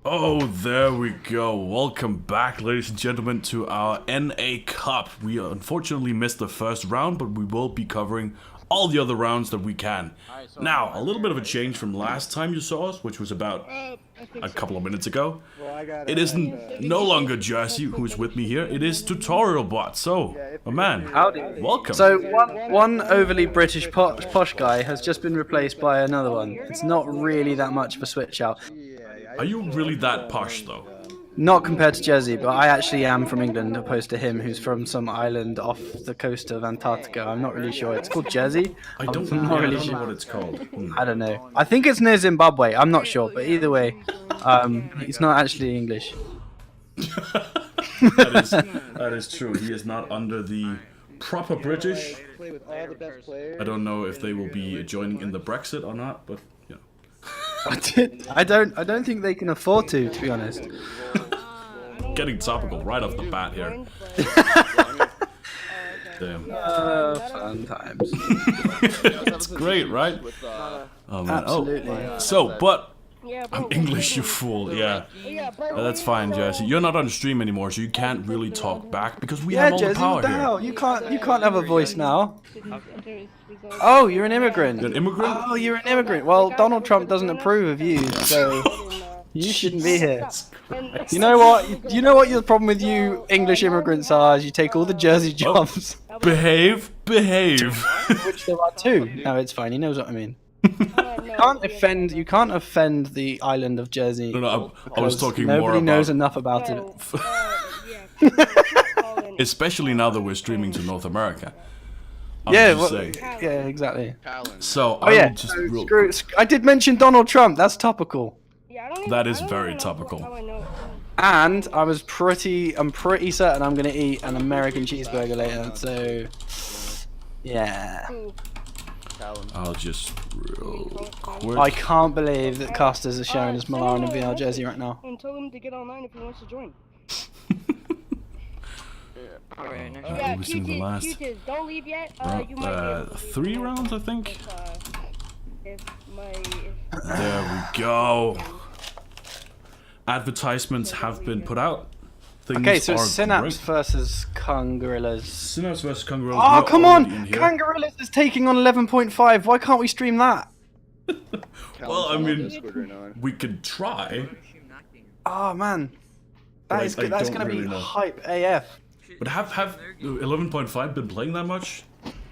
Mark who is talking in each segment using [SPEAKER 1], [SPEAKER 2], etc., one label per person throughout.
[SPEAKER 1] Oh, there we go. Welcome back, ladies and gentlemen, to our NA Cup. We unfortunately missed the first round, but we will be covering all the other rounds that we can. Now, a little bit of a change from last time you saw us, which was about a couple of minutes ago. It isn't no longer Jersey who's with me here. It is Tutorial Bot. So, my man,
[SPEAKER 2] Howdy.
[SPEAKER 1] welcome.
[SPEAKER 2] So one overly British posh guy has just been replaced by another one. It's not really that much of a switch out.
[SPEAKER 1] Are you really that posh, though?
[SPEAKER 2] Not compared to Jezzy, but I actually am from England, opposed to him, who's from some island off the coast of Antarctica. I'm not really sure. It's called Jezzy.
[SPEAKER 1] I don't
[SPEAKER 2] not really
[SPEAKER 1] know
[SPEAKER 2] sure.
[SPEAKER 1] what it's called.
[SPEAKER 2] I don't know. I think it's near Zimbabwe. I'm not sure, but either way, he's not actually English.
[SPEAKER 1] That is true. He is not under the proper British. I don't know if they will be joining in the Brexit or not, but you know.
[SPEAKER 2] I don't think they can afford to be honest.
[SPEAKER 1] Getting topical right off the bat here. Damn.
[SPEAKER 2] Fun times.
[SPEAKER 1] It's great, right? Oh man.
[SPEAKER 2] Absolutely.
[SPEAKER 1] Oh. So, but I'm English, you fool. Yeah. That's fine, Jesse. You're not on stream anymore, so you can't really talk back because we have all the
[SPEAKER 2] Jezzy,
[SPEAKER 1] power
[SPEAKER 2] what the
[SPEAKER 1] here.
[SPEAKER 2] hell? You can't have a voice now. Oh, you're an immigrant.
[SPEAKER 1] You're an immigrant?
[SPEAKER 2] Oh, you're an immigrant. Well, Donald Trump doesn't approve of you, so you shouldn't be here. You know what? You know what your problem with you English immigrants are? Is you take all the Jersey jobs.
[SPEAKER 1] Behave.
[SPEAKER 2] Which there are two. No, it's fine. He knows what I mean. You can't offend the island of Jersey.
[SPEAKER 1] No, I was talking
[SPEAKER 2] nobody
[SPEAKER 1] more about...
[SPEAKER 2] knows enough about it.
[SPEAKER 1] Especially now that we're streaming to North America.
[SPEAKER 2] Yeah, exactly.
[SPEAKER 1] So,
[SPEAKER 2] Oh yeah,
[SPEAKER 1] just
[SPEAKER 2] I did mention Donald Trump. That's topical.
[SPEAKER 1] That is very topical.
[SPEAKER 2] And I'm pretty certain I'm gonna eat an American cheeseburger later. So, yeah.
[SPEAKER 1] I'll just real quick.
[SPEAKER 2] I can't believe that casters are showing us Malaran and VR Jersey right now.
[SPEAKER 3] And told him to get online if he wants to join.
[SPEAKER 1] We've seen the last
[SPEAKER 3] Q-tiz, don't leave yet. You might be able to
[SPEAKER 1] 3 rounds, I think.
[SPEAKER 3] If
[SPEAKER 1] There we go. Advertisements have been put out. Things
[SPEAKER 2] Okay, so
[SPEAKER 1] are
[SPEAKER 2] it's Synapse
[SPEAKER 1] great.
[SPEAKER 2] versus Kung Gorillas.
[SPEAKER 1] Synapse versus Kung Gorillas.
[SPEAKER 2] Oh,
[SPEAKER 1] We're
[SPEAKER 2] come
[SPEAKER 1] already in
[SPEAKER 2] on!
[SPEAKER 1] here.
[SPEAKER 2] Kung Gorillas is taking on 11.5. Why can't we stream that?
[SPEAKER 1] Well, I mean, we could try,
[SPEAKER 2] Oh man,
[SPEAKER 1] But
[SPEAKER 2] that's
[SPEAKER 1] I
[SPEAKER 2] going
[SPEAKER 1] don't
[SPEAKER 2] to be
[SPEAKER 1] really know.
[SPEAKER 2] hype AF.
[SPEAKER 1] but have 11.5 been playing that much?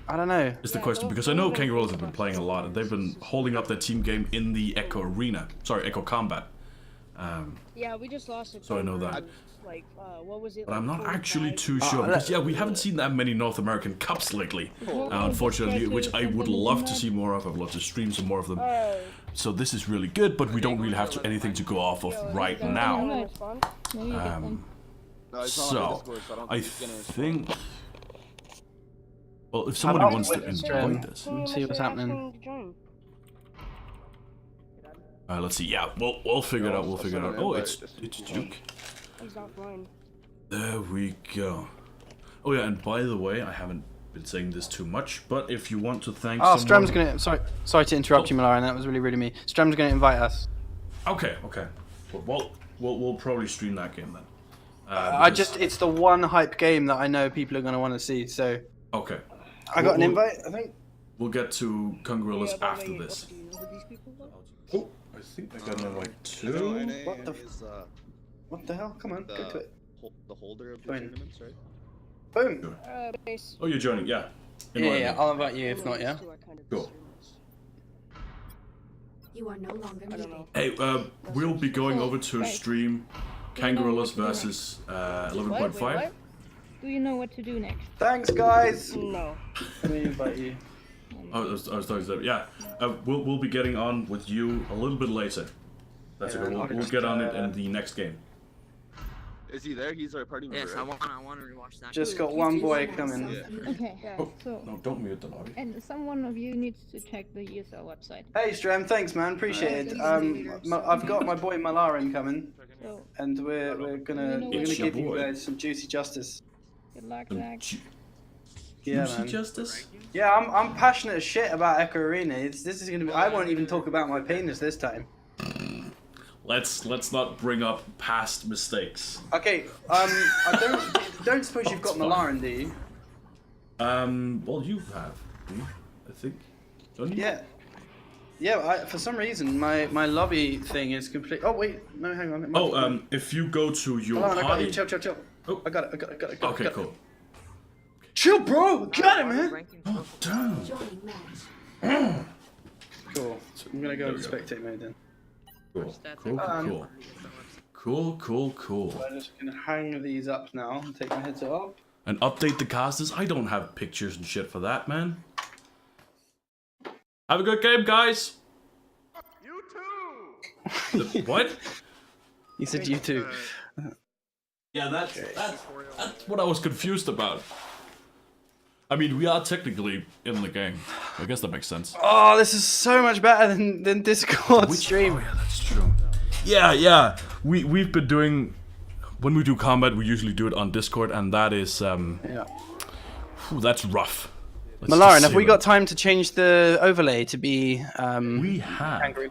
[SPEAKER 2] I don't know.
[SPEAKER 1] Is the question, because I know Kangaroos have been playing a lot, and they've been holding up their team game in the Echo Arena. Sorry, Echo Combat.
[SPEAKER 3] yeah, we just lost it.
[SPEAKER 1] So I know that.
[SPEAKER 3] Like, what was it?
[SPEAKER 1] But I'm
[SPEAKER 3] like
[SPEAKER 1] not actually
[SPEAKER 3] 45?
[SPEAKER 1] too sure, because yeah, we haven't seen that many North American Cups lately, unfortunately, which I would love to see more of. I'd love to stream some more of them. So this is really good, but we don't really have anything to go off of right now. So, I think... Well, if somebody wants to invite us...
[SPEAKER 2] See what's happening.
[SPEAKER 1] Let's see, yeah, we'll figure it out, Oh, it's Duke.
[SPEAKER 3] He's offline.
[SPEAKER 1] There we go. Oh yeah, and by the way, I haven't been saying this too much, but if you want to thank
[SPEAKER 2] Oh,
[SPEAKER 1] someone...
[SPEAKER 2] Strem's gonna. Sorry to interrupt you, Malaran. That was really rude of me. Strem's gonna invite us.
[SPEAKER 1] Okay. Well, we'll probably stream that game then.
[SPEAKER 2] It's the one hype game that I know people are gonna want to see. So.
[SPEAKER 1] Okay.
[SPEAKER 2] I got an invite, I think.
[SPEAKER 1] We'll get to Kung Gorillas after this. Oh, I think I got an invite too.
[SPEAKER 2] What the hell? Come on, go to it.
[SPEAKER 4] The holder of the
[SPEAKER 2] Join.
[SPEAKER 4] tournaments, right?
[SPEAKER 2] Boom.
[SPEAKER 3] Base.
[SPEAKER 1] Oh, you're joining, yeah.
[SPEAKER 2] Yeah,
[SPEAKER 1] Invite me.
[SPEAKER 2] I'll invite you if not. Yeah.
[SPEAKER 1] Cool.
[SPEAKER 5] You are no longer
[SPEAKER 3] I don't
[SPEAKER 5] muted.
[SPEAKER 3] know.
[SPEAKER 1] Hey, we'll be going over to stream Kangaroos versus 11.5.
[SPEAKER 6] Do you know what to do next?
[SPEAKER 2] Thanks, guys.
[SPEAKER 3] No.
[SPEAKER 2] Let me invite you.
[SPEAKER 1] Oh, I was talking to them. Yeah, we'll be getting on with you a little bit later. That's
[SPEAKER 2] Yeah,
[SPEAKER 1] okay.
[SPEAKER 2] I'll
[SPEAKER 1] We'll
[SPEAKER 2] just,
[SPEAKER 1] get on it in the next game.
[SPEAKER 4] Is he there? He's our party member.
[SPEAKER 7] Yes,
[SPEAKER 4] right?
[SPEAKER 7] I want to rewatch that.
[SPEAKER 2] Just got one boy coming.
[SPEAKER 4] Yeah.
[SPEAKER 6] Okay,
[SPEAKER 1] Oh,
[SPEAKER 6] so
[SPEAKER 1] no, don't mute the lobby.
[SPEAKER 6] and someone of you needs to check the ESL website.
[SPEAKER 2] Hey, Strem. Thanks, man. Appreciate it. I've got my boy Malaran coming,
[SPEAKER 6] So
[SPEAKER 2] and we're gonna
[SPEAKER 1] It's your
[SPEAKER 2] give you
[SPEAKER 1] boy.
[SPEAKER 2] guys some juicy justice.
[SPEAKER 6] good luck,
[SPEAKER 1] Some
[SPEAKER 6] Zach.
[SPEAKER 2] Yeah,
[SPEAKER 1] juicy
[SPEAKER 2] man.
[SPEAKER 1] justice?
[SPEAKER 2] Yeah, I'm passionate as shit about Echo Arena. This is gonna be. I won't even talk about my penis this time.
[SPEAKER 1] let's not bring up past mistakes.
[SPEAKER 2] Okay. I don't suppose you've got
[SPEAKER 1] it's fine.
[SPEAKER 2] Malaran, do you?
[SPEAKER 1] Well, you have, do you? I think. Don't you?
[SPEAKER 2] Yeah. Yeah. For some reason, my lobby thing is complete. Oh wait, no, hang on. It might be-
[SPEAKER 1] If you go to your
[SPEAKER 2] Hold on, I got
[SPEAKER 1] party.
[SPEAKER 2] you. Chill.
[SPEAKER 1] Oh.
[SPEAKER 2] I got it.
[SPEAKER 1] Okay, cool.
[SPEAKER 2] Chill, bro. Got it, man.
[SPEAKER 1] Oh, damn.
[SPEAKER 2] Cool. So I'm gonna go into spectate mode then.
[SPEAKER 1] Cool.
[SPEAKER 2] I'm just gonna hang these up now and take my headset off.
[SPEAKER 1] And update the casters. I don't have pictures and shit for that, man. Have a good game, guys.
[SPEAKER 4] You too.
[SPEAKER 1] What?
[SPEAKER 2] He said you too.
[SPEAKER 1] Yeah, that's what I was confused about. I mean, we are technically in the game. I guess that makes sense.
[SPEAKER 2] Oh, this is so much better than Discord stream.
[SPEAKER 1] Oh, yeah, that's true. Yeah. We've been doing. When we do combat, we usually do it on Discord, and that is
[SPEAKER 2] Yeah.
[SPEAKER 1] that's rough. Let's
[SPEAKER 2] Malaran,
[SPEAKER 1] just
[SPEAKER 2] have
[SPEAKER 1] say
[SPEAKER 2] we
[SPEAKER 1] that.
[SPEAKER 2] got time to change the overlay to be
[SPEAKER 1] We have.
[SPEAKER 2] angry?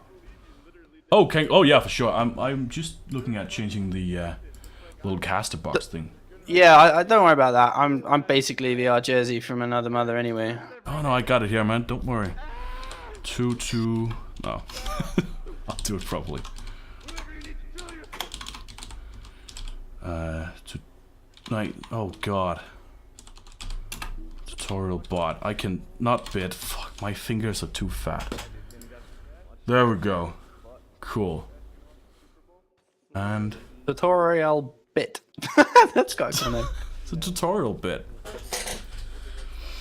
[SPEAKER 1] Oh yeah, for sure. I'm just looking at changing the little caster box thing.
[SPEAKER 2] Yeah, I don't worry about that. I'm basically VR Jersey from another mother anyway.
[SPEAKER 1] Oh no, I got it here, man. Don't worry. 2. No, I'll do it properly. Oh god. Tutorial bot. I can not bid. Fuck, my fingers are too fat. There we go. Cool. And
[SPEAKER 2] Tutorial bit. That's got a name.
[SPEAKER 1] it's a tutorial bit.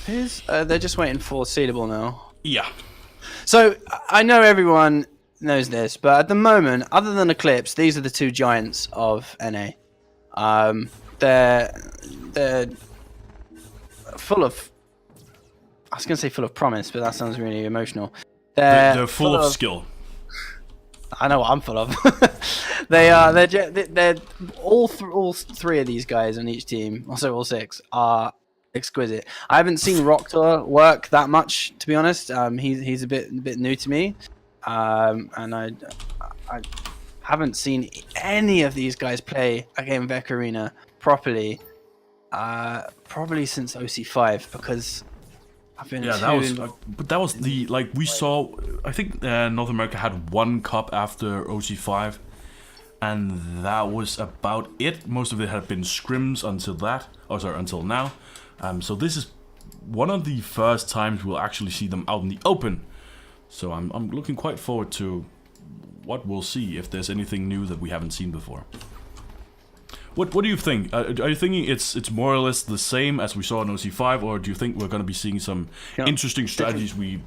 [SPEAKER 2] They're just waiting for sealable now.
[SPEAKER 1] Yeah.
[SPEAKER 2] So I know everyone knows this, but at the moment, other than Eclipse, these are the two giants of NA. They're full of. I was gonna say full of promise, but that sounds really emotional.
[SPEAKER 1] They're full of skill.
[SPEAKER 2] I know what I'm full of. They're all three of these guys on each team, also all six, are exquisite. I haven't seen Roctor work that much, to be honest. He's a bit new to me, and I haven't seen any of these guys play a game of Echo Arena properly, probably since OC5, because I've been
[SPEAKER 1] But that was the we saw. I think North America had one cup after OC5, and that was about it. Most of it had been scrims until now. So this is one of the first times we'll actually see them out in the open. So I'm looking quite forward to what we'll see, if there's anything new that we haven't seen before. What do you think? Are you thinking it's more or less the same as we saw in OC5, or do you think we're going to be seeing some interesting strategies we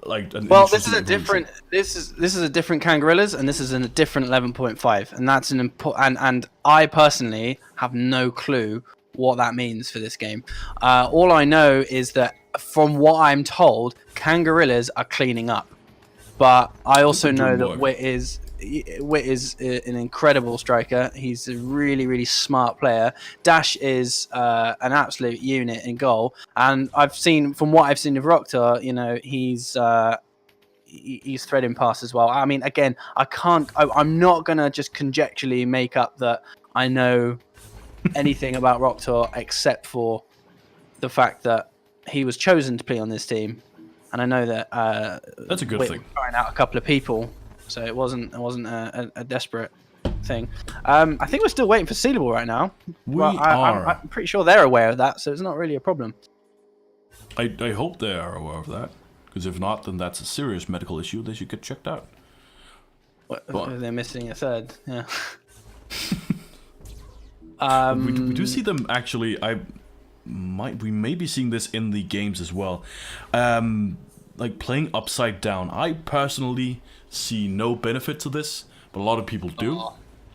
[SPEAKER 1] like?
[SPEAKER 2] Well, this is a different. This is a different Kangarillas, and this is a different 11.5, and that's an important. And I personally have no clue what that means for this game. All I know is that from what I'm told, Kangarillas are cleaning up, but I also know that Wit is an incredible striker. He's a really smart player. Dash is an absolute unit in goal, and from what I've seen of Roctor, he's threading past as well. I mean, again, I'm not gonna just conjecturally make up that I know anything about Roctor except for the fact that he was chosen to play on this team, and I know that
[SPEAKER 1] that's a good thing.
[SPEAKER 2] Trying out a couple of people. So it wasn't a desperate thing. I think we're still waiting for Sealable right now. I'm pretty sure they're aware of that, so it's not really a problem.
[SPEAKER 1] I hope they are aware of that, because if not, then that's a serious medical issue. They should get checked out.
[SPEAKER 2] They're missing a third. Yeah.
[SPEAKER 1] We do see them actually. We may be seeing this in the games as well. Like playing upside down. I personally see no benefit to this, but a lot of people do.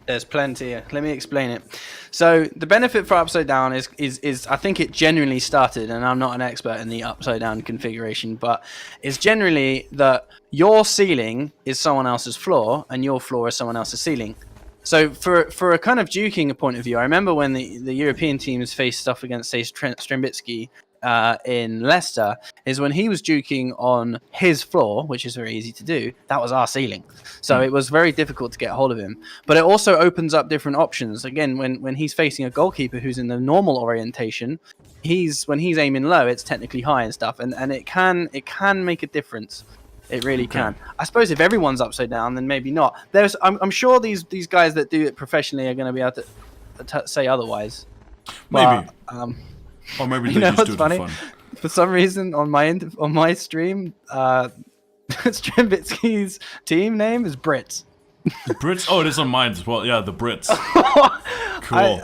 [SPEAKER 2] There's plenty. Let me explain it. So the benefit for upside down is I think it genuinely started, and I'm not an expert in the upside down configuration, but it's generally that your ceiling is someone else's floor and your floor is someone else's ceiling. So for a kind of duking point of view, I remember when the European teams faced stuff against, say, Strembitsky, in Leicester is when he was juking on his floor, which is very easy to do. That was our ceiling, so it was very difficult to get hold of him. But it also opens up different options. Again, when he's facing a goalkeeper who's in the normal orientation, when he's aiming low, it's technically high and stuff, and it can make a difference. It really can. I suppose if everyone's upside down, then maybe not. I'm sure these guys that do it professionally are going to be able to say otherwise.
[SPEAKER 1] Maybe.
[SPEAKER 2] But,
[SPEAKER 1] Or maybe
[SPEAKER 2] you
[SPEAKER 1] they
[SPEAKER 2] know
[SPEAKER 1] just
[SPEAKER 2] what's
[SPEAKER 1] do it
[SPEAKER 2] funny?
[SPEAKER 1] for fun.
[SPEAKER 2] For some reason, on my stream, Strembitsky's team name is Brits.
[SPEAKER 1] The Brits? Oh, it is on mine as well. Yeah, the Brits. Cool.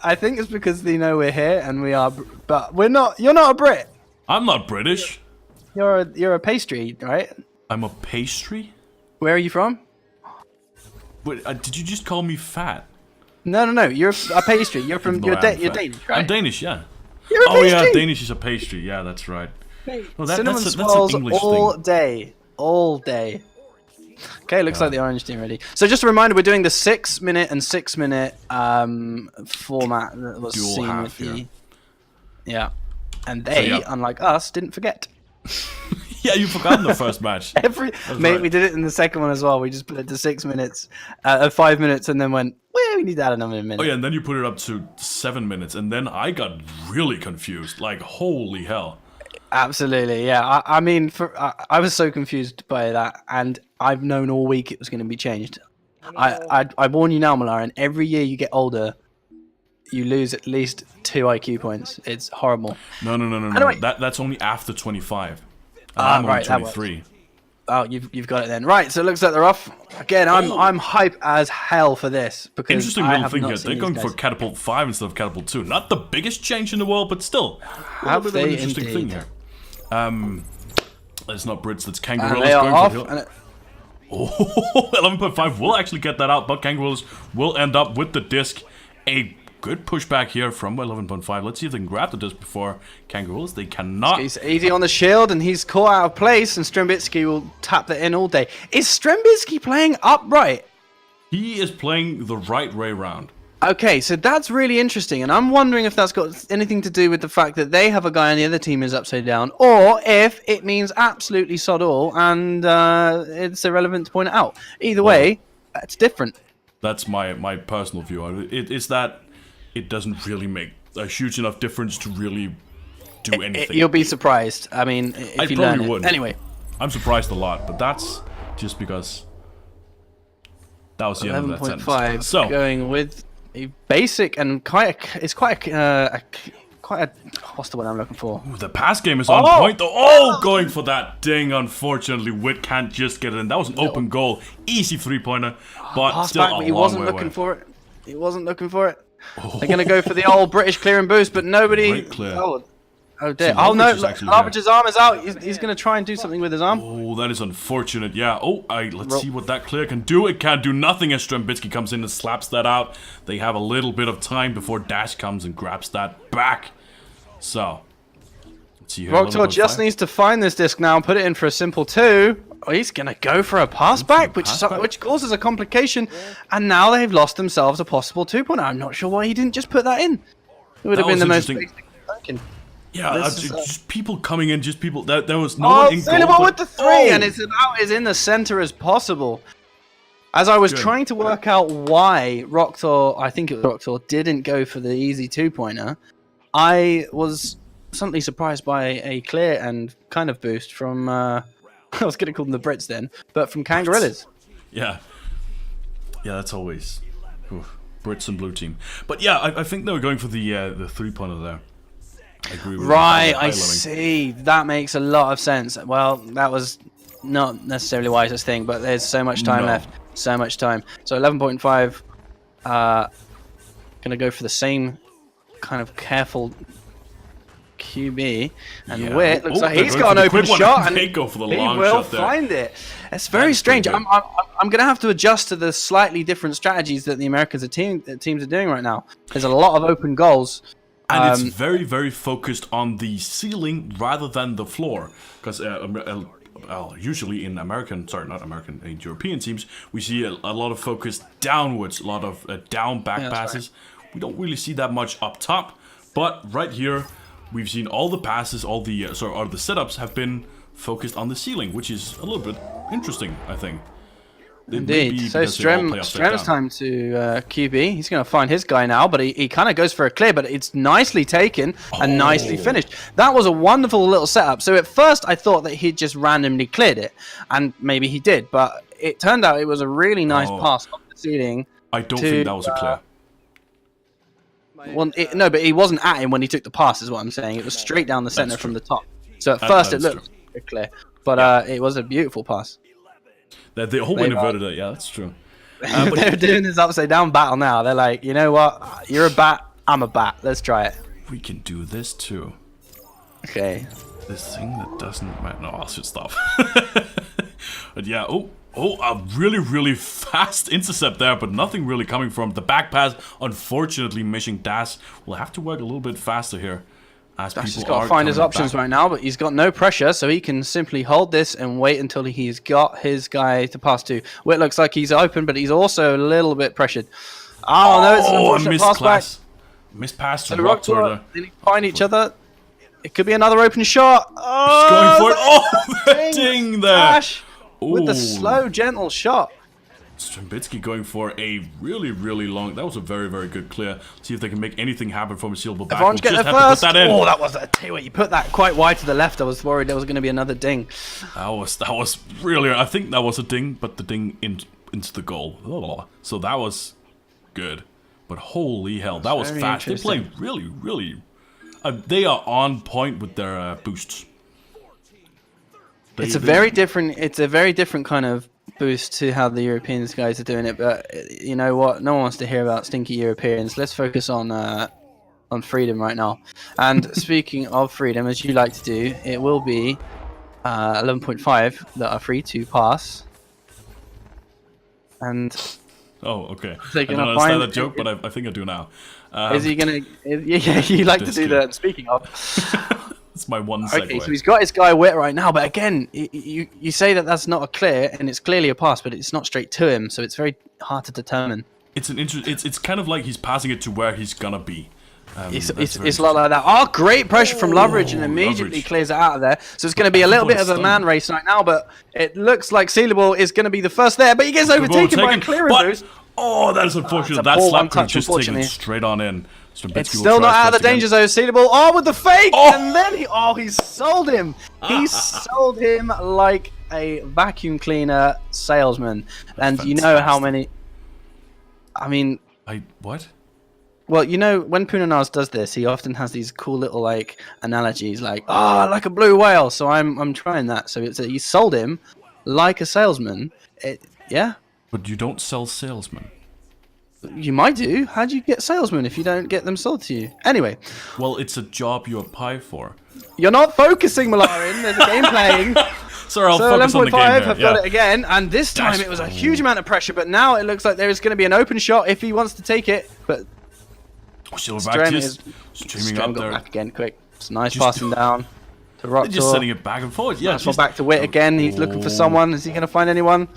[SPEAKER 2] I think it's because they know we're here and we are, but we're not. You're not a Brit.
[SPEAKER 1] I'm not British.
[SPEAKER 2] You're a pastry, right?
[SPEAKER 1] I'm a pastry?
[SPEAKER 2] Where are you from?
[SPEAKER 1] Wait, did you just call me fat?
[SPEAKER 2] No. You're a pastry. You're from.
[SPEAKER 1] No,
[SPEAKER 2] You're,
[SPEAKER 1] I'm
[SPEAKER 2] you're
[SPEAKER 1] fat.
[SPEAKER 2] Danish, right?
[SPEAKER 1] I'm Danish, yeah.
[SPEAKER 2] You're a
[SPEAKER 1] Oh yeah,
[SPEAKER 2] pastry.
[SPEAKER 1] Danish is a pastry. Yeah, that's right. Oh,
[SPEAKER 2] Cinnamon
[SPEAKER 1] that's
[SPEAKER 2] swirls
[SPEAKER 1] an English
[SPEAKER 2] all
[SPEAKER 1] thing.
[SPEAKER 2] day. All day. Okay, looks like the orange team ready. So just a reminder, we're doing the 6-minute and 6-minute format that was
[SPEAKER 1] Dual
[SPEAKER 2] seen
[SPEAKER 1] half
[SPEAKER 2] with the...
[SPEAKER 1] here.
[SPEAKER 2] Yeah. And they,
[SPEAKER 1] yeah.
[SPEAKER 2] unlike us, didn't forget.
[SPEAKER 1] Yeah, you forgot the first match.
[SPEAKER 2] Mate,
[SPEAKER 1] right.
[SPEAKER 2] we did it in the second one as well. We just put it to 6 minutes, 5 minutes, and then went, well, we need to add another minute.
[SPEAKER 1] Oh yeah, and then you put it up to 7 minutes, and then I got really confused. Like, holy hell.
[SPEAKER 2] Absolutely, yeah. I mean, I was so confused by that, and I've known all week it was going to be changed. I warn you now, Malaran, every year you get older, you lose at least 2 IQ points. It's horrible.
[SPEAKER 1] No.
[SPEAKER 2] Anyway.
[SPEAKER 1] That's only after 25. And I'm only
[SPEAKER 2] right, that
[SPEAKER 1] 23.
[SPEAKER 2] Oh, you've got it then. Right, so it looks like they're off. Again, I'm hype as hell for this because
[SPEAKER 1] Interesting
[SPEAKER 2] I
[SPEAKER 1] little
[SPEAKER 2] have
[SPEAKER 1] thing
[SPEAKER 2] not
[SPEAKER 1] here.
[SPEAKER 2] seen
[SPEAKER 1] They're
[SPEAKER 2] these
[SPEAKER 1] going
[SPEAKER 2] guys.
[SPEAKER 1] for Catapult 5 instead of Catapult 2. Not the biggest change in the world, but still.
[SPEAKER 2] Have
[SPEAKER 1] a bit of an
[SPEAKER 2] they
[SPEAKER 1] interesting thing
[SPEAKER 2] indeed?
[SPEAKER 1] here. It's not Brits, that's
[SPEAKER 2] And
[SPEAKER 1] Kangaroos
[SPEAKER 2] they are
[SPEAKER 1] going
[SPEAKER 2] off.
[SPEAKER 1] for the
[SPEAKER 2] And
[SPEAKER 1] hill. Oh, 11.5 will actually get that out, but Kangaroos will end up with the disc. A good pushback here from 11.5. Let's see if they can grab the disc before Kangaroos. They cannot.
[SPEAKER 2] he's easy on the shield, and he's caught out of place, and Strembitsky will tap that in all day. Is Strembitsky playing upright?
[SPEAKER 1] He is playing the right way round.
[SPEAKER 2] Okay, so that's really interesting, and I'm wondering if that's got anything to do with the fact that they have a guy on the other team who's upside down, or if it means absolutely sod all, and it's irrelevant to point it out. Either way, it's different.
[SPEAKER 1] That's my personal view on it. It is that it doesn't really make a huge enough difference to really do anything.
[SPEAKER 2] You'll be surprised. I mean, if
[SPEAKER 1] I
[SPEAKER 2] you
[SPEAKER 1] probably
[SPEAKER 2] learn it.
[SPEAKER 1] wouldn't.
[SPEAKER 2] Anyway,
[SPEAKER 1] I'm surprised a lot, but that's just because that was the end of that sentence.
[SPEAKER 2] 11.5
[SPEAKER 1] So,
[SPEAKER 2] going with a basic and it's quite a what's the word I'm looking for?
[SPEAKER 1] the pass game is on
[SPEAKER 2] Oh!
[SPEAKER 1] point though. Oh, going for that ding. Unfortunately, Witt can't just get it in. That was an open goal. Easy 3-pointer, but
[SPEAKER 2] Pass
[SPEAKER 1] still
[SPEAKER 2] back,
[SPEAKER 1] a
[SPEAKER 2] but he
[SPEAKER 1] long
[SPEAKER 2] wasn't
[SPEAKER 1] way
[SPEAKER 2] looking
[SPEAKER 1] away.
[SPEAKER 2] for it. He wasn't looking for it. They're going to go for the old British clear and boost, but nobody...
[SPEAKER 1] Great clear.
[SPEAKER 2] Oh dear.
[SPEAKER 1] So
[SPEAKER 2] Oh no,
[SPEAKER 1] Lovridge is actually
[SPEAKER 2] Loveridge's arm is out. He's going to try and do something with his arm.
[SPEAKER 1] Oh, that is unfortunate. Yeah. Oh, let's see what that clear can do. It can't do nothing as Strembitsky comes in and slaps that out. They have a little bit of time before Dash comes and grabs that back. So, let's see here.
[SPEAKER 2] Roctor just
[SPEAKER 1] 11.5.
[SPEAKER 2] needs to find this disc now and put it in for a simple 2. Oh, he's going to go for a pass back, which causes a complication. And now they've lost themselves a possible 2-pointer. I'm not sure why he didn't just put that in. It would have
[SPEAKER 1] That
[SPEAKER 2] been the
[SPEAKER 1] was
[SPEAKER 2] most
[SPEAKER 1] interesting.
[SPEAKER 2] basic thinking.
[SPEAKER 1] Yeah,
[SPEAKER 2] This is,
[SPEAKER 1] just people coming in, just people. There was no
[SPEAKER 2] Oh,
[SPEAKER 1] one in goal.
[SPEAKER 2] Cinnabon
[SPEAKER 1] but-
[SPEAKER 2] with the 3,
[SPEAKER 1] Oh!
[SPEAKER 2] and it's about as in the center as possible. As I was
[SPEAKER 1] Good.
[SPEAKER 2] trying to work out why Roctor, I think it was Roctor, didn't go for the easy 2-pointer, I was suddenly surprised by a clear and kind of boost from, I was going to call them the Brits then, but from Kangarillas.
[SPEAKER 1] Yeah. Yeah, that's always Brits and blue team. But yeah, I think they were going for the 3-pointer there. I agree with
[SPEAKER 2] Right,
[SPEAKER 1] you.
[SPEAKER 2] I see. That makes a lot of sense. Well, that was not necessarily the wisest thing, but there's so much time
[SPEAKER 1] No.
[SPEAKER 2] left. So much time. So 11.5, gonna go for the same kind of careful QB, and
[SPEAKER 1] Yeah.
[SPEAKER 2] Witt looks
[SPEAKER 1] Oh,
[SPEAKER 2] like
[SPEAKER 1] they're
[SPEAKER 2] he's
[SPEAKER 1] going
[SPEAKER 2] got
[SPEAKER 1] for
[SPEAKER 2] an
[SPEAKER 1] the
[SPEAKER 2] open
[SPEAKER 1] quick one.
[SPEAKER 2] shot, and
[SPEAKER 1] They go for the
[SPEAKER 2] he
[SPEAKER 1] long
[SPEAKER 2] will
[SPEAKER 1] shot there.
[SPEAKER 2] find it. It's very
[SPEAKER 1] That's
[SPEAKER 2] strange.
[SPEAKER 1] pretty
[SPEAKER 2] I'm gonna have to adjust to the slightly different strategies that the Americans teams are doing right now. There's a lot of open goals.
[SPEAKER 1] And it's very, very focused on the ceiling rather than the floor. Because usually in in European teams, we see a lot of focus downwards, a lot of down back
[SPEAKER 2] Yeah, that's
[SPEAKER 1] passes. We don't really see that much up top. But right here, we've seen all the passes, all the the setups have been focused on the ceiling, which is a little bit interesting, I think. It may be
[SPEAKER 2] Indeed. So
[SPEAKER 1] because they all play upside
[SPEAKER 2] Strem's
[SPEAKER 1] down.
[SPEAKER 2] time to QB. He's going to find his guy now, but he kind of goes for a clear, but it's nicely taken and nicely finished. That was a wonderful little setup. So at first I thought that he'd just randomly cleared it, and maybe he did, but it turned out it was a really nice pass off the ceiling.
[SPEAKER 1] I don't think that was a clear.
[SPEAKER 2] Well, no, but he wasn't at him when he took the pass, is what I'm saying. It was straight down the center from the top. So at first it
[SPEAKER 1] that's
[SPEAKER 2] looked clear, but it was a beautiful pass.
[SPEAKER 1] The whole way inverted it, yeah, that's true.
[SPEAKER 2] They're doing this upside down battle now. They're like, you know what? You're a bat. I'm a bat. Let's try it.
[SPEAKER 1] We can do this too.
[SPEAKER 2] Okay.
[SPEAKER 1] This thing that doesn't matter. No, I should stop. But yeah, a really fast intercept there, but nothing really coming from the back pass. Unfortunately, missing Dash will have to work a little bit faster here. As
[SPEAKER 2] Dash has
[SPEAKER 1] people
[SPEAKER 2] got
[SPEAKER 1] are
[SPEAKER 2] to find his
[SPEAKER 1] coming
[SPEAKER 2] options
[SPEAKER 1] back.
[SPEAKER 2] right now, but he's got no pressure, so he can simply hold this and wait until he's got his guy to pass to. Well, it looks like he's open, but he's also a little bit pressured. Oh, no, it's an
[SPEAKER 1] a
[SPEAKER 2] unfortunate
[SPEAKER 1] missed
[SPEAKER 2] pass back.
[SPEAKER 1] class. Missed pass to
[SPEAKER 2] The
[SPEAKER 1] Rock
[SPEAKER 2] Rock
[SPEAKER 1] Torter.
[SPEAKER 2] They need to find each other. It could be another open shot. Oh,
[SPEAKER 1] Going for it. Oh, the ding there.
[SPEAKER 2] Dash with the
[SPEAKER 1] Ooh.
[SPEAKER 2] slow, gentle shot.
[SPEAKER 1] Strembitsky going for a really long. That was a very good clear. See if they can make anything happen from a sealable back.
[SPEAKER 2] Everyone's
[SPEAKER 1] We'll
[SPEAKER 2] getting
[SPEAKER 1] just
[SPEAKER 2] there
[SPEAKER 1] have to
[SPEAKER 2] first.
[SPEAKER 1] put that in.
[SPEAKER 2] Oh, that was a tell you what, you put that quite wide to the left. I was worried there was going to be another ding.
[SPEAKER 1] That was really. I think that was a ding, but the ding into the goal. So that was good. But holy hell, that was
[SPEAKER 2] very
[SPEAKER 1] fast. They play
[SPEAKER 2] interesting.
[SPEAKER 1] really. They are on point with their boosts.
[SPEAKER 2] It's a very different kind of boost to how the Europeans guys are doing it. But you know what? No one wants to hear about stinky Europeans. Let's focus on freedom right now. And speaking of freedom, as you like to do, it will be 11.5 that are free to pass. And
[SPEAKER 1] Oh, okay.
[SPEAKER 2] they
[SPEAKER 1] I don't
[SPEAKER 2] gonna
[SPEAKER 1] understand
[SPEAKER 2] find-
[SPEAKER 1] that joke, but I think I do now.
[SPEAKER 2] is he gonna? Yeah, you like to
[SPEAKER 1] This
[SPEAKER 2] do
[SPEAKER 1] good.
[SPEAKER 2] that. Speaking of.
[SPEAKER 1] It's my one segue.
[SPEAKER 2] Okay, so he's got his guy wet right now, but again, you say that that's not a clear, and it's clearly a pass, but it's not straight to him, so it's very hard to determine.
[SPEAKER 1] It's it's kind of like he's passing it to where he's gonna be.
[SPEAKER 2] It's
[SPEAKER 1] That's very
[SPEAKER 2] a lot like that. Oh, great pressure from Loveridge, and immediately
[SPEAKER 1] Loveridge.
[SPEAKER 2] clears it out of there. So it's going to be a little bit of a
[SPEAKER 1] Stun.
[SPEAKER 2] man race right now, but it looks like Sealable is going to be the first there, but he gets overtaken by a clearing
[SPEAKER 1] but,
[SPEAKER 2] boost.
[SPEAKER 1] oh, that is unfortunate.
[SPEAKER 2] a
[SPEAKER 1] That
[SPEAKER 2] poor
[SPEAKER 1] slap
[SPEAKER 2] one touch,
[SPEAKER 1] could just taken
[SPEAKER 2] unfortunately.
[SPEAKER 1] straight on in. Strembitsky
[SPEAKER 2] It's
[SPEAKER 1] will
[SPEAKER 2] still
[SPEAKER 1] try
[SPEAKER 2] not out of
[SPEAKER 1] his
[SPEAKER 2] the
[SPEAKER 1] best
[SPEAKER 2] danger
[SPEAKER 1] again.
[SPEAKER 2] zone. Sealable, oh, with the fake,
[SPEAKER 1] Oh!
[SPEAKER 2] and then he sold him. He sold him like a vacuum cleaner salesman. And you know how many... I mean...
[SPEAKER 1] What?
[SPEAKER 2] Well, you know, when Punanaz does this, he often has these cool little, like, analogies, like, like a blue whale, so I'm trying that. So it's he sold him like a salesman. Yeah?
[SPEAKER 1] But you don't sell salesmen.
[SPEAKER 2] You might do. How do you get salesmen if you don't get them sold to you? Anyway,
[SPEAKER 1] Well, it's a job you apply for.
[SPEAKER 2] you're not focusing, Malarin. There's a game playing.
[SPEAKER 1] Sorry, I'll
[SPEAKER 2] So
[SPEAKER 1] focus on the
[SPEAKER 2] 11.5
[SPEAKER 1] game here.
[SPEAKER 2] have
[SPEAKER 1] Yeah.
[SPEAKER 2] got it again, and this time
[SPEAKER 1] Dash.
[SPEAKER 2] it was a huge amount of pressure, but now it looks like there is going to be an open shot if he wants to take it, but
[SPEAKER 1] Silverback
[SPEAKER 2] Strem
[SPEAKER 1] just
[SPEAKER 2] is
[SPEAKER 1] streaming
[SPEAKER 2] Strem
[SPEAKER 1] up
[SPEAKER 2] got
[SPEAKER 1] there.
[SPEAKER 2] back again quick. It's nice
[SPEAKER 1] Just-
[SPEAKER 2] passing down to Rock
[SPEAKER 1] They're just sending it back and forth. Yeah,
[SPEAKER 2] Nice one back to Witt again. He's looking for someone. Is he going to find anyone?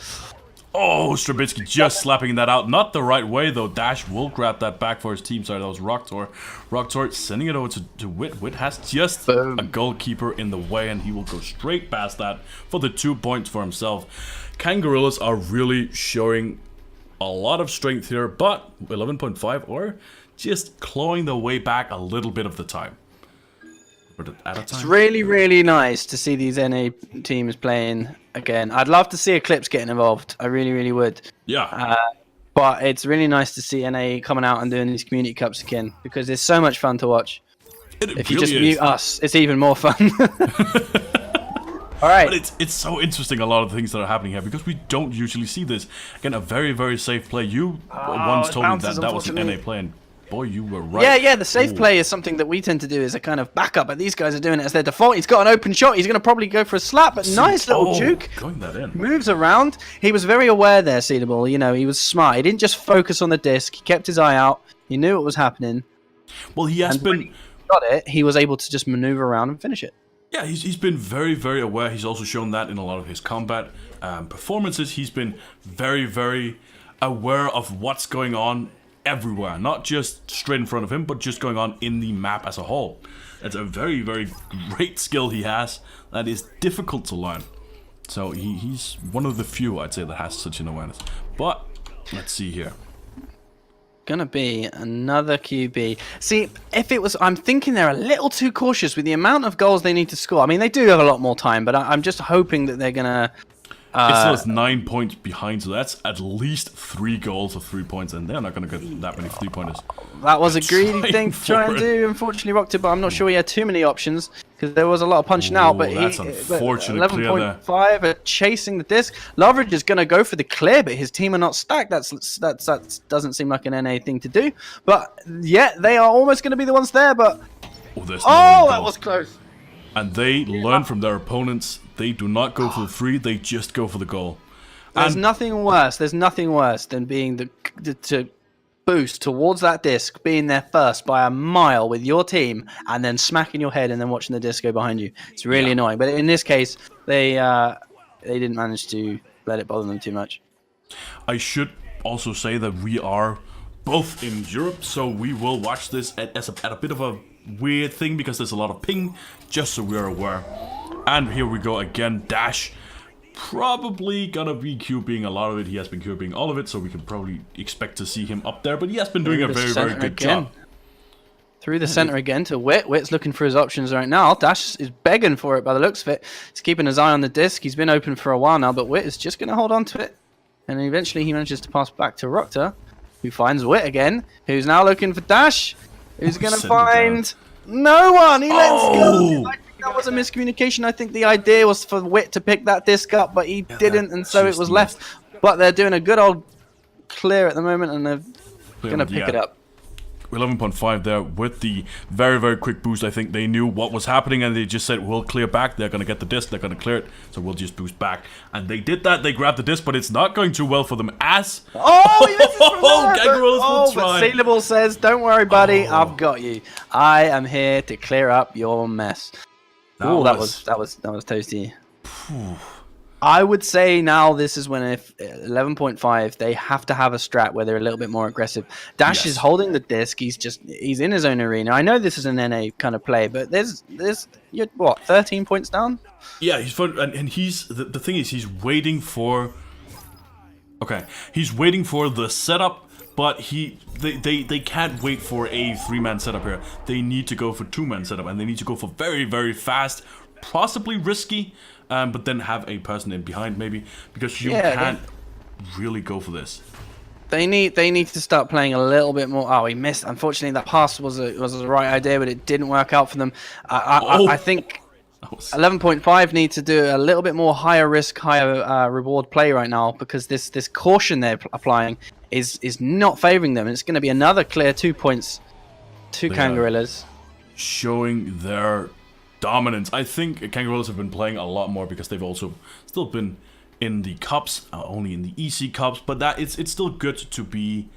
[SPEAKER 1] Oh, Strembitsky just slapping that out. Not the right way, though. Dash will grab that back for his team. Sorry, that was Rocktor. Rocktor sending it over to Witt. Witt has just
[SPEAKER 2] Boom.
[SPEAKER 1] a goalkeeper in the way, and he will go straight past that for the 2 points for himself. Kangaroos are really showing a lot of strength here, but 11.5 or just clawing their way back a little bit of the time. But at a
[SPEAKER 2] It's
[SPEAKER 1] time.
[SPEAKER 2] really, really nice to see these NA teams playing again. I'd love to see Eclipse getting involved. I really, really would.
[SPEAKER 1] Yeah.
[SPEAKER 2] But it's really nice to see NA coming out and doing these community cups again because it's so much fun to watch.
[SPEAKER 1] It
[SPEAKER 2] If you
[SPEAKER 1] really
[SPEAKER 2] just
[SPEAKER 1] is.
[SPEAKER 2] mute us, it's even more fun. All right.
[SPEAKER 1] But it's so interesting, a lot of the things that are happening here, because we don't usually see this. Again, a very safe play. You once
[SPEAKER 2] it
[SPEAKER 1] told me
[SPEAKER 2] bounces,
[SPEAKER 1] that was an NA
[SPEAKER 2] unfortunately.
[SPEAKER 1] play, and boy, you were right.
[SPEAKER 2] Yeah, the safe play is something that we tend to do as a kind of backup, but these guys are doing it as their default. He's got an open shot. He's going to probably go for a slap, but nice little juke.
[SPEAKER 1] Going that in.
[SPEAKER 2] Moves around. He was very aware there, Seedable. You know, he was smart. He didn't just focus on the disc. He kept his eye out. He knew what was happening.
[SPEAKER 1] Well, he has
[SPEAKER 2] And when
[SPEAKER 1] been...
[SPEAKER 2] he got it, he was able to just maneuver around and finish it.
[SPEAKER 1] Yeah, he's been very aware. He's also shown that in a lot of his combat performances. He's been very aware of what's going on everywhere, not just straight in front of him, but just going on in the map as a whole. It's a very, very great skill he has that is difficult to learn. So he's one of the few, I'd say, that has such an awareness. But let's see here.
[SPEAKER 2] Gonna be another QB. See, if it was, I'm thinking they're a little too cautious with the amount of goals they need to score. I mean, they do have a lot more time, but I'm just hoping that they're gonna.
[SPEAKER 1] It still is 9 points behind, so that's at least 3 goals or 3 points, and they're not going to get that many 3-pointers.
[SPEAKER 2] That was a greedy thing to try and
[SPEAKER 1] for
[SPEAKER 2] do. Unfortunately, rocked it, but I'm not sure he had too many options because there was a lot of punching out. But
[SPEAKER 1] that's unfortunate.
[SPEAKER 2] 11.5 are chasing the disc. Loveridge is going to go for the clear, but his team are not stacked. That doesn't seem like an NA thing to do. But yeah, they are almost going to be the ones there. But that was close.
[SPEAKER 1] And they learn from their opponents. They do not go for the free, they just go for the goal.
[SPEAKER 2] There's nothing worse than being to boost towards that disc, being there first by a mile with your team, and then smacking your head and then watching the disc go behind you. It's really annoying. But in this case, they didn't manage to let it bother them too much.
[SPEAKER 1] I should also say that we are both in Europe, so we will watch this at a bit of a weird thing because there's a lot of ping, just so we're aware. And here we go again. Dash probably gonna be cubing a lot of it. He has been cubing all of it, so we can probably expect to see him up there. But he has been doing a very, very good job.
[SPEAKER 2] Through the center again to Wit. Wit's looking for his options right now. Dash is begging for it by the looks of it. He's keeping his eye on the disc. He's been open for a while now, but Wit is just going to hold on to it. And eventually he manages to pass back to Rokta, who finds Wit again, who's now looking for Dash, who's going to find no one. He lets go. I think that was a miscommunication. I think the idea was for Wit to pick that disc up, but he didn't, and so it was left. But they're doing a good old clear at the moment, and they're going to pick it up.
[SPEAKER 1] 11.5 there with the very, very quick boost. I think they knew what was happening and they just said, we'll clear back. They're going to get the disc. They're going to clear it. So we'll just boost back. And they did that. They grabbed the disc, but it's not going too well for them as...
[SPEAKER 2] Gangrels will try. But Sailable says, don't worry, buddy. I've got you. I am here to clear up your mess. That was toasty. I would say now this is when if 11.5 they have to have a strat where they're a little bit more aggressive. Dash is holding the disc. He's in his own arena. I know this is an NA kind of play, but you're what 13 points down? Yeah,
[SPEAKER 1] he's fun, and he's the thing is he's waiting for. Okay, he's waiting for the setup, but they can't wait for a 3-man setup here. They need to go for 2-man setup, and they need to go for very, very fast, possibly risky. But then have a person in behind maybe, because you can't really go for this.
[SPEAKER 2] They need to start playing a little bit more. Oh, he missed. Unfortunately, that pass was the right idea, but it didn't work out for them. I think 11.5 need to do a little bit more higher risk, higher reward play right now, because this caution they're applying is not favoring them. It's going to be another clear 2 points to Kangarillas.
[SPEAKER 1] Showing their dominance. I think Kangarillas have been playing a lot more because they've also still been in the cups, only in the EC cups, but that it's still good to be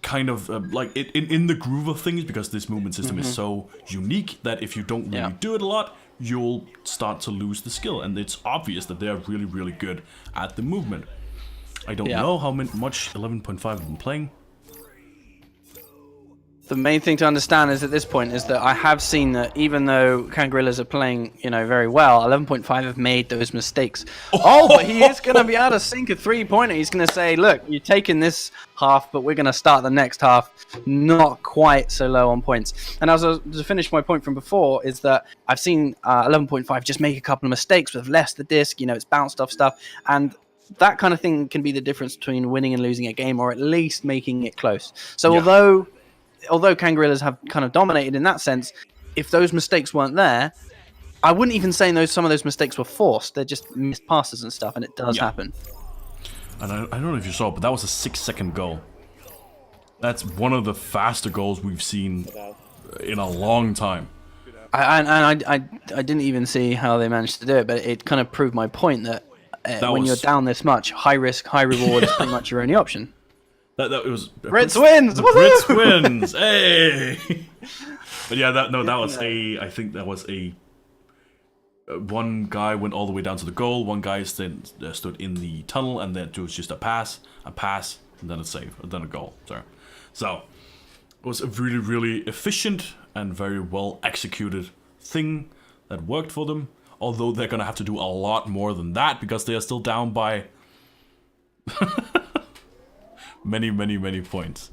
[SPEAKER 1] kind of like in the groove of things, because this movement system is so unique that if you don't really do it a lot, you'll start to lose the skill, and it's obvious that they're really, really good at the movement. I don't know how much 11.5 have been playing.
[SPEAKER 2] The main thing to understand is at this point is that I have seen that even though Kangarillas are playing, very well, 11.5 have made those mistakes. But he is going to be able to sink a 3-pointer. He's going to say, look, you're taking this half, but we're going to start the next half not quite so low on points. And as to finish my point from before is that I've seen 11.5 just make a couple of mistakes, but have left the disc, it's bounced off stuff. And that kind of thing can be the difference between winning and losing a game, or at least making it close. So although Kangarillas have kind of dominated in that sense, if those mistakes weren't there, I wouldn't even say some of those mistakes were forced. They're just missed passes and stuff, and it does happen.
[SPEAKER 1] And I don't know if you saw, but that was a 6-second goal. That's one of the faster goals we've seen in a long time.
[SPEAKER 2] I didn't even see how they managed to do it, but it kind of proved my point that when you're down this much, high risk, high reward is pretty much your only option.
[SPEAKER 1] That was
[SPEAKER 2] Brits wins.
[SPEAKER 1] Brits wins. Hey. But yeah, that was I think that was one guy went all the way down to the goal. One guy stood in the tunnel, and then it was just a pass, and then a save, and then a goal. Sorry. So it was a really, really efficient and very well executed thing that worked for them. Although they're gonna have to do a lot more than that because they are still down by many, many, many points.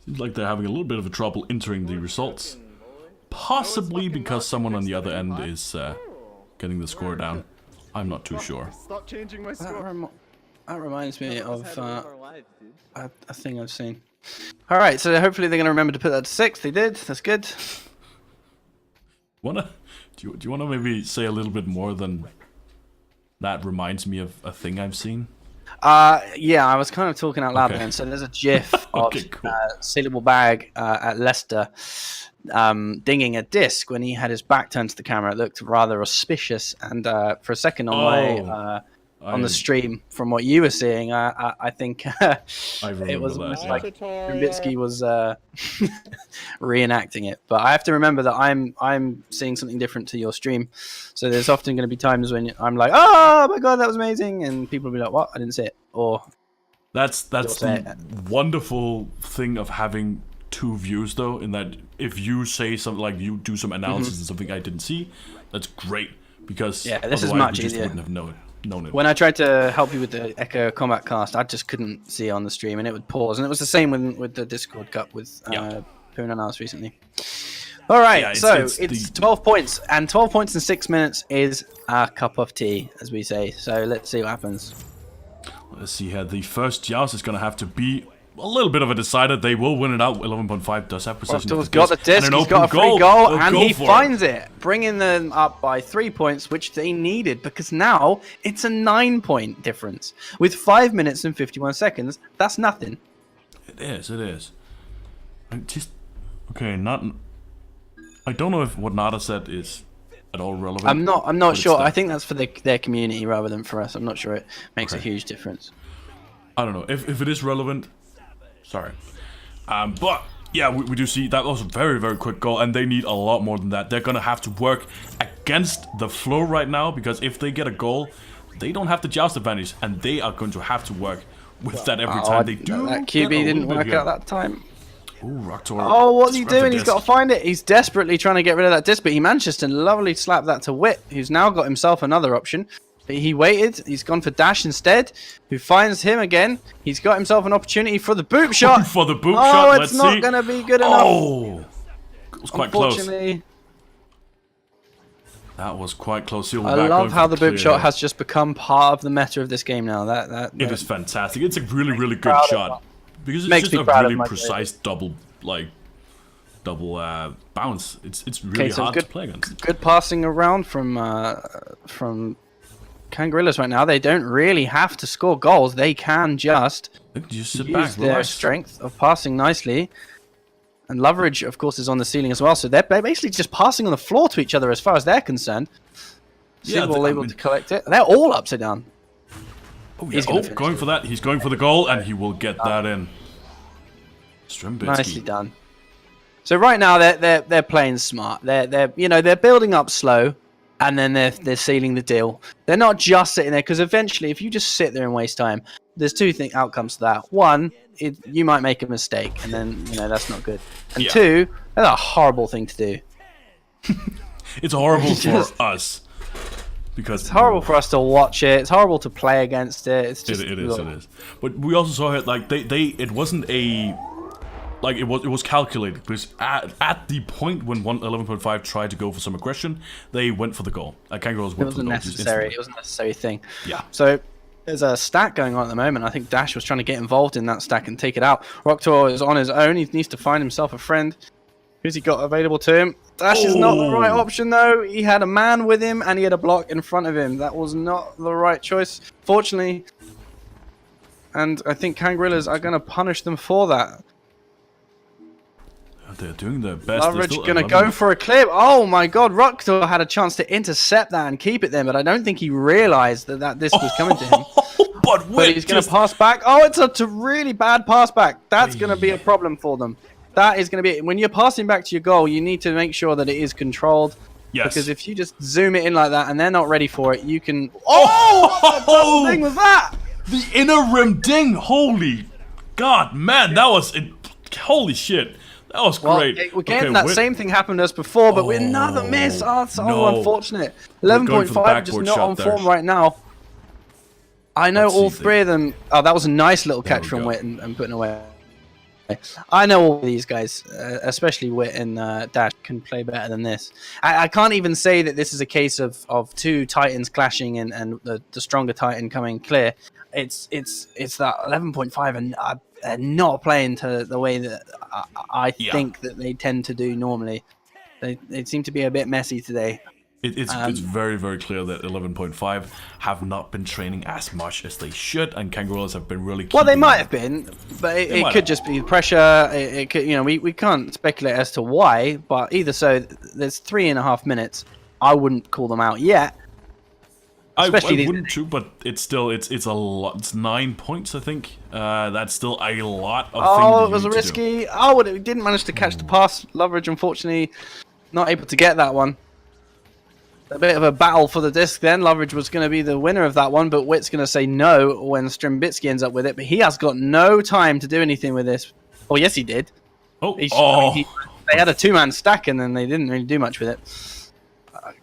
[SPEAKER 1] Seems like they're having a little bit of a trouble entering the results. Possibly because someone on the other end is getting the score down. I'm not too sure.
[SPEAKER 4] Stop changing my
[SPEAKER 2] That,
[SPEAKER 4] score.
[SPEAKER 2] that reminds me of a thing I've seen. All right, so hopefully they're going to remember to put that to 6. They did. That's good.
[SPEAKER 1] Do you wanna maybe say a little bit more than that reminds me of a thing I've seen?
[SPEAKER 2] Yeah, I was kind of talking out loud
[SPEAKER 1] Okay.
[SPEAKER 2] then. So there's a GIF
[SPEAKER 1] Okay,
[SPEAKER 2] of
[SPEAKER 1] cool.
[SPEAKER 2] Sealable Bag at Leicester dinging a disc when he had his back turned to the camera. It looked rather auspicious, and for a second on the stream, from what you were seeing, I think
[SPEAKER 1] I
[SPEAKER 2] it
[SPEAKER 1] remember
[SPEAKER 2] was
[SPEAKER 1] that,
[SPEAKER 2] almost
[SPEAKER 1] yeah.
[SPEAKER 2] like Trubisky was reenacting it. But I have to remember that I'm seeing something different to your stream. So there's often going to be times when I'm like, oh my god, that was amazing, and people will be like, what? I didn't see it. Or
[SPEAKER 1] That's
[SPEAKER 2] say
[SPEAKER 1] the wonderful thing of having two views, though, in that if you say something like you do some analysis and something I didn't see, that's great because
[SPEAKER 2] Yeah, this is
[SPEAKER 1] otherwise
[SPEAKER 2] much
[SPEAKER 1] we just
[SPEAKER 2] easier.
[SPEAKER 1] wouldn't have known it.
[SPEAKER 2] when I tried to help you with the Echo Combat Cast, I just couldn't see it on the stream, and it would pause. And it was the same with the Discord Cup with
[SPEAKER 1] Yeah.
[SPEAKER 2] Poon and us recently. All right,
[SPEAKER 1] Yeah,
[SPEAKER 2] so
[SPEAKER 1] it's
[SPEAKER 2] it's
[SPEAKER 1] the-
[SPEAKER 2] 12 points, and 12 points in 6 minutes is a cup of tea, as we say. So let's see what happens.
[SPEAKER 1] Let's see here. The first joust is going to have to be a little bit of a decider. They will win it out. 11.5 does have possession.
[SPEAKER 2] Roctor's
[SPEAKER 1] of
[SPEAKER 2] got the disc,
[SPEAKER 1] and an
[SPEAKER 2] he's got a
[SPEAKER 1] open
[SPEAKER 2] free goal,
[SPEAKER 1] They'll
[SPEAKER 2] and
[SPEAKER 1] go
[SPEAKER 2] he
[SPEAKER 1] for
[SPEAKER 2] finds it, bringing them up by 3 points, which they needed, because now it's a 9-point difference. With 5 minutes and 51 seconds, that's nothing.
[SPEAKER 1] It is. Okay, I don't know if what Nada said is at all relevant.
[SPEAKER 2] I'm not
[SPEAKER 1] but it's
[SPEAKER 2] sure.
[SPEAKER 1] there.
[SPEAKER 2] I think that's for their community rather than for us. I'm not sure it makes a
[SPEAKER 1] Okay.
[SPEAKER 2] huge difference.
[SPEAKER 1] I don't know if it is relevant. Sorry, but yeah, we do see that was a very, very quick goal, and they need a lot more than that. They're gonna have to work against the flow right now because if they get a goal, they don't have the joust advantage, and they are going to have to work with that every time they do.
[SPEAKER 2] That
[SPEAKER 1] get a
[SPEAKER 2] QB didn't
[SPEAKER 1] little bit
[SPEAKER 2] work
[SPEAKER 1] good.
[SPEAKER 2] out that time.
[SPEAKER 1] Ooh, Roctor.
[SPEAKER 2] Oh, what's he
[SPEAKER 1] scrapped the
[SPEAKER 2] doing? He's got to
[SPEAKER 1] disc.
[SPEAKER 2] find it. He's desperately trying to get rid of that disc, but he managed to lovely slap that to Wit, who's now got himself another option. He waited. He's gone for Dash instead, who finds him again. He's got himself an opportunity for the boop shot.
[SPEAKER 1] For the boop
[SPEAKER 2] Oh,
[SPEAKER 1] shot.
[SPEAKER 2] it's
[SPEAKER 1] Let's
[SPEAKER 2] not
[SPEAKER 1] see.
[SPEAKER 2] going to be good enough.
[SPEAKER 1] Oh, it was quite close.
[SPEAKER 2] Unfortunately,
[SPEAKER 1] That was quite close. Silverback
[SPEAKER 2] I
[SPEAKER 1] going
[SPEAKER 2] love
[SPEAKER 1] for
[SPEAKER 2] how the
[SPEAKER 1] clear
[SPEAKER 2] boop shot
[SPEAKER 1] here.
[SPEAKER 2] has just become part of the meta of this game now.
[SPEAKER 1] It is fantastic. It's a really, really good
[SPEAKER 2] proud of
[SPEAKER 1] shot because it's
[SPEAKER 2] Makes
[SPEAKER 1] just
[SPEAKER 2] me
[SPEAKER 1] a
[SPEAKER 2] proud of
[SPEAKER 1] really
[SPEAKER 2] my
[SPEAKER 1] precise double bounce. It's really
[SPEAKER 2] so
[SPEAKER 1] hard
[SPEAKER 2] good-
[SPEAKER 1] to play against.
[SPEAKER 2] good passing around from Kangrillas right now. They don't really have to score goals. They can just
[SPEAKER 1] Just sit
[SPEAKER 2] use
[SPEAKER 1] back,
[SPEAKER 2] their
[SPEAKER 1] relax.
[SPEAKER 2] strength of passing nicely. And Loveridge, of course, is on the ceiling as well. So they're basically just passing on the floor to each other as far as they're concerned.
[SPEAKER 1] Yeah,
[SPEAKER 2] Single
[SPEAKER 1] I
[SPEAKER 2] able
[SPEAKER 1] mean-
[SPEAKER 2] to collect it. They're all upside down.
[SPEAKER 1] Oh, yeah.
[SPEAKER 2] He's gonna
[SPEAKER 1] Oh,
[SPEAKER 2] finish
[SPEAKER 1] going for that. He's going for the goal, and he will get that in. Strimbitsky.
[SPEAKER 2] Nicely done. So right now they're playing smart. They're building up slow, and then they're sealing the deal. They're not just sitting there, because eventually, if you just sit there and waste time, there's two outcomes to that. One, you might make a mistake, and then that's not good. And
[SPEAKER 1] Yeah.
[SPEAKER 2] two, that's a horrible thing to do.
[SPEAKER 1] It's horrible for
[SPEAKER 2] Just-
[SPEAKER 1] us because
[SPEAKER 2] It's horrible for us to watch it. It's horrible to play against it. It's just
[SPEAKER 1] It is. But we also saw it like it wasn't a like it was calculated because at the point when 11.5 tried to go for some aggression, they went for the goal. Kangaroos
[SPEAKER 2] It
[SPEAKER 1] went for the
[SPEAKER 2] wasn't
[SPEAKER 1] goal just
[SPEAKER 2] necessary.
[SPEAKER 1] instantly.
[SPEAKER 2] It was a necessary thing.
[SPEAKER 1] Yeah.
[SPEAKER 2] So there's a stack going on at the moment. I think Dash was trying to get involved in that stack and take it out. Roctor is on his own. He needs to find himself a friend. Who's he got available to him? Dash is not the right
[SPEAKER 1] Oh.
[SPEAKER 2] option, though. He had a man with him and he had a block in front of him. That was not the right choice, fortunately. And I think Kangrillas are going to punish them for that.
[SPEAKER 1] They're doing their best. They're
[SPEAKER 2] Loveridge
[SPEAKER 1] still
[SPEAKER 2] going to
[SPEAKER 1] 11.
[SPEAKER 2] go for a clip. Oh my god, Roctor had a chance to intercept that and keep it there, but I don't think he realized that disc was coming to him.
[SPEAKER 1] but
[SPEAKER 2] But
[SPEAKER 1] wait,
[SPEAKER 2] he's going to pass back. Oh, it's a really bad pass back. That's going to be a problem for them. That is going to be... When you're passing back to your goal, you need to make sure that it is controlled.
[SPEAKER 1] yes.
[SPEAKER 2] Because if you just zoom it in like that and they're not ready for it, you can...
[SPEAKER 1] oh,
[SPEAKER 2] What the thing was that?
[SPEAKER 1] the inner rim ding! Holy God, man, that was it. Holy shit. That was
[SPEAKER 2] Well,
[SPEAKER 1] great.
[SPEAKER 2] again, that same thing happened to us before, but with another miss. Oh, it's so unfortunate. 11.5, just not on form right now. I know all three of them. Oh, that was a nice little catch from Wit and putting away. I know all these guys, especially Wit and Dash, can play better than this. I can't even say that this is a case of two Titans clashing and the stronger Titan coming clear. It's that 11.5 and not playing to the way that I think that they tend to do normally. They seem to be a bit messy today.
[SPEAKER 1] It's very, very clear that 11.5 have not been training as much as they should, and Kangaroos have been really.
[SPEAKER 2] Well, they might have been, but it could just be pressure. It could, we can't speculate as to why. But either so, there's 3.5 minutes. I wouldn't call them out yet.
[SPEAKER 1] Especially I wouldn't too, but it's still it's a lot. It's 9 points, I think. That's still a lot of things.
[SPEAKER 2] Oh, it was a risky. Oh, it didn't manage to catch the pass. Loveridge, unfortunately, not able to get that one. A bit of a battle for the disc then. Loveridge was going to be the winner of that one, but Wit's going to say no when Strimbitsky ends up with it. But he has got no time to do anything with this. Oh, yes, he did.
[SPEAKER 1] They
[SPEAKER 2] had a two-man stack, and then they didn't really do much with it.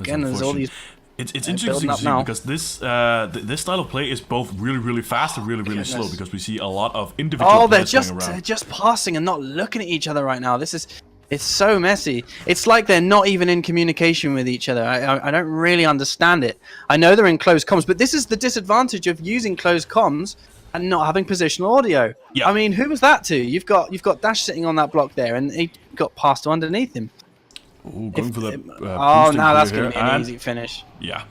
[SPEAKER 2] Again, there's all these...
[SPEAKER 1] It's interesting to see because this this style of play is both really, really fast and really, really slow, because we see a lot of individual players going around.
[SPEAKER 2] They're just passing and not looking at each other right now. It's so messy. It's like they're not even in communication with each other. I don't really understand it. I know they're in closed comms, but this is the disadvantage of using closed comms and not having positional audio.
[SPEAKER 1] Yeah.
[SPEAKER 2] I mean, who was that to? You've got Dash sitting on that block there, and he got passed to underneath him.
[SPEAKER 1] Ooh, going for the
[SPEAKER 2] now that's going to be an easy finish.
[SPEAKER 1] Yeah,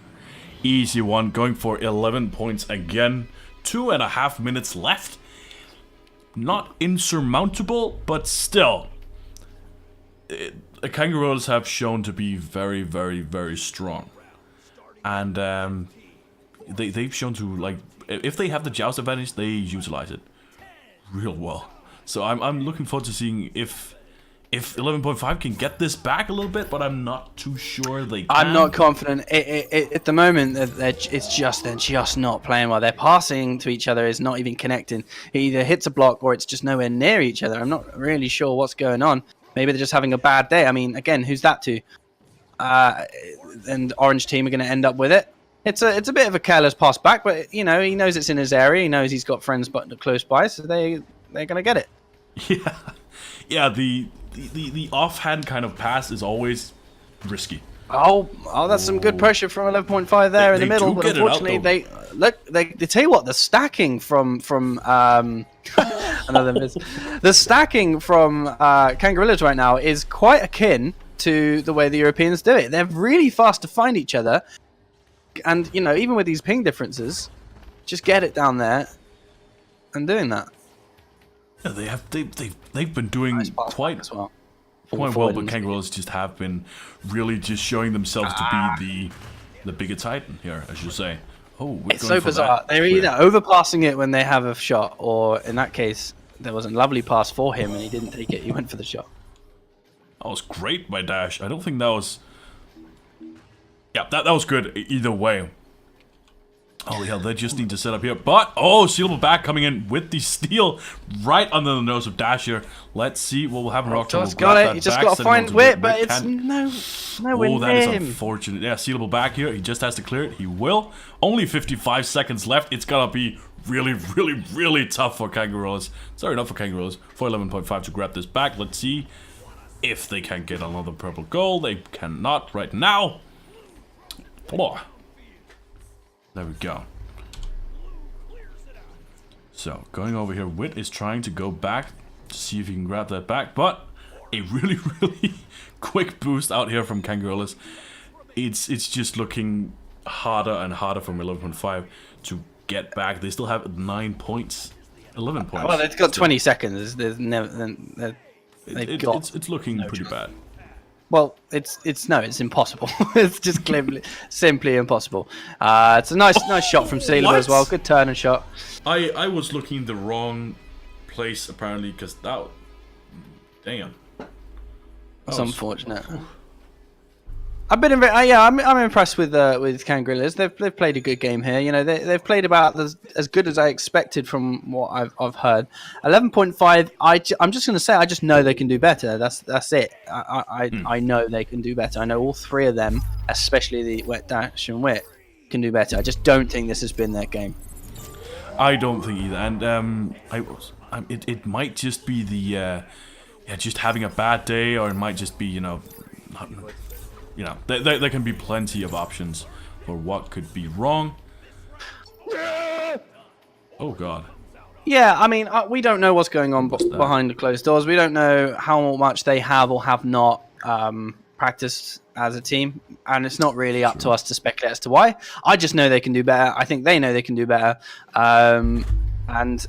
[SPEAKER 1] easy one. Going for 11 points again. 2.5 minutes left. Not insurmountable, but still. The Kangaroos have shown to be very, very, very strong, and they've shown to, like, if they have the joust advantage, they utilize it real well. So I'm looking forward to seeing if 11.5 can get this back a little bit, but I'm not too sure they can.
[SPEAKER 2] I'm not confident. At the moment, they're just not playing well. Their passing to each other is not even connecting. It either hits a block or it's just nowhere near each other. I'm not really sure what's going on. Maybe they're just having a bad day. I mean, again, who's that to? And Orange team are going to end up with it. It's a bit of a careless pass back, but he knows it's in his area. He knows he's got friends but close by, so they're going to get it.
[SPEAKER 1] Yeah. The offhand kind of pass is always risky.
[SPEAKER 2] Oh, that's some good pressure from 11.5 there in the middle. But unfortunately, they tell you what, the stacking from another miss. The stacking from Kangaroos right now is quite akin to the way the Europeans do it. They're really fast to find each other, and even with these ping differences, just get it down there and doing that.
[SPEAKER 1] Yeah, they've been doing quite
[SPEAKER 2] as well.
[SPEAKER 1] Quite well, but Kangaroos just have been really just showing themselves to be the bigger Titan here, I should say. Oh,
[SPEAKER 2] it's so bizarre. They're either overpassing it when they have a shot, or in that case, there was a lovely pass for him and he didn't take it. He went for the shot.
[SPEAKER 1] That was great by Dash. I don't think that was... Yeah, that was good either way. Oh, yeah, they just need to set up here. But, Sealable back coming in with the steal right under the nose of Dash here. Let's see what will happen.
[SPEAKER 2] Just got it. You just got to find Wit, but it's nowhere near
[SPEAKER 1] that is
[SPEAKER 2] him.
[SPEAKER 1] Unfortunate. Yeah, Sealable back here. He just has to clear it. He will. Only 55 seconds left. It's going to be really, really, really tough for Kangaroos. Sorry, not for Kangaroos. For 11.5 to grab this back. Let's see if they can get another purple goal. They cannot right now. Oh. There we go. So, going over here, Wit is trying to go back to see if he can grab that back, but a really, really quick boost out here from Kangaroos. It's just looking harder and harder from 11.5 to get back. They still have 9 points, 11 points.
[SPEAKER 2] Well, they've got 20 seconds. There's never.
[SPEAKER 1] It's looking pretty bad.
[SPEAKER 2] Well, it's impossible. It's just simply impossible. It's a nice shot from Sealable as well. Good turn and shot.
[SPEAKER 1] I was looking the wrong place apparently, because that... Damn.
[SPEAKER 2] That's unfortunate. I've been I'm impressed with Kangrillas. They've played a good game here. You know, they've played about as good as I expected from what I've heard. 11.5. I'm just gonna say I just know they can do better. That's it. I know they can do better. I know all three of them, especially the Wet Dash and Wit, can do better. I just don't think this has been their game.
[SPEAKER 1] I don't think either, and it might just be the just having a bad day, or it might just be there can be plenty of options for what could be wrong. Oh god.
[SPEAKER 2] Yeah, I mean, we don't know what's going on behind the closed doors. We don't know how much they have or have not practiced as a team, and it's not really up to us to speculate as to why. I just know they can do better. I think they know they can do better, and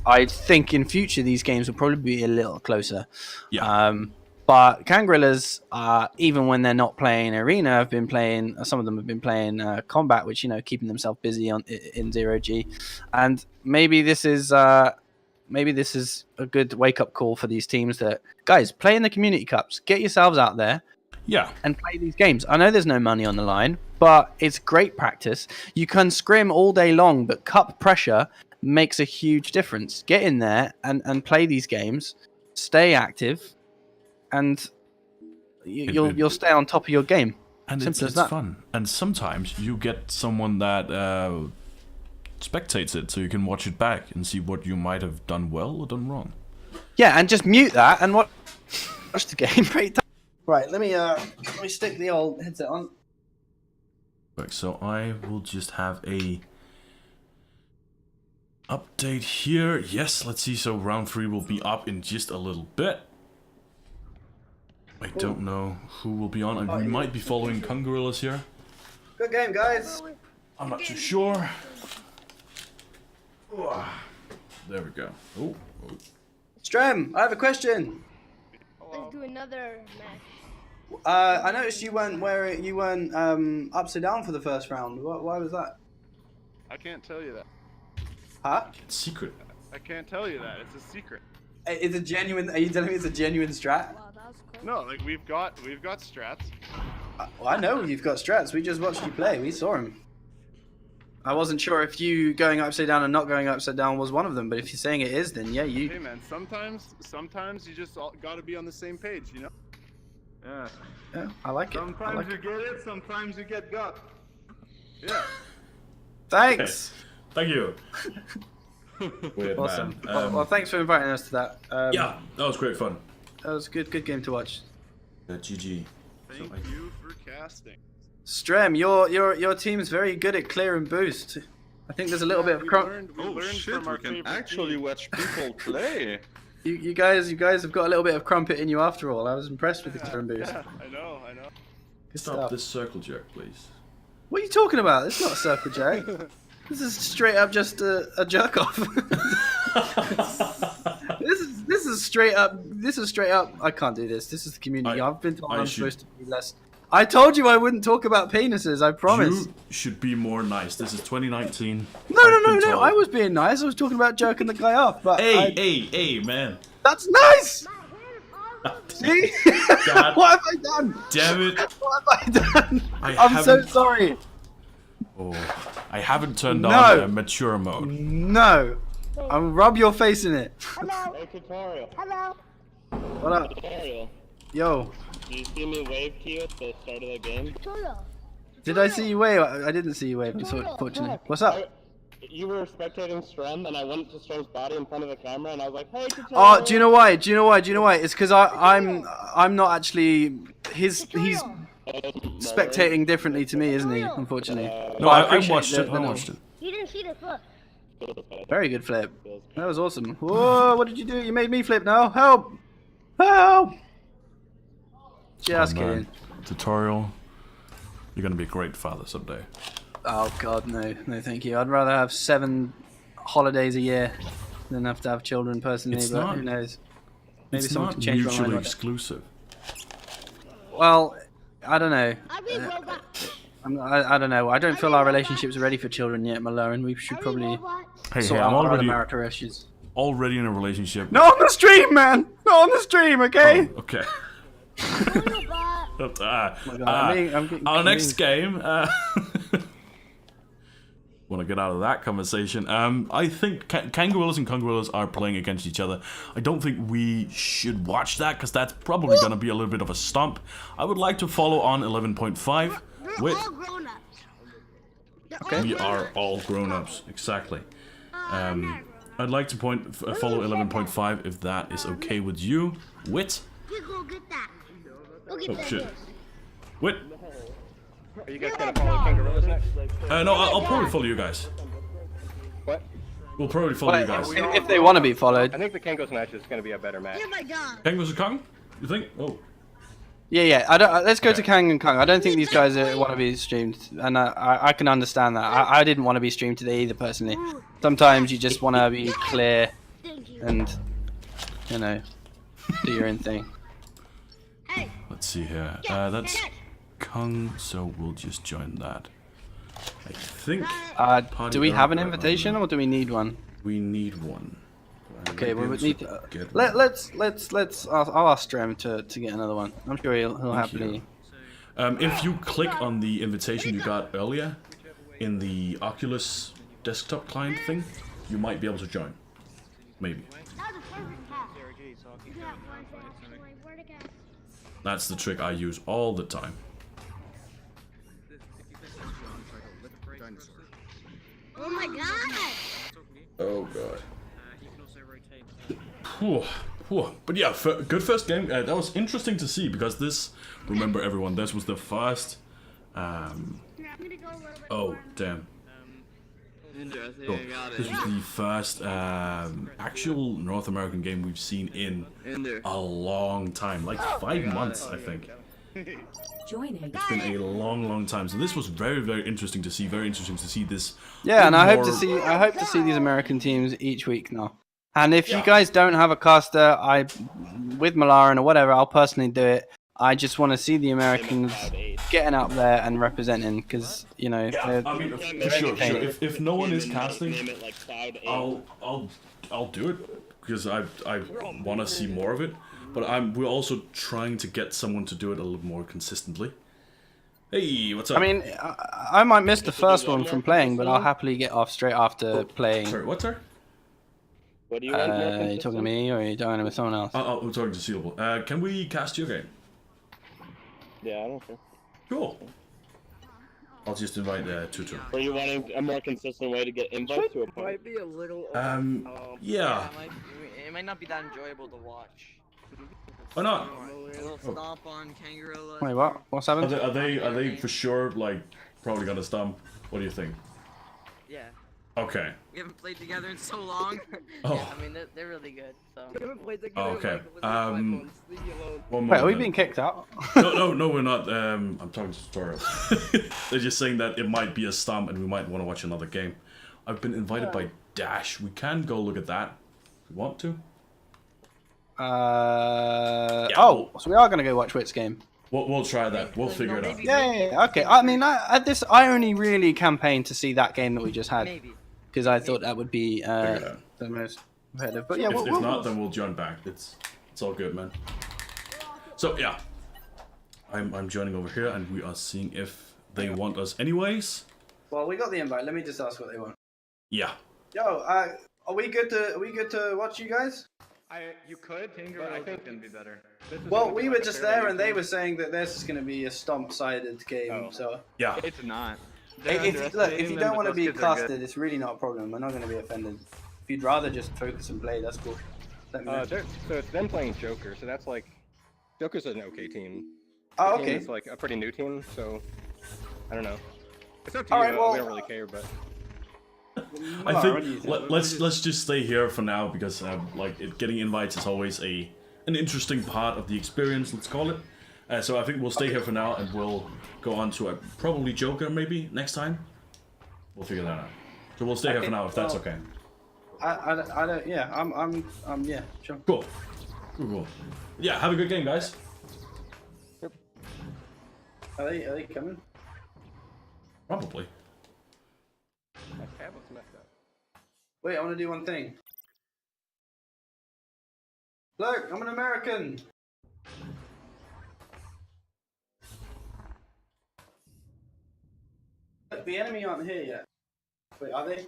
[SPEAKER 2] I think in future these games will probably be a little closer.
[SPEAKER 1] Yeah.
[SPEAKER 2] But Kangrillas, even when they're not playing Arena, have been playing. Some of them have been playing Combat, which keeping themselves busy in 0G, and maybe this is a good wake up call for these teams that guys play in the community cups, get yourselves out there, and play these games. I know there's no money on the line, but it's great practice. You can scrim all day long, but cup pressure makes a huge difference. Get in there and play these games, stay active. And you'll stay on top of your game.
[SPEAKER 1] And it's fun. And sometimes you get someone that spectates it, so you can watch it back and see what you might have done well or done wrong.
[SPEAKER 2] Yeah, and just mute that and watch the game. Right, let me stick the old headset on.
[SPEAKER 1] Right, so I will just have a update here. Yes, let's see. So round 3 will be up in just a little bit. I don't know who will be on. We might be following Kangrillas here.
[SPEAKER 2] Good game, guys.
[SPEAKER 1] I'm not too sure. There we go. Oh.
[SPEAKER 2] Strem, I have a question.
[SPEAKER 3] Let's do another match.
[SPEAKER 2] I noticed you weren't upside down for the first round. Why was that?
[SPEAKER 4] I can't tell you that.
[SPEAKER 2] Huh?
[SPEAKER 1] It's secret.
[SPEAKER 4] I can't tell you that. It's a secret.
[SPEAKER 2] It's a genuine. Are you telling me it's a genuine strat?
[SPEAKER 3] Wow, that was close.
[SPEAKER 4] No, like we've got strats.
[SPEAKER 2] Well, I know you've got strats. We just watched you play. We saw him. I wasn't sure if you going upside down and not going upside down was one of them, but if you're saying it is, then yeah, you.
[SPEAKER 4] Hey man, sometimes you just gotta be on the same page, you know? Yeah.
[SPEAKER 2] Yeah, I like it.
[SPEAKER 4] Sometimes you get it, sometimes you get got. Yeah.
[SPEAKER 2] Thanks.
[SPEAKER 1] Thank you. Weird
[SPEAKER 2] Awesome.
[SPEAKER 1] man.
[SPEAKER 2] Well, thanks for inviting us to that.
[SPEAKER 1] Yeah, that was great fun.
[SPEAKER 2] That was a good game to watch.
[SPEAKER 1] GG.
[SPEAKER 4] Thank you for casting.
[SPEAKER 2] Strem, your team's very good at clear and boost. I think there's a little bit of
[SPEAKER 4] We learned from our favorite
[SPEAKER 5] actually
[SPEAKER 4] team.
[SPEAKER 5] watch people play.
[SPEAKER 2] you guys have got a little bit of crumpet in you after all. I was impressed with the clear and boost.
[SPEAKER 4] Yeah, I know.
[SPEAKER 2] Good
[SPEAKER 1] Stop
[SPEAKER 2] stuff.
[SPEAKER 1] this circle jerk, please.
[SPEAKER 2] What are you talking about? It's not a circle jack. This is straight up just a jerk off. This is straight up. I can't do this. This is the community. I've been told I'm supposed to be less. I told you I wouldn't talk about penises. I promise.
[SPEAKER 1] You should be more nice. This is 2019.
[SPEAKER 2] No. I was being nice. I was talking about jerking the guy off. But
[SPEAKER 1] Hey, man.
[SPEAKER 2] that's nice. See?
[SPEAKER 1] God
[SPEAKER 2] What have I done?
[SPEAKER 1] damn it.
[SPEAKER 2] What have I done?
[SPEAKER 1] I
[SPEAKER 2] I'm so
[SPEAKER 1] haven't-
[SPEAKER 2] sorry.
[SPEAKER 1] Oh, I haven't turned
[SPEAKER 2] No.
[SPEAKER 1] on mature mode.
[SPEAKER 2] No. I'll rub your face in it.
[SPEAKER 3] Hello.
[SPEAKER 5] Hey, tutorial.
[SPEAKER 3] Hello.
[SPEAKER 2] What up?
[SPEAKER 5] Tutorial.
[SPEAKER 2] Yo.
[SPEAKER 5] Do you see me wave to you at the start of the game?
[SPEAKER 3] Toro.
[SPEAKER 2] Did I see you wave? I didn't see you wave, unfortunately. What's up?
[SPEAKER 5] You were spectating Strem, and I went to Strem's body in front of the camera, and I was like, "Hey, tutorial."
[SPEAKER 2] Oh, do you know why? It's because I'm not actually he's spectating differently to me, isn't he? Unfortunately.
[SPEAKER 1] No,
[SPEAKER 2] But
[SPEAKER 1] I
[SPEAKER 2] appreciate
[SPEAKER 1] watched it.
[SPEAKER 2] the
[SPEAKER 1] I
[SPEAKER 2] nod.
[SPEAKER 1] watched it.
[SPEAKER 3] You didn't see the flip.
[SPEAKER 2] Very good flip. That was awesome. Whoa! What did you do? You made me flip now. Help! Help! Just
[SPEAKER 1] Oh, man.
[SPEAKER 2] kidding.
[SPEAKER 1] Tutorial. You're gonna be a great father someday.
[SPEAKER 2] Oh God, no, thank you. I'd rather have 7 holidays a year than have to have children personally.
[SPEAKER 1] It's
[SPEAKER 2] but
[SPEAKER 1] not-
[SPEAKER 2] who knows? Maybe
[SPEAKER 1] It's
[SPEAKER 2] someone
[SPEAKER 1] not
[SPEAKER 2] can change my
[SPEAKER 1] mutually
[SPEAKER 2] mind.
[SPEAKER 1] exclusive.
[SPEAKER 2] Well, I don't know.
[SPEAKER 3] I read robot.
[SPEAKER 2] I don't know. I don't feel our relationship's ready for children yet, Malone. We should
[SPEAKER 3] I read
[SPEAKER 2] probably
[SPEAKER 3] robot.
[SPEAKER 1] Hey,
[SPEAKER 2] sort
[SPEAKER 1] I'm
[SPEAKER 2] out our
[SPEAKER 1] already
[SPEAKER 2] marital issues.
[SPEAKER 1] in a relationship.
[SPEAKER 2] Not on the stream, man. Not on the stream, okay?
[SPEAKER 1] Oh, okay.
[SPEAKER 3] I read robot.
[SPEAKER 1] Our next game. Want to get out of that conversation? I think Kangaroos and Congorillas are playing against each other. I don't think we should watch that because that's probably going to be a little bit of a stomp. I would like to follow on 11.5 with.
[SPEAKER 3] All grown-ups.
[SPEAKER 1] We are all grown-ups, exactly. I'd like to follow 11.5 if that is okay with you. Wit.
[SPEAKER 3] You go get that. Go get
[SPEAKER 1] Oh
[SPEAKER 3] that.
[SPEAKER 1] shit. Wit.
[SPEAKER 5] Are you guys gonna follow Kangaroos next?
[SPEAKER 1] No, I'll probably follow you guys.
[SPEAKER 5] What?
[SPEAKER 1] We'll probably follow you guys.
[SPEAKER 2] If they want to be followed.
[SPEAKER 5] I think the Kangaroos match is gonna be a better match.
[SPEAKER 3] You're my dog.
[SPEAKER 1] Kangaroos and Kong? You think? Oh.
[SPEAKER 2] Yeah. I don't. Let's go to Kang and Kong. I don't think these guys want to be streamed, and I can understand that. I didn't want to be streamed today either, personally. Sometimes you just want to be clear
[SPEAKER 3] Thank you.
[SPEAKER 2] and, you know, do your own thing.
[SPEAKER 3] Hey.
[SPEAKER 1] Let's see here. That's Kong, so we'll just join that. I think
[SPEAKER 2] Do we have an invitation or do we need one?
[SPEAKER 1] we need one.
[SPEAKER 2] Okay, we would need.
[SPEAKER 1] Get
[SPEAKER 2] Let's. I'll ask Strem to get another one. I'm sure he'll
[SPEAKER 1] Thank
[SPEAKER 2] happily.
[SPEAKER 1] If you click on the invitation you got earlier in the Oculus desktop client thing, you might be able to join. Maybe.
[SPEAKER 3] That was a perfect pass. You got one pass. Where'd it go?
[SPEAKER 1] That's the trick I use all the time.
[SPEAKER 3] Oh my god.
[SPEAKER 1] Oh god. Whew. But yeah, good first game. That was interesting to see because this. Remember, everyone, this was the first.
[SPEAKER 3] Here, I'm gonna go a little bit
[SPEAKER 1] Oh
[SPEAKER 3] more.
[SPEAKER 1] damn. Cool. This was the first actual North American game we've seen in a long time, like 5 months, I think.
[SPEAKER 7] Joining.
[SPEAKER 1] It's been a long time. So this was very interesting to see. Very interesting to see this.
[SPEAKER 2] Yeah, and I hope to
[SPEAKER 1] more-
[SPEAKER 2] see. I hope to see these American teams each week now. And if you guys don't have a caster, with Malaran or whatever, I'll personally do it. I just want to see the Americans getting up there and representing, because you know.
[SPEAKER 1] Yeah, I mean, for sure. If no one is casting,
[SPEAKER 5] Name it like Cloud 8.
[SPEAKER 1] I'll do it because I want to see more of it. But we're also trying to get someone to do it a little more consistently. Hey, what's up?
[SPEAKER 2] I mean, I might miss the first one from playing, but I'll happily get off straight after playing.
[SPEAKER 1] sorry, what, sir?
[SPEAKER 5] What do you want?
[SPEAKER 2] Are you talking to me or are you talking with someone else?
[SPEAKER 1] I'm talking to Sealable. Can we cast your game?
[SPEAKER 5] Yeah, I don't care.
[SPEAKER 1] Cool. I'll just invite Tutor.
[SPEAKER 5] Are you wanting a more consistent way to get invites to a point?
[SPEAKER 8] Might be a little.
[SPEAKER 1] Yeah.
[SPEAKER 8] It might not be that enjoyable to watch.
[SPEAKER 1] Why not?
[SPEAKER 8] A little stomp on Kangaroo.
[SPEAKER 2] Wait, what? What's happened?
[SPEAKER 1] Are they for sure like probably gonna stomp? What do you think?
[SPEAKER 8] Yeah.
[SPEAKER 1] Okay.
[SPEAKER 8] We haven't played together in so long.
[SPEAKER 1] Oh.
[SPEAKER 3] Yeah, I mean, they're really good. So.
[SPEAKER 8] We haven't played together
[SPEAKER 1] Okay.
[SPEAKER 8] in like 5 months. Leave me alone.
[SPEAKER 1] One
[SPEAKER 2] Wait,
[SPEAKER 1] more.
[SPEAKER 2] are we being kicked out?
[SPEAKER 1] No, we're not. I'm talking to tutorials. They're just saying that it might be a stomp and we might want to watch another game. I've been invited by Dash. We can go look at that if we want to.
[SPEAKER 2] Oh, so we are gonna go watch Wit's game.
[SPEAKER 1] We'll try that. We'll figure it out.
[SPEAKER 2] Yeah. Okay. I mean, I only really campaigned to see that game that we just had
[SPEAKER 8] Maybe.
[SPEAKER 2] because I thought that would be
[SPEAKER 1] Figure it out.
[SPEAKER 2] the most competitive. But yeah,
[SPEAKER 1] If not, then we'll join back. It's all good, man. So yeah, I'm joining over here, and we are seeing if they want us anyways.
[SPEAKER 2] well, we got the invite. Let me just ask what they want.
[SPEAKER 1] Yeah.
[SPEAKER 2] Yo, are we good to watch you guys?
[SPEAKER 5] You could, but I think it'd be better.
[SPEAKER 2] Well, we were just there, and they were saying that this is going to be a stomp-sided game.
[SPEAKER 5] Oh.
[SPEAKER 2] So
[SPEAKER 1] Yeah.
[SPEAKER 5] It's not.
[SPEAKER 2] if you don't want to be casted, it's really not a problem. We're not going to be offended. If you'd rather just focus and play, that's cool. Let me know.
[SPEAKER 5] So it's them playing Joker, so that's like Joker's an okay team.
[SPEAKER 2] Oh,
[SPEAKER 5] The team
[SPEAKER 2] okay.
[SPEAKER 5] is like a pretty new team, so I don't know. It's up to
[SPEAKER 2] All
[SPEAKER 5] you.
[SPEAKER 2] right, well-
[SPEAKER 5] we don't really care, but
[SPEAKER 1] I
[SPEAKER 2] What do you
[SPEAKER 1] think
[SPEAKER 2] think?
[SPEAKER 1] let's just stay here for now because getting invites is always an interesting part of the experience. Let's call it. So I think we'll stay here for now, and we'll go on to probably Joker maybe next time. We'll figure that out. So we'll stay here for now if that's okay.
[SPEAKER 2] I don't. Yeah, I'm. Yeah, sure.
[SPEAKER 1] Cool. Yeah, have a good game, guys.
[SPEAKER 2] Are they coming?
[SPEAKER 1] Probably.
[SPEAKER 5] my tablet's messed up.
[SPEAKER 2] Wait, I want to do one thing. Look, I'm an American. The enemy aren't here yet. Wait, are they?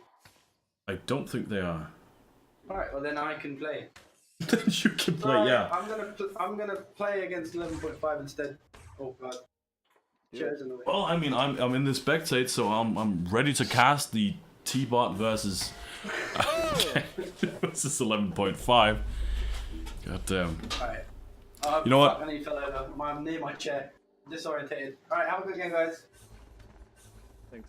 [SPEAKER 1] I don't think they are.
[SPEAKER 2] Alright, well then I can play.
[SPEAKER 1] Then you can play,
[SPEAKER 2] Alright,
[SPEAKER 1] yeah.
[SPEAKER 2] I'm gonna play against 11.5 instead. Oh god. Chairs in the way.
[SPEAKER 1] Well, I mean, I'm in the spectate, so I'm ready to cast the T-Bot versus versus 11.5. God damn.
[SPEAKER 2] Alright.
[SPEAKER 1] You know what?
[SPEAKER 2] I need fell over. I'm near my chair. Disorientated. Alright, have a good game, guys.
[SPEAKER 4] Thanks.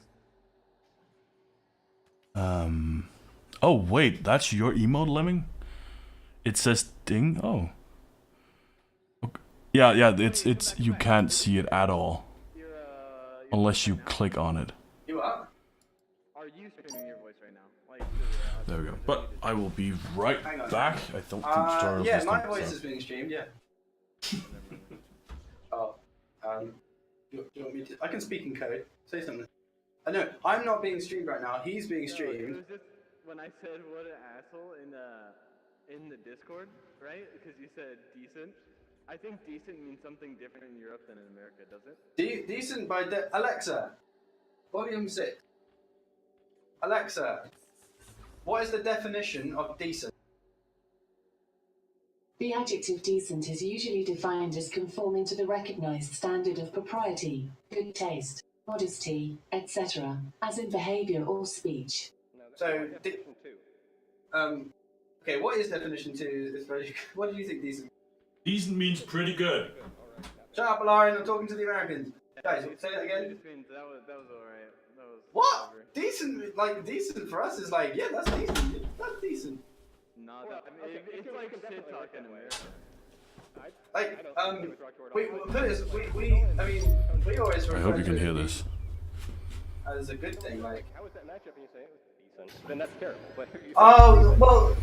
[SPEAKER 1] Oh wait, that's your emote, Lemming? It says ding. Oh. Okay. Yeah. It's you can't see it at all unless you click on it.
[SPEAKER 2] You are?
[SPEAKER 4] Are you streaming your voice right now? Like,
[SPEAKER 1] There we go. But I will be right
[SPEAKER 2] Hang on.
[SPEAKER 1] back. I don't think Charles
[SPEAKER 2] yeah,
[SPEAKER 1] is
[SPEAKER 2] my
[SPEAKER 1] done,
[SPEAKER 2] voice
[SPEAKER 1] so-
[SPEAKER 2] is being streamed, yeah. Oh, do you want me to? I can speak in code. Say something. I know, I'm not being streamed right now. He's being
[SPEAKER 4] It
[SPEAKER 2] streamed.
[SPEAKER 4] was just when I said what an asshole in the Discord, right? Because you said decent. I think decent means something different in Europe than in America, does it?
[SPEAKER 2] Decent by Alexa, volume 6. Alexa, what is the definition of decent?
[SPEAKER 7] The adjective decent is usually defined as conforming to the recognized standard of propriety, good taste, modesty, etc., as in behavior or speech.
[SPEAKER 2] So, okay, what is definition 2? It's very, what do you think decent?
[SPEAKER 1] Decent means pretty good.
[SPEAKER 2] Shut up, Lauren, I'm talking to the Americans. Guys, say that
[SPEAKER 4] It
[SPEAKER 2] again.
[SPEAKER 4] just means that was alright. That was
[SPEAKER 2] What?
[SPEAKER 4] whatever.
[SPEAKER 2] Decent, like, decent for us is like, yeah, that's decent. That's decent.
[SPEAKER 4] Nah, that, I mean, it's like shit talk in America.
[SPEAKER 2] Like, we always
[SPEAKER 1] I
[SPEAKER 2] refer
[SPEAKER 1] hope you
[SPEAKER 2] to
[SPEAKER 1] can
[SPEAKER 2] it
[SPEAKER 1] hear this.
[SPEAKER 2] as a good thing, like.
[SPEAKER 5] How was that matchup and you say it was decent? Then that's terrible. But you
[SPEAKER 2] Oh, well,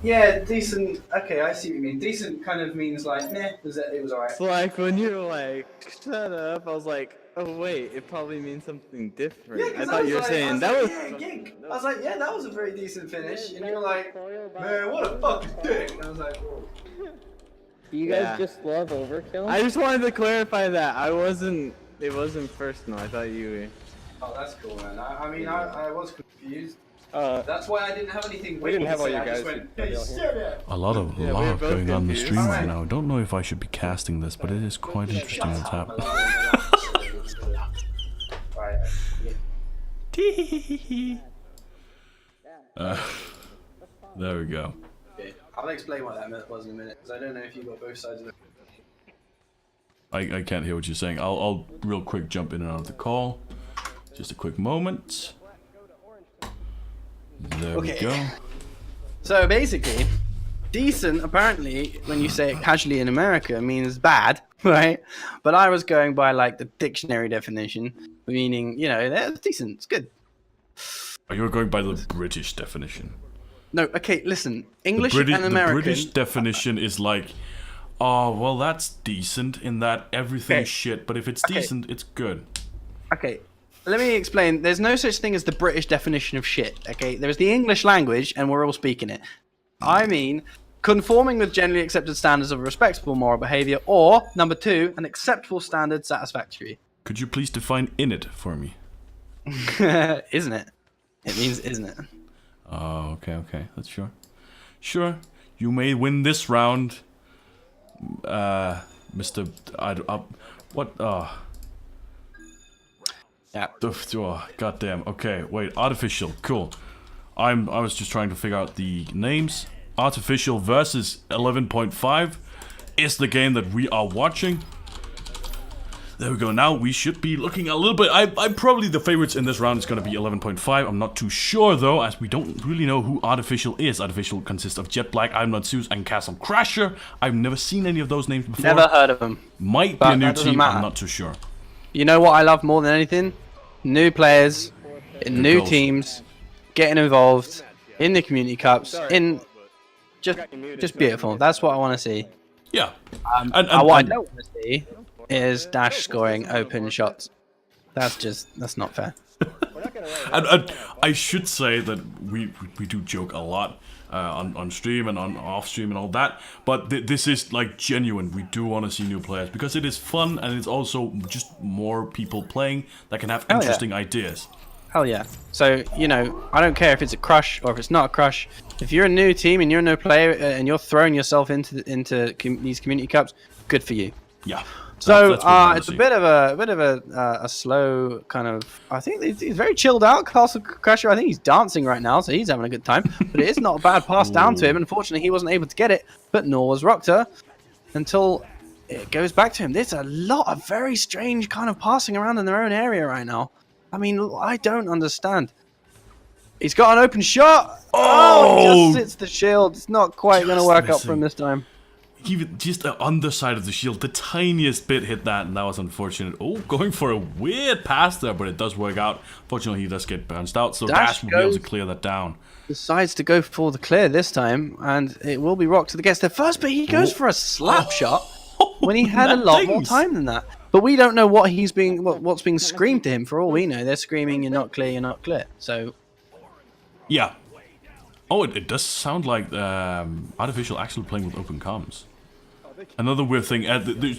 [SPEAKER 2] yeah, decent. Okay, I see what you mean. Decent kind of means like, meh, it was alright.
[SPEAKER 9] It's like when you're like, shut up, I was like, oh wait, it probably means something different.
[SPEAKER 2] Yeah,
[SPEAKER 9] I
[SPEAKER 2] 'cause
[SPEAKER 9] thought you were
[SPEAKER 2] like,
[SPEAKER 9] saying
[SPEAKER 2] I
[SPEAKER 9] that
[SPEAKER 2] like,
[SPEAKER 9] was.
[SPEAKER 2] yeah, gig. I was like, yeah, that was a very decent finish, and you were like, man, what a fucking dick. And I was like, whoa.
[SPEAKER 8] You
[SPEAKER 9] guys
[SPEAKER 8] guys just love overkill?
[SPEAKER 9] I just wanted to clarify that. It wasn't personal. I thought you
[SPEAKER 2] Oh, that's cool, man. I was confused.
[SPEAKER 5] Uh,
[SPEAKER 2] That's why I didn't have anything.
[SPEAKER 5] we didn't have all
[SPEAKER 2] to say.
[SPEAKER 5] you
[SPEAKER 2] I just
[SPEAKER 5] guys.
[SPEAKER 2] went, hey, shut up.
[SPEAKER 1] A lot of
[SPEAKER 9] Yeah, we were
[SPEAKER 1] love
[SPEAKER 9] both
[SPEAKER 1] going on in the
[SPEAKER 9] confused.
[SPEAKER 1] stream right
[SPEAKER 2] Alright.
[SPEAKER 1] now. Don't know if I should be casting this, but it is quite interesting what's happening.
[SPEAKER 2] Right.
[SPEAKER 1] There we go.
[SPEAKER 2] Okay. I'll explain what that was in a minute, because I don't know if you got both sides of it.
[SPEAKER 1] I can't hear what you're saying. I'll real quick jump in and out of the call. Just a quick moment. There we
[SPEAKER 2] Okay.
[SPEAKER 1] go.
[SPEAKER 2] So basically, decent apparently, when you say it casually in America, means bad, right? But I was going by like the dictionary definition, meaning, you know, that's decent, it's good.
[SPEAKER 1] Oh, you're going by the British definition.
[SPEAKER 2] No, okay, listen, English
[SPEAKER 1] The
[SPEAKER 2] and American.
[SPEAKER 1] British definition is like, oh, well, that's decent in that everything's
[SPEAKER 2] Okay.
[SPEAKER 1] shit, but if it's
[SPEAKER 2] Okay.
[SPEAKER 1] decent, it's good.
[SPEAKER 2] Okay, let me explain. There's no such thing as the British definition of shit, okay? There's the English language, and we're all speaking it. I mean, conforming with generally accepted standards of respectable moral behavior, or, number 2, an acceptable standard satisfactory.
[SPEAKER 1] Could you please define in it for me?
[SPEAKER 2] Isn't it? It means, isn't it?
[SPEAKER 1] Oh, okay, that's sure. Sure, you may win this round, Mr. What?
[SPEAKER 2] Yeah.
[SPEAKER 1] Oh, goddamn. Okay, wait. Artificial. Cool. I was just trying to figure out the names. Artificial versus 11.5 is the game that we are watching. There we go. Now we should be looking a little bit. I'm probably the favorites in this round is going to be 11.5. I'm not too sure though, as we don't really know who Artificial is. Artificial consists of Jet Black, I'm Not Zeus, and Castle Crasher. I've never seen any of those names before.
[SPEAKER 2] Never heard of them.
[SPEAKER 1] Might be
[SPEAKER 2] But
[SPEAKER 1] a new
[SPEAKER 2] that doesn't
[SPEAKER 1] team.
[SPEAKER 2] matter.
[SPEAKER 1] I'm not too sure.
[SPEAKER 2] You know what I love more than anything? New players, in new
[SPEAKER 1] goals.
[SPEAKER 2] teams, getting involved in the community cups, in just beautiful. That's what I want to see.
[SPEAKER 1] Yeah.
[SPEAKER 2] What I don't want to see is Dash scoring open shots. That's not fair.
[SPEAKER 5] we're not gonna
[SPEAKER 1] And I should say that we do joke a lot on stream and on off stream and all that, but this is like genuine. We do want to see new players because it is fun and it's also just more people playing that can have interesting ideas.
[SPEAKER 2] Hell yeah. So, you know, I don't care if it's a crush or if it's not a crush. If you're a new team and you're a new player and you're throwing yourself into these community cups, good for you.
[SPEAKER 1] Yeah.
[SPEAKER 2] So
[SPEAKER 1] that's what I wanna
[SPEAKER 2] it's
[SPEAKER 1] see.
[SPEAKER 2] a bit of a slow kind of. I think he's very chilled out. Castle Crusher. I think he's dancing right now, so he's having a good time. But it is not a bad pass down to him. Unfortunately, he wasn't able to get it, but nor was Rocta until it goes back to him. There's a lot of very strange kind of passing around in their own area right now. I mean, I don't understand. He's got an open shot. Oh, he just hits the shield. It's not quite going to work out for him this time.
[SPEAKER 1] Even just the underside of the shield, the tiniest bit hit that, and that was unfortunate. Oh, going for a weird pass there, but it does work out. Fortunately, he does get bounced out, so Dash will be able to clear that down.
[SPEAKER 2] Decides to go for the clear this time, and it will be Rocta that gets there first, but he goes for a slap shot when he had a lot more time than that. But we don't know what he's being, what's being screamed to him. For all we know, they're screaming, "You're not clear, you're not clear." So,
[SPEAKER 1] yeah. Oh, it does sound like Artificial actually playing with open comms. Another weird thing,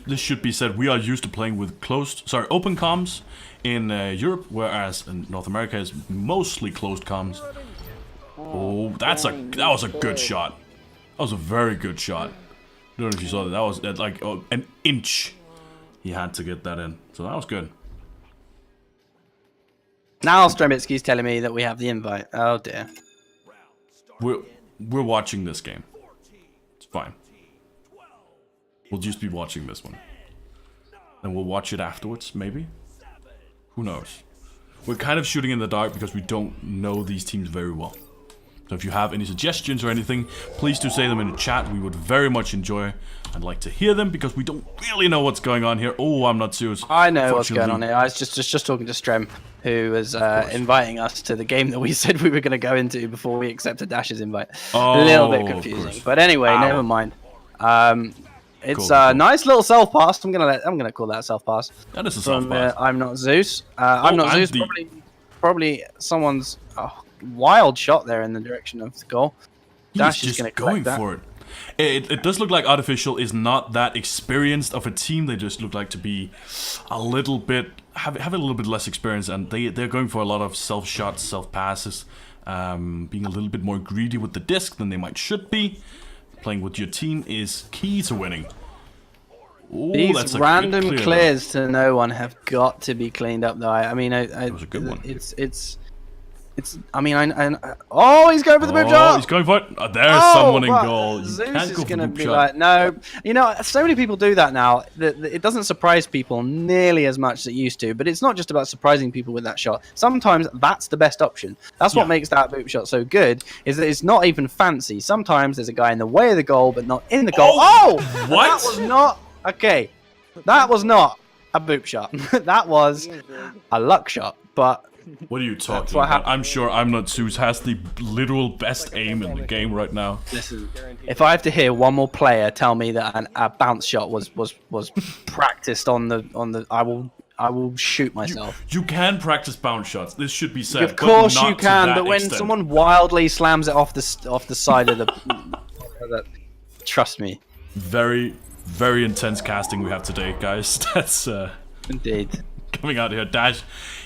[SPEAKER 1] this should be said, we are used to playing with open comms in Europe, whereas in North America is mostly closed comms. Oh, that was a good shot. That was a very good shot. I don't know if you saw that. That was like an inch. He had to get that in, so that was good.
[SPEAKER 2] now Stremitsky's telling me that we have the invite. Oh dear.
[SPEAKER 1] We're watching this game. It's fine. We'll just be watching this one. Then we'll watch it afterwards, maybe? Who knows? We're kind of shooting in the dark because we don't know these teams very well. So if you have any suggestions or anything, please do say them in the chat. We would very much enjoy and like to hear them because we don't really know what's going on here. Oh, I'm not serious.
[SPEAKER 2] I know what's going on here. I was just talking to Strem, who was inviting us to the game that we said we were going to go into before we accepted Dash's invite.
[SPEAKER 1] Oh,
[SPEAKER 2] a little bit confusing, but anyway, never mind. It's
[SPEAKER 1] Cool.
[SPEAKER 2] a nice little self pass. I'm gonna call that a self pass.
[SPEAKER 1] That is a self
[SPEAKER 2] From
[SPEAKER 1] pass.
[SPEAKER 2] I'm not Zeus. I'm not Zeus. Probably someone's wild shot there in the direction of the goal. Dash is
[SPEAKER 1] just
[SPEAKER 2] going
[SPEAKER 1] for it. It does look like Artificial is not that experienced of a team. They just look like to be a little bit have a little bit less experience, and they're going for a lot of self shots, self passes, being a little bit more greedy with the disc than they should be. Playing with your team is key to winning. Ooh,
[SPEAKER 2] These
[SPEAKER 1] that's a
[SPEAKER 2] random
[SPEAKER 1] good clear,
[SPEAKER 2] clears to no one have got to be cleaned up, though. I mean,
[SPEAKER 1] That was a good one.
[SPEAKER 2] It's. I mean, oh, he's going for the boom shot.
[SPEAKER 1] He's going for it. There's someone in goal. You
[SPEAKER 2] Zeus
[SPEAKER 1] can't
[SPEAKER 2] is
[SPEAKER 1] go for
[SPEAKER 2] going to
[SPEAKER 1] boop
[SPEAKER 2] be
[SPEAKER 1] shot.
[SPEAKER 2] like, no. You know, so many people do that now. That it doesn't surprise people nearly as much as it used to. But it's not just about surprising people with that shot. Sometimes that's the best option. That's what makes that boop shot so good. Is that it's not even fancy. Sometimes there's a guy in the way of the goal, but not in the goal. Oh,
[SPEAKER 1] what?
[SPEAKER 2] That was not okay. That was not a boop shot. That was a luck shot. But
[SPEAKER 1] What are you talking
[SPEAKER 2] what
[SPEAKER 1] about?
[SPEAKER 2] happened.
[SPEAKER 1] I'm sure I'm not Zeus has the literal best aim in the game right now.
[SPEAKER 2] listen, if I have to hear one more player tell me that a bounce shot was practiced on the, I will shoot myself.
[SPEAKER 1] You can practice bounce shots. This should be said.
[SPEAKER 2] Of course
[SPEAKER 1] but not
[SPEAKER 2] you
[SPEAKER 1] to
[SPEAKER 2] can,
[SPEAKER 1] that
[SPEAKER 2] but when
[SPEAKER 1] extent.
[SPEAKER 2] someone wildly slams it off the side of the, trust me,
[SPEAKER 1] Very, very intense casting we have today, guys. That's
[SPEAKER 2] indeed.
[SPEAKER 1] coming out here. Dash.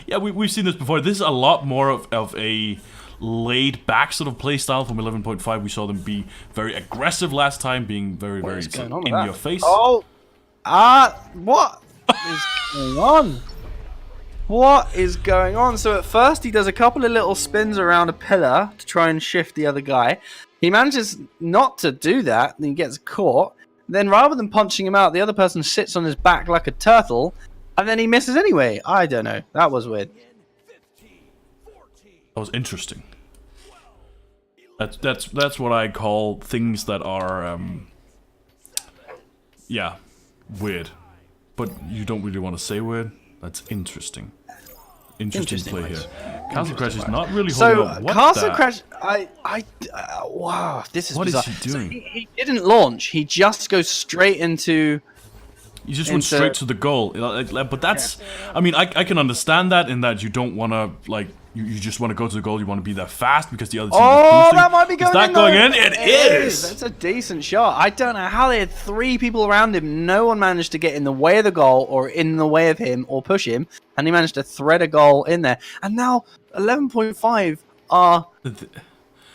[SPEAKER 1] Yeah, we've seen this before. This is a lot more of a laid-back sort of play style from 11.5. We saw them be very aggressive last time, being very, very
[SPEAKER 2] going on with
[SPEAKER 1] in
[SPEAKER 2] that?
[SPEAKER 1] your face.
[SPEAKER 2] Oh, what is going on? What is going on? So at first he does a couple of little spins around a pillar to try and shift the other guy. He manages not to do that, then he gets caught. Then rather than punching him out, the other person sits on his back like a turtle, and then he misses anyway. I don't know. That was weird.
[SPEAKER 1] That was interesting. That's what I call things that are yeah, weird. But you don't really want to say weird. That's interesting. Interesting play here. Castle Crash is not really holding
[SPEAKER 2] So
[SPEAKER 1] up. What
[SPEAKER 2] Castle
[SPEAKER 1] the-
[SPEAKER 2] Crash, wow, this is
[SPEAKER 1] What is
[SPEAKER 2] bizarre.
[SPEAKER 1] he doing?
[SPEAKER 2] So he didn't launch. He just goes straight into.
[SPEAKER 1] You just went straight to the goal. But that's, I mean, I can understand that in that you don't want to like You just want to go to the goal. You want to be there fast because the other team
[SPEAKER 2] Oh,
[SPEAKER 1] is boosting.
[SPEAKER 2] that might be going
[SPEAKER 1] Is that
[SPEAKER 2] in.
[SPEAKER 1] going
[SPEAKER 2] though.
[SPEAKER 1] in? It is.
[SPEAKER 2] That's a decent shot. I don't know how they had 3 people around him. No one managed to get in the way of the goal or in the way of him or push him. And he managed to thread a goal in there. And now 11.5 are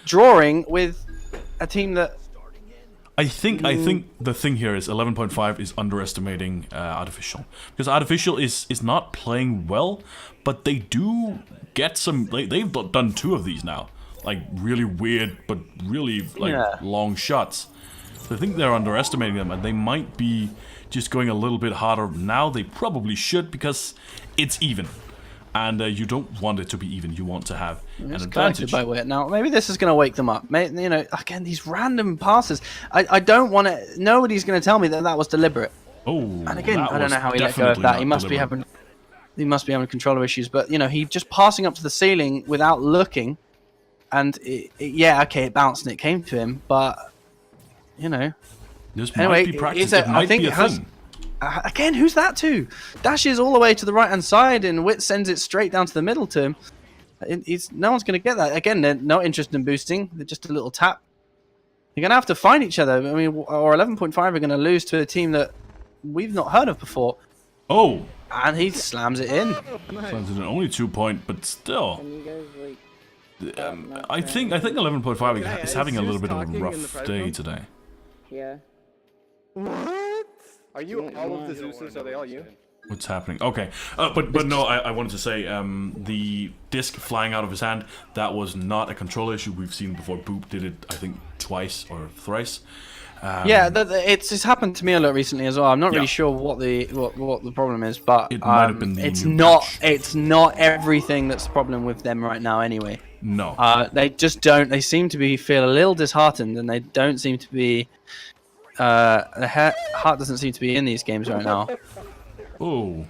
[SPEAKER 2] drawing with a team that...
[SPEAKER 1] I think the thing here is 11.5 is underestimating Artificial, because Artificial is not playing well, but they do get some. They've done 2 of these now, like really weird but really like long shots. So I think they're underestimating them, and they might be just going a little bit harder now. They probably should, because it's even. And you don't want it to be even. You want to have an advantage.
[SPEAKER 2] By Wit. Now, maybe this is going to wake them up. You know, again, these random passes. I don't want to. Nobody's going to tell me that that was deliberate.
[SPEAKER 1] Oh,
[SPEAKER 2] and again, I don't know how he let go of that. He must be having controller issues. But you know, he just passing up to the ceiling without looking, and yeah, okay, it bounced and it came to him. But you know,
[SPEAKER 1] this
[SPEAKER 2] anyway,
[SPEAKER 1] might be practice. It might be a thing.
[SPEAKER 2] Again, who's that to? Dashes all the way to the right-hand side, and Wit sends it straight down to the middle to him. No one's going to get that. Again, they're not interested in boosting. They're just a little tap. You're going to have to find each other. I mean, or 11.5 are going to lose to a team that we've not heard of before.
[SPEAKER 1] Oh.
[SPEAKER 2] And he slams it in.
[SPEAKER 1] Slams it in. Only 2 point, but still.
[SPEAKER 8] Can you guys, like...
[SPEAKER 1] I think 11.5 is having a little bit of a rough day today.
[SPEAKER 8] Yeah.
[SPEAKER 5] What? Are you all of the Zeuses? Are they all you?
[SPEAKER 1] What's happening? Okay, but no, I wanted to say the disc flying out of his hand, that was not a control issue. We've seen before. Boop did it, I think, twice or thrice.
[SPEAKER 2] Yeah, it's happened to me a lot recently as well. I'm not really sure what the problem is, but
[SPEAKER 1] it might have been the
[SPEAKER 2] it's not everything that's the problem with them right now. Anyway,
[SPEAKER 1] no,
[SPEAKER 2] they just don't. They seem to feel a little disheartened, and they don't seem to be. The heart doesn't seem to be in these games right now.
[SPEAKER 1] Oh.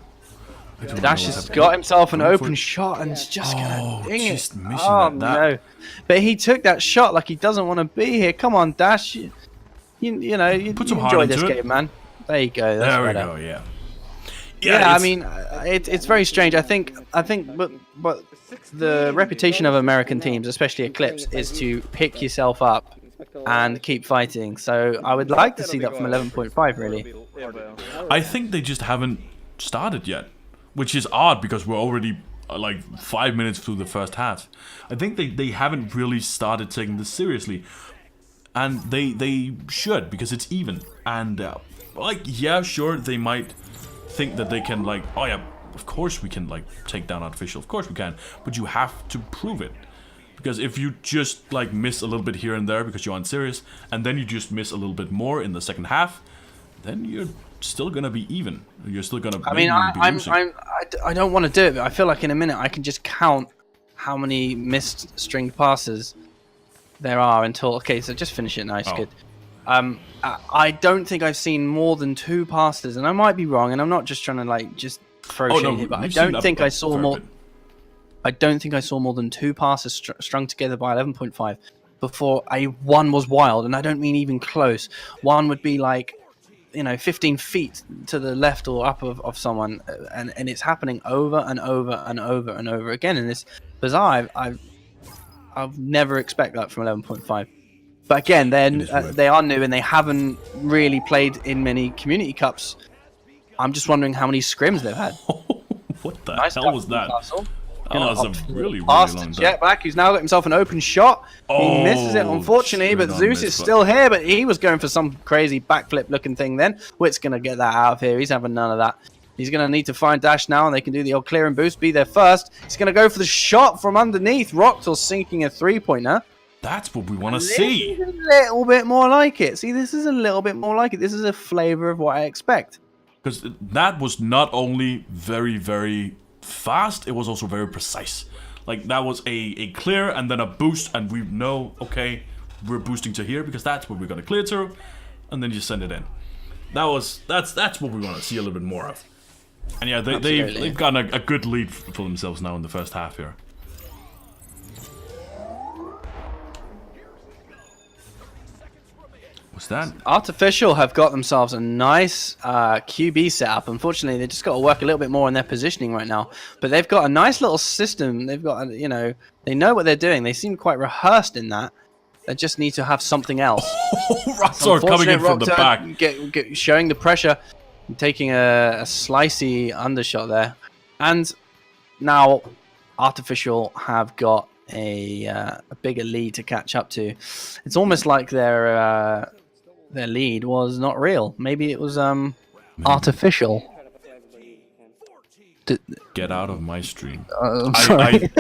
[SPEAKER 2] Dash has got himself an open shot and is just gonna ding it.
[SPEAKER 1] Just missing
[SPEAKER 2] that.
[SPEAKER 1] No.
[SPEAKER 2] But he took that shot like he doesn't want to be here. Come on, Dash. You know, you enjoy this game, man. There you go. That's
[SPEAKER 1] there we
[SPEAKER 2] better.
[SPEAKER 1] go. Yeah.
[SPEAKER 2] Yeah, I mean, it's very strange. I think, but the reputation of American teams, especially Eclipse, is to pick yourself up and keep fighting. So I would like to see that from 11.5, really.
[SPEAKER 1] I think they just haven't started yet, which is odd because we're already like 5 minutes through the first half. I think they haven't really started taking this seriously, and they should, because it's even. And like, yeah, sure, they might think that they can, like, oh yeah, of course we can, like, take down Artificial, of course we can, but you have to prove it. Because if you just, like, miss a little bit here and there because you aren't serious, and then you just miss a little bit more in the second half, then you're still gonna be even. You're still gonna.
[SPEAKER 2] I mean, I don't want to do it, but I feel like in a minute I can just count how many missed stringed passes there are until. Okay, so just finish it. Nice, good. I don't think I've seen more than 2 passes, and I might be wrong, and I'm not just trying to like just throw shit here, but I don't think I saw more. I don't think I saw more than 2 passes strung together by 11.5 before one was wild, and I don't mean even close. One would be like, 15 feet to the left or up of someone, and it's happening over and over and over and over again. And it's bizarre. I've never expect that from 11.5. But again, they are new and they haven't really played in many community cups. I'm just wondering how many scrims they've had.
[SPEAKER 1] What the hell was that? Oh, that's a really
[SPEAKER 2] long
[SPEAKER 1] time.
[SPEAKER 2] Jetback, who's now got himself an open shot. He misses it, unfortunately, but Zeus is still here, but he was going for some crazy backflip looking thing then. Wit's going to get that out of here. He's having none of that. He's going to need to find Dash now, and they can do the old clear and boost, be there first. He's going to go for the shot from underneath. Rocktall sinking a 3-pointer.
[SPEAKER 1] That's what we want to see.
[SPEAKER 2] This is a little bit more like it. See, this is a little bit more like it. This is a flavor of what I expect.
[SPEAKER 1] Because that was not only very, very fast, it was also very precise. Like, that was a clear and then a boost, and we know, okay, we're boosting to here because that's what we're going to clear to, and then you send it in. That's what we want to see a little bit more of. And yeah, they've gotten a good lead for themselves now in the first half here. What's that?
[SPEAKER 2] Artificial have got themselves a nice QB setup. Unfortunately, they just got to work a little bit more on their positioning right now. But they've got a nice little system. They've got, you know, they know what they're doing. They seem quite rehearsed in that. They just need to have something else.
[SPEAKER 1] Rockstar coming in from the back.
[SPEAKER 2] Showing the pressure, and taking a slicey undershot there. And now Artificial have got a bigger lead to catch up to. It's almost like their lead was not real. Maybe it was artificial.
[SPEAKER 1] Get out of my stream.
[SPEAKER 2] I'm sorry.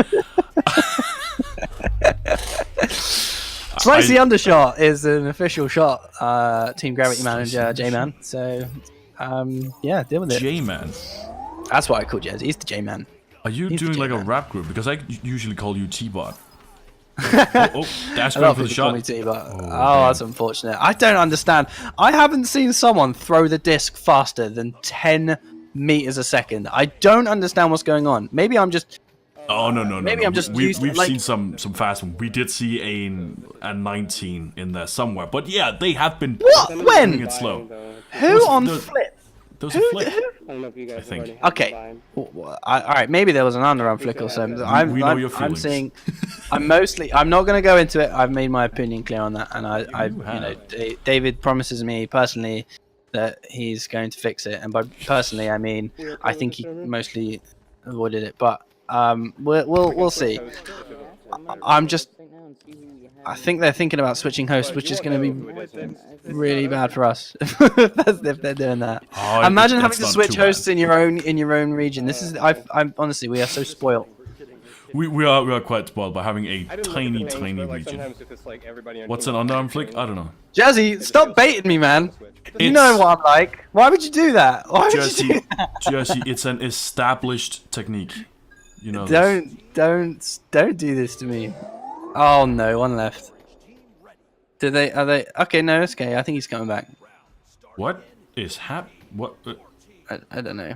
[SPEAKER 2] Slicey undershot is an official shot. Team Gravity manager J-Man. So yeah, deal with it.
[SPEAKER 1] J-Man.
[SPEAKER 2] That's what I call Jez. He's the J-Man.
[SPEAKER 1] Are you
[SPEAKER 2] He's
[SPEAKER 1] doing
[SPEAKER 2] the
[SPEAKER 1] like a
[SPEAKER 2] J-Man.
[SPEAKER 1] rap group? Because I usually call you T-Bot. Dash
[SPEAKER 2] A
[SPEAKER 1] going
[SPEAKER 2] lot of
[SPEAKER 1] for the
[SPEAKER 2] people call
[SPEAKER 1] shot.
[SPEAKER 2] me T-Bot. Oh,
[SPEAKER 1] damn.
[SPEAKER 2] that's unfortunate. I don't understand. I haven't seen someone throw the disc faster than 10 meters a second. I don't understand what's going on. Maybe I'm just...
[SPEAKER 1] Oh no.
[SPEAKER 2] Maybe I'm just
[SPEAKER 1] We've
[SPEAKER 2] used to, like-
[SPEAKER 1] seen some fast ones. We did see a 19 in there somewhere, but yeah, they have been
[SPEAKER 2] What?
[SPEAKER 1] doing
[SPEAKER 2] When?
[SPEAKER 1] it slow.
[SPEAKER 2] Who on
[SPEAKER 1] the-
[SPEAKER 2] Flip?
[SPEAKER 1] Those are flip.
[SPEAKER 5] I don't know if you guys
[SPEAKER 1] I think.
[SPEAKER 5] already
[SPEAKER 2] Okay.
[SPEAKER 5] combined.
[SPEAKER 2] All right, maybe there was an underarm flick or something.
[SPEAKER 1] We know your
[SPEAKER 2] I'm
[SPEAKER 1] feelings.
[SPEAKER 2] saying, I'm not going to go into it. I've made my opinion clear on that, and I
[SPEAKER 1] You
[SPEAKER 2] you know,
[SPEAKER 1] have.
[SPEAKER 2] David promises me personally that he's going to fix it, and by personally I mean I think he mostly avoided it, but we'll see. I'm just, I think they're thinking about switching hosts, which is going to be really bad for us if they're doing that.
[SPEAKER 1] Oh,
[SPEAKER 2] Imagine
[SPEAKER 1] that's
[SPEAKER 2] having to
[SPEAKER 1] not
[SPEAKER 2] switch
[SPEAKER 1] too bad.
[SPEAKER 2] hosts in your own region. This is I'm honestly, we are so spoiled.
[SPEAKER 1] We are quite spoiled by having a
[SPEAKER 5] I didn't look at the
[SPEAKER 1] tiny
[SPEAKER 5] names, but, like,
[SPEAKER 1] region.
[SPEAKER 5] sometimes if it's, like, everybody on
[SPEAKER 1] What's an
[SPEAKER 5] team-
[SPEAKER 1] underarm flick? I don't know.
[SPEAKER 2] Jazzy, stop baiting me, man. You
[SPEAKER 1] It's-
[SPEAKER 2] know what I'm like. Why would you do that? Why would you
[SPEAKER 1] Jesse,
[SPEAKER 2] do that?
[SPEAKER 1] Jesse, it's an established technique. You know this.
[SPEAKER 2] Don't do this to me. Oh no, one left. Are they? Okay, no, it's okay. I think he's coming back.
[SPEAKER 1] What is what?
[SPEAKER 2] I don't know.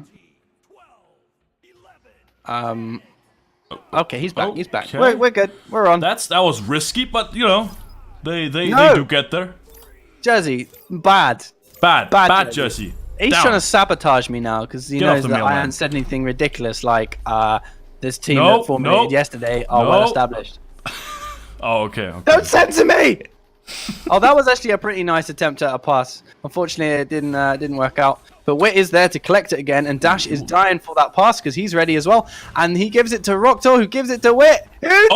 [SPEAKER 2] Okay, he's back. He's back.
[SPEAKER 1] Okay.
[SPEAKER 2] We're good. We're on.
[SPEAKER 1] That was risky, but you know, they
[SPEAKER 2] No.
[SPEAKER 1] do get there.
[SPEAKER 2] Jazzy, bad.
[SPEAKER 1] Bad
[SPEAKER 2] Bad
[SPEAKER 1] Jesse.
[SPEAKER 2] He's
[SPEAKER 1] Down.
[SPEAKER 2] trying to sabotage me now because he
[SPEAKER 1] Get off
[SPEAKER 2] knows
[SPEAKER 1] the
[SPEAKER 2] that
[SPEAKER 1] mail,
[SPEAKER 2] I
[SPEAKER 1] man.
[SPEAKER 2] haven't said anything ridiculous like this team
[SPEAKER 1] No,
[SPEAKER 2] that formulated
[SPEAKER 1] no,
[SPEAKER 2] yesterday are
[SPEAKER 1] no.
[SPEAKER 2] well established.
[SPEAKER 1] Oh, okay.
[SPEAKER 2] Don't censor me! Oh, that was actually a pretty nice attempt at a pass. Unfortunately, it didn't work out. But Wit is there to collect it again, and Dash is dying for that pass because he's ready as well. And he gives it to Roctor, who gives it to Wit, who takes it.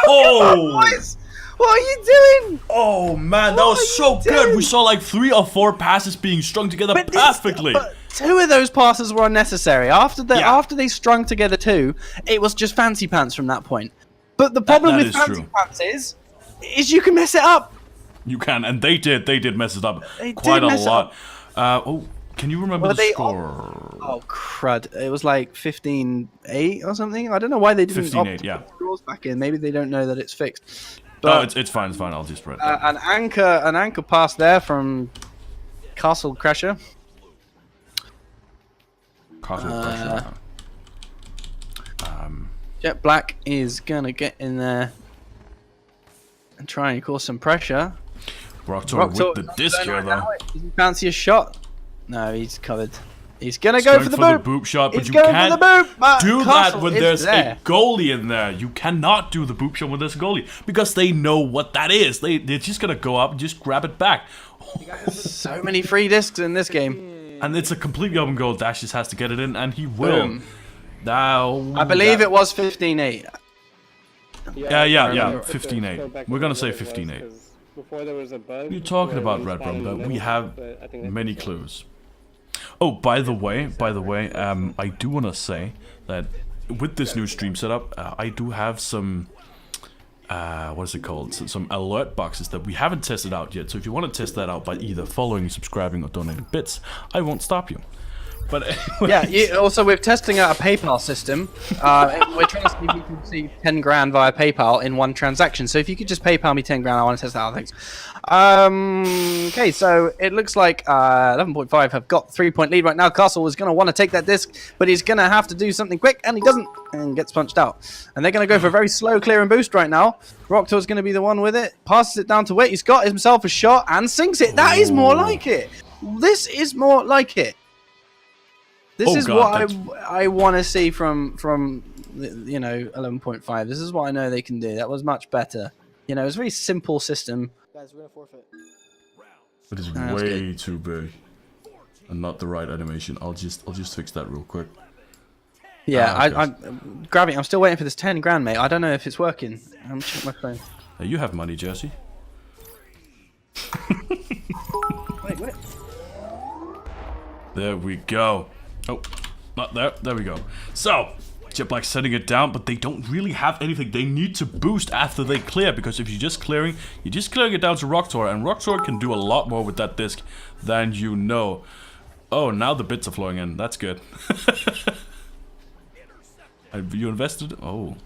[SPEAKER 1] Oh!
[SPEAKER 2] Come on, boys! What are you doing?
[SPEAKER 1] Oh man, that
[SPEAKER 2] What
[SPEAKER 1] was
[SPEAKER 2] are
[SPEAKER 1] so
[SPEAKER 2] you
[SPEAKER 1] good.
[SPEAKER 2] doing?
[SPEAKER 1] We saw like 3 or 4 passes being strung together
[SPEAKER 2] But
[SPEAKER 1] perfectly.
[SPEAKER 2] But 2 of those passes were unnecessary. After they strung together 2, it was just fancy pants from that point. But the problem
[SPEAKER 1] that
[SPEAKER 2] with
[SPEAKER 1] is
[SPEAKER 2] fancy
[SPEAKER 1] true.
[SPEAKER 2] pants is you can mess it up.
[SPEAKER 1] You can, and they did mess it up
[SPEAKER 2] They
[SPEAKER 1] quite
[SPEAKER 2] did
[SPEAKER 1] a
[SPEAKER 2] mess it
[SPEAKER 1] lot. Oh, can you remember
[SPEAKER 2] Were
[SPEAKER 1] the
[SPEAKER 2] they
[SPEAKER 1] score?
[SPEAKER 2] Oh crud! It was like 15-8 or something. I don't know why they didn't
[SPEAKER 1] 15-8,
[SPEAKER 2] opt
[SPEAKER 1] yeah.
[SPEAKER 2] to put the scores back in. Maybe they don't know that it's fixed.
[SPEAKER 1] No,
[SPEAKER 2] But
[SPEAKER 1] it's fine. It's fine. I'll just spread.
[SPEAKER 2] an anchor pass there from Castle Crusher.
[SPEAKER 1] Castle pressure.
[SPEAKER 2] Jet Black is gonna get in there and try and cause some pressure.
[SPEAKER 1] Roctor with the disc here
[SPEAKER 2] right
[SPEAKER 1] though.
[SPEAKER 2] now. Does he fancy a shot? No, he's covered. He's gonna go
[SPEAKER 1] Going
[SPEAKER 2] for the boop.
[SPEAKER 1] boop shot, but
[SPEAKER 2] He's
[SPEAKER 1] you
[SPEAKER 2] going for
[SPEAKER 1] can't
[SPEAKER 2] the boop, but
[SPEAKER 1] do that
[SPEAKER 2] Castle
[SPEAKER 1] when
[SPEAKER 2] is
[SPEAKER 1] there's
[SPEAKER 2] there.
[SPEAKER 1] a goalie in there. You cannot do the boop shot when there's a goalie because they know what that is. They're just gonna go up and just grab it back.
[SPEAKER 2] So many free discs in this game.
[SPEAKER 1] And it's a completely open goal. Dash just has to get it in, and he will.
[SPEAKER 2] Boom.
[SPEAKER 1] Now,
[SPEAKER 2] I believe it was 15-8.
[SPEAKER 1] Yeah,
[SPEAKER 5] Go
[SPEAKER 1] 15-8.
[SPEAKER 5] back
[SPEAKER 1] We're
[SPEAKER 5] to
[SPEAKER 1] gonna
[SPEAKER 5] what
[SPEAKER 1] say
[SPEAKER 5] it was,
[SPEAKER 1] 15-8.
[SPEAKER 5] 'cause Before there was a bug.
[SPEAKER 1] You're talking
[SPEAKER 5] where it
[SPEAKER 1] about
[SPEAKER 5] was
[SPEAKER 1] Red
[SPEAKER 5] bad in
[SPEAKER 1] Rum,
[SPEAKER 5] the
[SPEAKER 1] but we
[SPEAKER 5] middle,
[SPEAKER 1] have
[SPEAKER 5] but I think they
[SPEAKER 1] many
[SPEAKER 5] fixed it.
[SPEAKER 1] clues. Oh, by the way, I do want to say that with this new stream setup, I do have some, what is it called? Some alert boxes that we haven't tested out yet. So if you want to test that out by either following, subscribing, or donating bits, I won't stop you. But
[SPEAKER 2] Yeah. Also, we're testing out a PayPal system. We're trying to see if you can see 10 grand via PayPal in one transaction. So if you could just PayPal me 10 grand, I want to test that out. Thanks. Okay, so it looks like 11.5 have got 3-point lead right now. Castle is going to want to take that disc, but he's going to have to do something quick, and he doesn't, and gets punched out. And they're going to go for a very slow clear and boost right now. Roctor's going to be the one with it. Passes it down to Wit. He's got himself a shot and sinks it. That is more like it. This is more like it. This is what I want to see from 11.5. This is what I know they can do. That was much better. You know, it's a very simple system.
[SPEAKER 10] Guys, we're gonna forfeit.
[SPEAKER 1] It is way too big, and not the right animation. I'll just fix that real quick.
[SPEAKER 2] Yeah,
[SPEAKER 1] okay.
[SPEAKER 2] I'm grabbing. I'm still waiting for this 10 grand, mate. I don't know if it's working. I'm checking my phone.
[SPEAKER 1] Hey, you have money, Jesse.
[SPEAKER 2] Wait, what?
[SPEAKER 1] There we go. Oh, not there. There we go. So, Jet Black setting it down, but they don't really have anything. They need to boost after they clear, because if you're just clearing it down to Roctor, and Roctor can do a lot more with that disc than you know. Oh, now the bits are flowing in. That's good. Have you invested? Oh, well,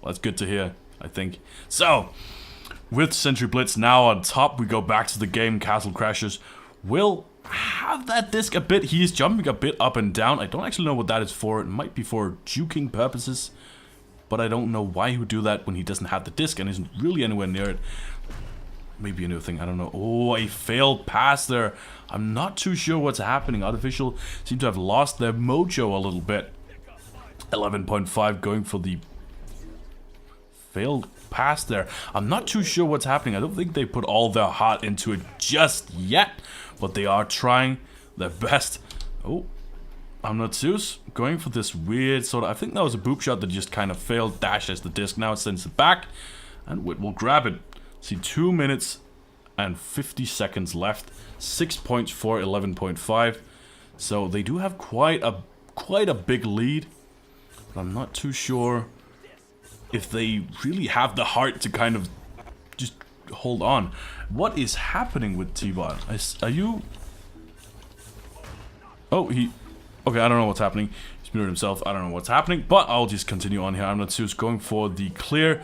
[SPEAKER 1] that's good to hear, I think. So, with Sentry Blitz now on top, we go back to the game. Castle Crashers will have that disc a bit. He is jumping a bit up and down. I don't actually know what that is for. It might be for juking purposes, but I don't know why he would do that when he doesn't have the disc and isn't really anywhere near it. Maybe a new thing, I don't know. Oh, a failed pass there. I'm not too sure what's happening. Artificial seem to have lost their mojo a little bit. 11.5 going for the failed pass there. I'm not too sure what's happening. I don't think they put all their heart into it just yet, but they are trying their best. Oh, Amnatsus going for this weird sort of, I think that was a boop shot that just kind of failed. Dashes the disc, now it sends it back, and Wit will grab it. See, 2 minutes and 50 seconds left. 6 points for 11.5. So they do have quite a big lead, but I'm not too sure if they really have the heart to kind of just hold on. What is happening with T-Bot? Are you... Oh, he... Okay, I don't know what's happening. He's muted himself. I don't know what's happening, but I'll just continue on here. Amnatsus going for the clear.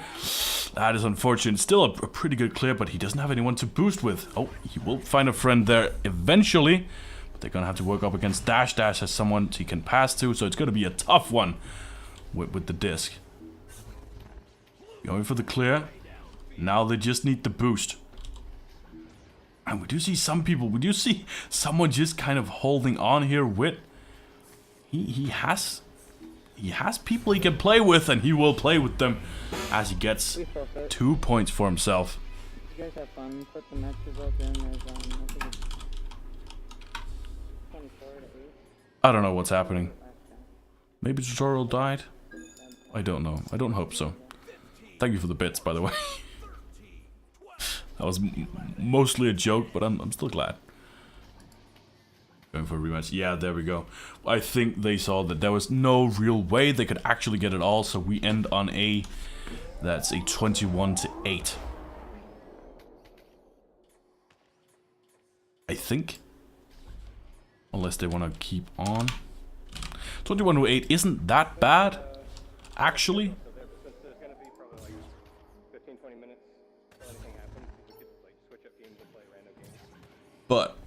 [SPEAKER 1] That is unfortunate. Still a pretty good clear, but he doesn't have anyone to boost with. Oh, he will find a friend there eventually, but they're going to have to work up against Dash. Dash has someone he can pass to, so it's going to be a tough one with the disc. Going for the clear. Now they just need the boost. And we do see some people, we do see someone just kind of holding on here. Wit, he has people he can play with, and he will play with them as he gets 2 points for himself.
[SPEAKER 8] You guys have fun. Put the match result in. There's, I think it's 24 to 8.
[SPEAKER 1] I don't know what's happening. Maybe tutorial died? I don't know. I don't hope so. Thank you for the bits, by the way. That was mostly a joke, but I'm still glad. Going for a rematch. Yeah, there we go. I think they saw that there was no real way they could actually get it all, so we end on a... That's a 21 to 8. I think. Unless they want to keep on. 21 to 8 isn't that bad, actually. But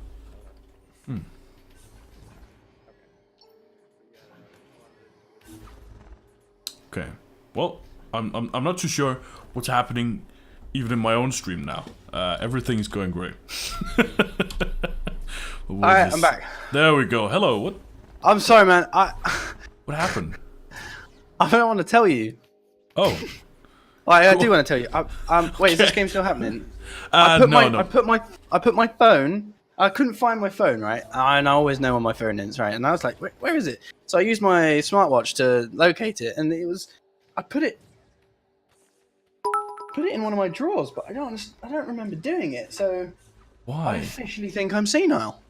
[SPEAKER 1] okay. Well, I'm not too sure what's happening even in my own stream now. Everything's going great.
[SPEAKER 2] Alright, I'm back.
[SPEAKER 1] There we go. Hello, what
[SPEAKER 2] I'm sorry, man.
[SPEAKER 1] what happened?
[SPEAKER 2] I don't want to tell you.
[SPEAKER 1] Oh.
[SPEAKER 2] I do want to tell you. Wait, is this game still happening?
[SPEAKER 1] No.
[SPEAKER 2] I put my phone. I couldn't find my phone, right? And I always know where my phone is, right? And I was like, where is it? So I used my smartwatch to locate it, and it was. I put it in one of my drawers, but I don't remember doing it. So
[SPEAKER 1] Why?
[SPEAKER 2] I officially think I'm senile.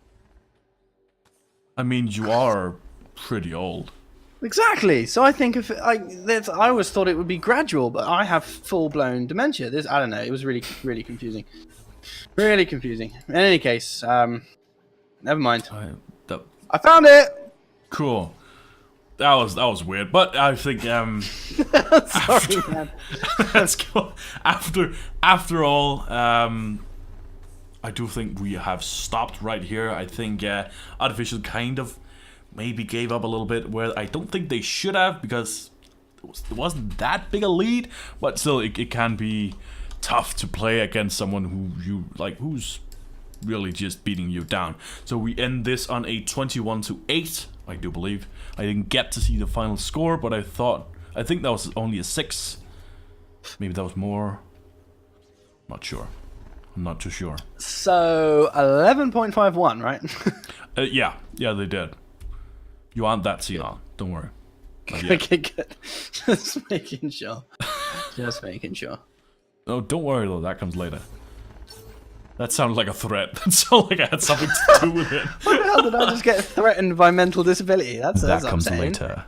[SPEAKER 1] I mean, you are pretty old.
[SPEAKER 2] Exactly. So I think I always thought it would be gradual, but I have full-blown dementia. I don't know. It was really, really confusing. Really confusing. In any case, never mind. I found it.
[SPEAKER 1] Cool. That was weird, but I think
[SPEAKER 2] Sorry, man.
[SPEAKER 1] let's go. After all, I do think we have stopped right here. I think Artificial kind of maybe gave up a little bit, where I don't think they should have, because it wasn't that big a lead, but still it can be tough to play against someone who you like, who's really just beating you down. So we end this on a 21-8, I do believe. I didn't get to see the final score, but I think that was only a 6. Maybe that was more. Not sure. I'm not too sure.
[SPEAKER 2] So 11.51, right?
[SPEAKER 1] Yeah, they did. You aren't that Ceylon, don't worry. Not yet.
[SPEAKER 2] Okay, good. Just making sure. Just making sure.
[SPEAKER 1] No, don't worry though, that comes later. That sounded like a threat. That sounded like I had something to do with it.
[SPEAKER 2] What the hell did I just get threatened by mental disability? That's
[SPEAKER 1] comes
[SPEAKER 2] upsetting.
[SPEAKER 1] later.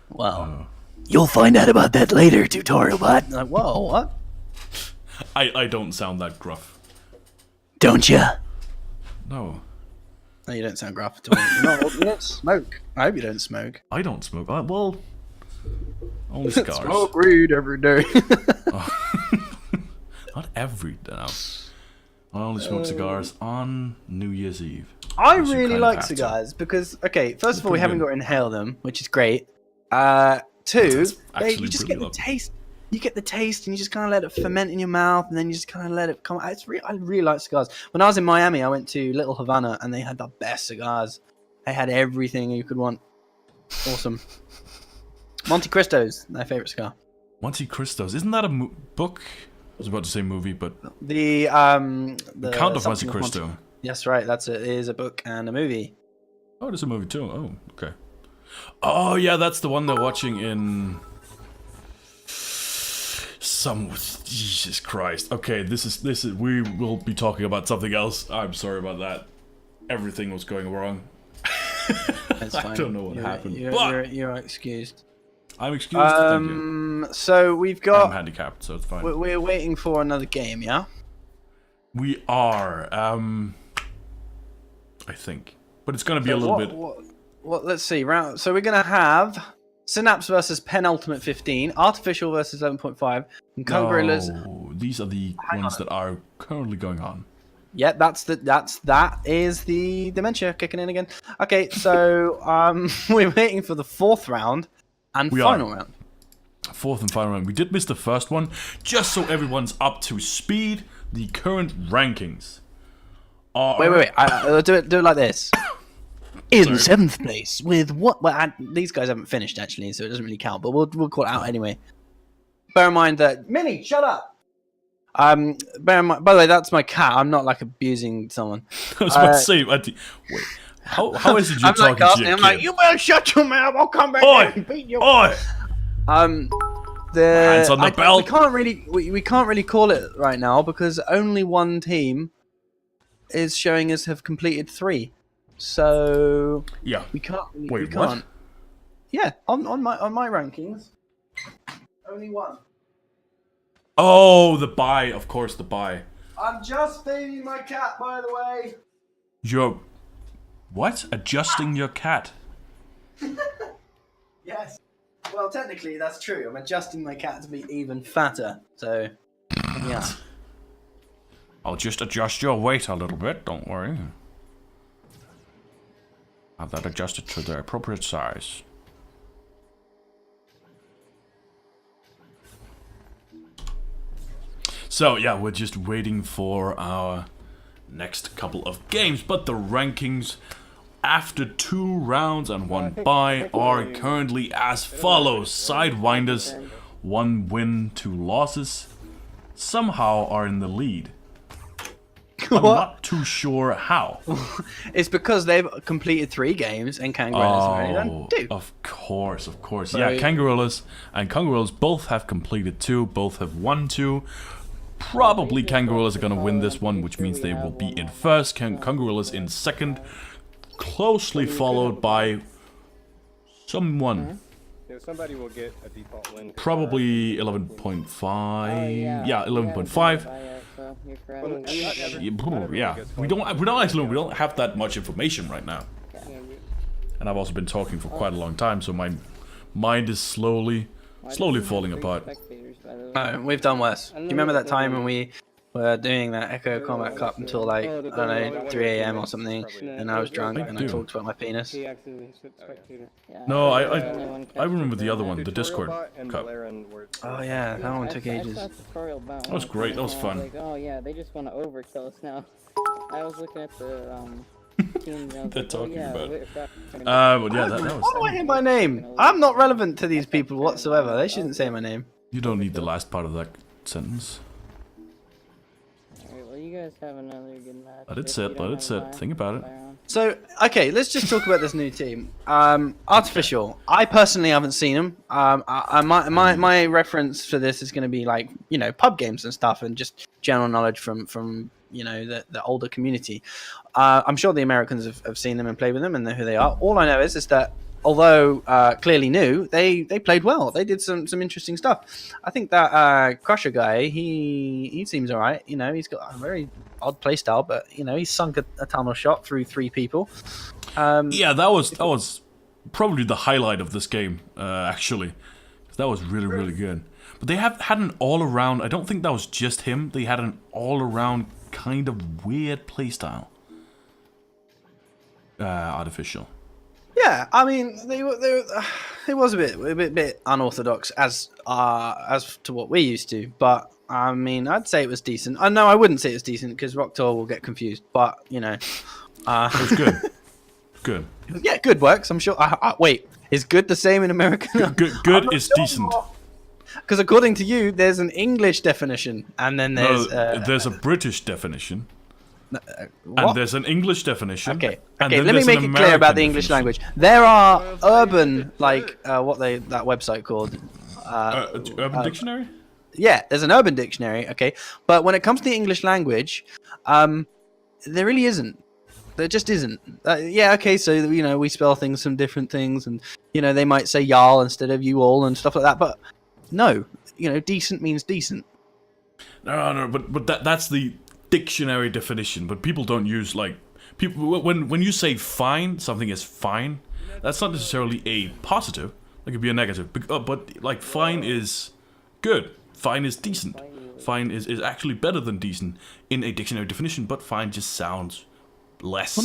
[SPEAKER 2] Well, you'll find out about that later, tutorial bot. Like, whoa, what?
[SPEAKER 1] I don't sound that gruff.
[SPEAKER 2] Don't you?
[SPEAKER 1] No.
[SPEAKER 2] No, you don't sound gruff at all. You don't smoke. I hope you don't smoke.
[SPEAKER 1] I don't smoke. Well, only cigars.
[SPEAKER 2] Smoke weed every day.
[SPEAKER 1] Not every day. No. I only smoke cigars on New Year's Eve.
[SPEAKER 2] I
[SPEAKER 1] Because you
[SPEAKER 2] really
[SPEAKER 1] kind of
[SPEAKER 2] like
[SPEAKER 1] have to.
[SPEAKER 2] cigars because, okay, first of all, we
[SPEAKER 1] pretty
[SPEAKER 2] haven't
[SPEAKER 1] good.
[SPEAKER 2] got to inhale them, which is great. Two,
[SPEAKER 1] actually
[SPEAKER 2] you just
[SPEAKER 1] really
[SPEAKER 2] get the
[SPEAKER 1] lovely.
[SPEAKER 2] taste. You get the taste, and you just kind of let it ferment in your mouth, and then you just kind of let it come. I really like cigars. When I was in Miami, I went to Little Havana, and they had the best cigars. They had everything you could want. Awesome. Monte Cristo's my favorite cigar.
[SPEAKER 1] Monte Cristo's. Isn't that a book? I was about to say movie, but
[SPEAKER 2] The
[SPEAKER 1] Count of Monte
[SPEAKER 2] something
[SPEAKER 1] Cristo.
[SPEAKER 2] Yes, right. It is a book and a movie.
[SPEAKER 1] Oh, there's a movie too. Oh, okay. Oh yeah, that's the one they're watching in. Jesus Christ. Okay, this is. We will be talking about something else. I'm sorry about that. Everything was going wrong.
[SPEAKER 2] It's
[SPEAKER 1] I
[SPEAKER 2] fine.
[SPEAKER 1] don't know what happened,
[SPEAKER 2] You're,
[SPEAKER 1] but
[SPEAKER 2] you're excused.
[SPEAKER 1] I'm excused. Thank you.
[SPEAKER 2] So we've
[SPEAKER 1] I'm
[SPEAKER 2] got.
[SPEAKER 1] handicapped, so it's fine.
[SPEAKER 2] We're waiting for another game, yeah.
[SPEAKER 1] We are. I think, but it's gonna be a little bit.
[SPEAKER 2] What? Let's see. So we're gonna have Synapse versus Penultimate 15, Artificial versus 11.5, and Kung Gorillas.
[SPEAKER 1] No, these are the ones that are currently going on.
[SPEAKER 2] Yeah, that is the dementia kicking in again. Okay, so we're waiting for the fourth round and final round.
[SPEAKER 1] Fourth and final round. We did miss the first one. Just so everyone's up to speed, the current rankings are.
[SPEAKER 2] Wait. Do it like this. In seventh place with what? Well, these guys haven't finished actually, so it doesn't really count. But we'll call it out anyway. Bear in mind that Minnie, shut up. Bear in mind. By the way, that's my cat. I'm not like abusing someone.
[SPEAKER 1] I was about to say. Wait, how is it you're
[SPEAKER 2] I'm
[SPEAKER 1] talking
[SPEAKER 2] like Carson,
[SPEAKER 1] to your
[SPEAKER 2] I'm
[SPEAKER 1] kid?
[SPEAKER 2] like, you better shut your mouth. I'll come back
[SPEAKER 1] Oi!
[SPEAKER 2] and beat you.
[SPEAKER 1] Oi!
[SPEAKER 2] Hands
[SPEAKER 1] on the belt.
[SPEAKER 2] We can't really call it right now because only one team is showing us have completed 3. So
[SPEAKER 1] Yeah.
[SPEAKER 2] we can't.
[SPEAKER 1] Wait,
[SPEAKER 2] we
[SPEAKER 1] what?
[SPEAKER 2] can't. Yeah, on my rankings, only one.
[SPEAKER 1] Oh, the buy. Of course, the buy.
[SPEAKER 2] I'm just feeding my cat, by the way.
[SPEAKER 1] You're what? Adjusting your cat.
[SPEAKER 2] Yes. Well, technically that's true. I'm adjusting my cat to be even fatter. So, yeah.
[SPEAKER 1] I'll just adjust your weight a little bit. Don't worry. Have that adjusted to the appropriate size. So yeah, we're just waiting for our next couple of games, but the rankings after 2 rounds and 1 bye are currently as follows. Sidewinders, 1 win, 2 losses, somehow are in the lead. I'm not too sure how.
[SPEAKER 2] It's because they've completed 3 games and Kangaroos have only done 2.
[SPEAKER 1] Of course.
[SPEAKER 2] So-
[SPEAKER 1] Yeah, Kangaroos and Kangaroos both have completed 2, both have won 2. Probably Kangaroos are going to win this one, which means they will be in first, Kangaroos in second, closely followed by someone.
[SPEAKER 5] Somebody will get a default win.
[SPEAKER 1] Probably 11.5. Yeah, 11.5. Yeah, we don't actually have that much information right now. and I've also been talking for quite a long time, so my mind is slowly falling apart.
[SPEAKER 2] No, we've done worse. Do you remember that time when we were doing that Echo Combat Cup until like, I don't know, 3 AM or something, and I was drunk and I talked about my penis?
[SPEAKER 1] No, I remember the other one, the Discord Cup.
[SPEAKER 2] Oh yeah, that one took ages.
[SPEAKER 1] That was great, that was fun.
[SPEAKER 8] Like, oh yeah, they just want to overkill us now. I was looking at the team.
[SPEAKER 1] They're talking about it.
[SPEAKER 8] But
[SPEAKER 1] yeah, that
[SPEAKER 2] Why
[SPEAKER 1] was...
[SPEAKER 2] do I hear my name? I'm not relevant to these people whatsoever. They shouldn't say my name.
[SPEAKER 1] You don't need the last part of that sentence.
[SPEAKER 8] Alright, well, you guys have another good match.
[SPEAKER 1] Let it
[SPEAKER 8] If
[SPEAKER 1] sit,
[SPEAKER 8] you don't
[SPEAKER 1] let it
[SPEAKER 8] have
[SPEAKER 1] sit.
[SPEAKER 8] a
[SPEAKER 1] Think about it.
[SPEAKER 8] firearm.
[SPEAKER 2] So, okay, let's just talk about this new team. Artificial. I personally haven't seen them. My reference for this is going to be like, you know, pub games and stuff, and just general knowledge from you know, the older community. I'm sure the Americans have seen them and played with them and know who they are. All I know is that although clearly new, they played well. They did some interesting stuff. I think that Crusher guy, he seems all right. You know, he's got a very odd play style, but you know, he sunk a tunnel shot through 3 people.
[SPEAKER 1] Yeah, that was probably the highlight of this game, actually. That was really good. But they had an all-around, I don't think that was just him, they had an all-around kind of weird playstyle. Artificial.
[SPEAKER 2] Yeah, I mean, it was a bit unorthodox as to what we're used to, but I mean, I'd say it was decent. No, I wouldn't say it was decent because Rocktor will get confused, but you know,
[SPEAKER 1] It was good. Good.
[SPEAKER 2] Yeah, good works. I'm sure. Wait, is good the same in American?
[SPEAKER 1] Good is decent.
[SPEAKER 2] Because according to you, there's an English definition, and then there's
[SPEAKER 1] there's a British definition.
[SPEAKER 2] what?
[SPEAKER 1] And there's an English definition.
[SPEAKER 2] Okay,
[SPEAKER 1] and
[SPEAKER 2] okay.
[SPEAKER 1] then
[SPEAKER 2] Let me
[SPEAKER 1] there's
[SPEAKER 2] make
[SPEAKER 1] an
[SPEAKER 2] it clear about
[SPEAKER 1] American
[SPEAKER 2] the English
[SPEAKER 1] definition.
[SPEAKER 2] language. There are urban, like that website called.
[SPEAKER 1] Urban Dictionary?
[SPEAKER 2] Yeah, there's an urban dictionary. Okay, but when it comes to the English language, there really isn't. There just isn't. Yeah, okay. So you know, we spell things some different things, and you know, they might say y'all instead of you all and stuff like that. But no, you know, decent means decent.
[SPEAKER 1] No, but that's the dictionary definition. But people don't use like people when you say fine, something is fine. That's not necessarily a positive. That could be a negative. But like fine is good. Fine is decent. Fine is actually better than decent in a dictionary definition. But fine just sounds less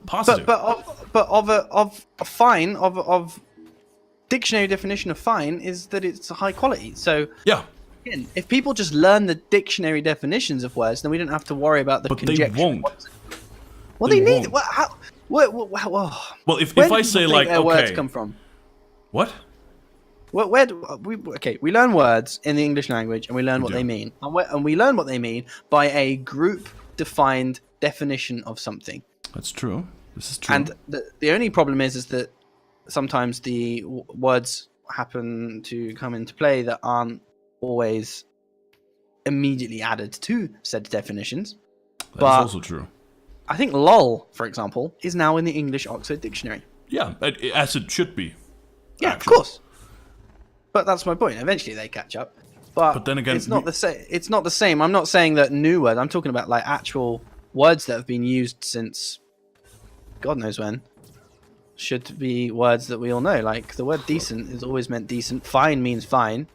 [SPEAKER 1] positive.
[SPEAKER 2] But of a fine of dictionary definition of fine is that it's high quality. So
[SPEAKER 1] yeah.
[SPEAKER 2] Again, if people just learn the dictionary definitions of words, then we don't have to worry about the conjecture.
[SPEAKER 1] But they won't.
[SPEAKER 2] Well,
[SPEAKER 1] they
[SPEAKER 2] need.
[SPEAKER 1] won't. Well, if I say like,
[SPEAKER 2] their
[SPEAKER 1] okay,
[SPEAKER 2] words come from?
[SPEAKER 1] What?
[SPEAKER 2] Where do we learn words in the English language and we learn what they mean, and we learn what they mean by a group-defined definition of something.
[SPEAKER 1] That's true. This is true.
[SPEAKER 2] And the only problem is that sometimes the words happen to come into play that aren't always immediately added to said definitions.
[SPEAKER 1] That's
[SPEAKER 2] but
[SPEAKER 1] also true.
[SPEAKER 2] I think "lol," for example, is now in the English Oxford Dictionary.
[SPEAKER 1] Yeah, as it should be.
[SPEAKER 2] Yeah,
[SPEAKER 1] actually.
[SPEAKER 2] of course. But that's my point. Eventually, they catch up. But
[SPEAKER 1] then again,
[SPEAKER 2] it's not the same. It's not the same. I'm not saying that new words. I'm talking about like actual words that have been used since God knows when. Should be words that we all know. Like the word "decent" is always meant decent. Fine means fine.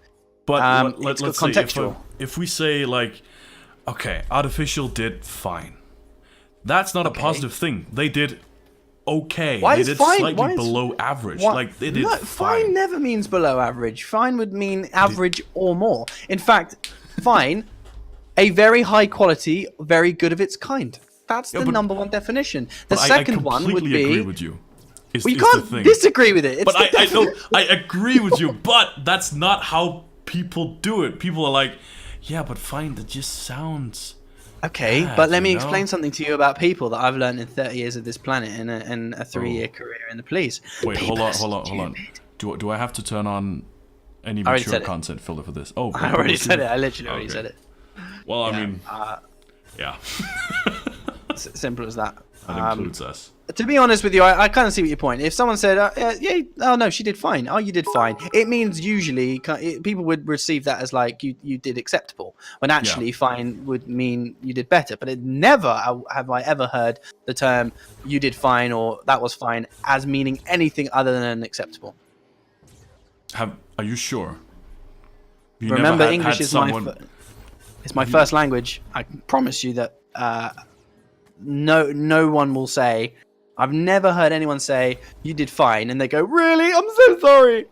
[SPEAKER 1] But
[SPEAKER 2] it's
[SPEAKER 1] let's
[SPEAKER 2] contextual.
[SPEAKER 1] say if we say like, okay, artificial did fine. That's not a positive thing. They did okay.
[SPEAKER 2] Why
[SPEAKER 1] they
[SPEAKER 2] is
[SPEAKER 1] did
[SPEAKER 2] fine?
[SPEAKER 1] slightly
[SPEAKER 2] Why is-
[SPEAKER 1] below average.
[SPEAKER 2] Why-
[SPEAKER 1] Like they did
[SPEAKER 2] No,
[SPEAKER 1] fine.
[SPEAKER 2] never means below average. Fine would mean average or more. In fact, fine, a very high quality, very good of its kind. That's the
[SPEAKER 1] but-
[SPEAKER 2] number one definition. The
[SPEAKER 1] But
[SPEAKER 2] second
[SPEAKER 1] I
[SPEAKER 2] one would
[SPEAKER 1] completely
[SPEAKER 2] be.
[SPEAKER 1] agree with you. Is,
[SPEAKER 2] Well, you
[SPEAKER 1] is the
[SPEAKER 2] can't
[SPEAKER 1] thing.
[SPEAKER 2] disagree with it. It's
[SPEAKER 1] But
[SPEAKER 2] the
[SPEAKER 1] I know I agree with you. But that's not how people do it. People are like, yeah, but fine. That just sounds.
[SPEAKER 2] Okay,
[SPEAKER 1] bad,
[SPEAKER 2] but let me
[SPEAKER 1] you know?
[SPEAKER 2] explain something to you about people that I've learned in 30 years of this planet and a 3-year career in the police.
[SPEAKER 1] Wait,
[SPEAKER 2] People
[SPEAKER 1] hold
[SPEAKER 2] are
[SPEAKER 1] on. Do I have to turn on any
[SPEAKER 2] I already
[SPEAKER 1] mature
[SPEAKER 2] said it.
[SPEAKER 1] content filter for this? Oh,
[SPEAKER 2] I already said it. I literally already
[SPEAKER 1] Okay.
[SPEAKER 2] said it.
[SPEAKER 1] Well, I
[SPEAKER 2] Yeah,
[SPEAKER 1] mean, yeah,
[SPEAKER 2] Simple as that.
[SPEAKER 1] that includes us.
[SPEAKER 2] To be honest with you, I kind of see what your point. If someone said, oh no, she did fine. Oh, you did fine. It means usually people would receive that as like you did acceptable. when actually fine would mean you did better. But it never have I ever heard the term "you did fine" or "that was fine" as meaning anything other than acceptable.
[SPEAKER 1] Are you sure? You
[SPEAKER 2] Remember,
[SPEAKER 1] never
[SPEAKER 2] English
[SPEAKER 1] had
[SPEAKER 2] is
[SPEAKER 1] someone...
[SPEAKER 2] it's my first language. I can promise you that no one will say. I've never heard anyone say you did fine, and they go, "Really? I'm so sorry."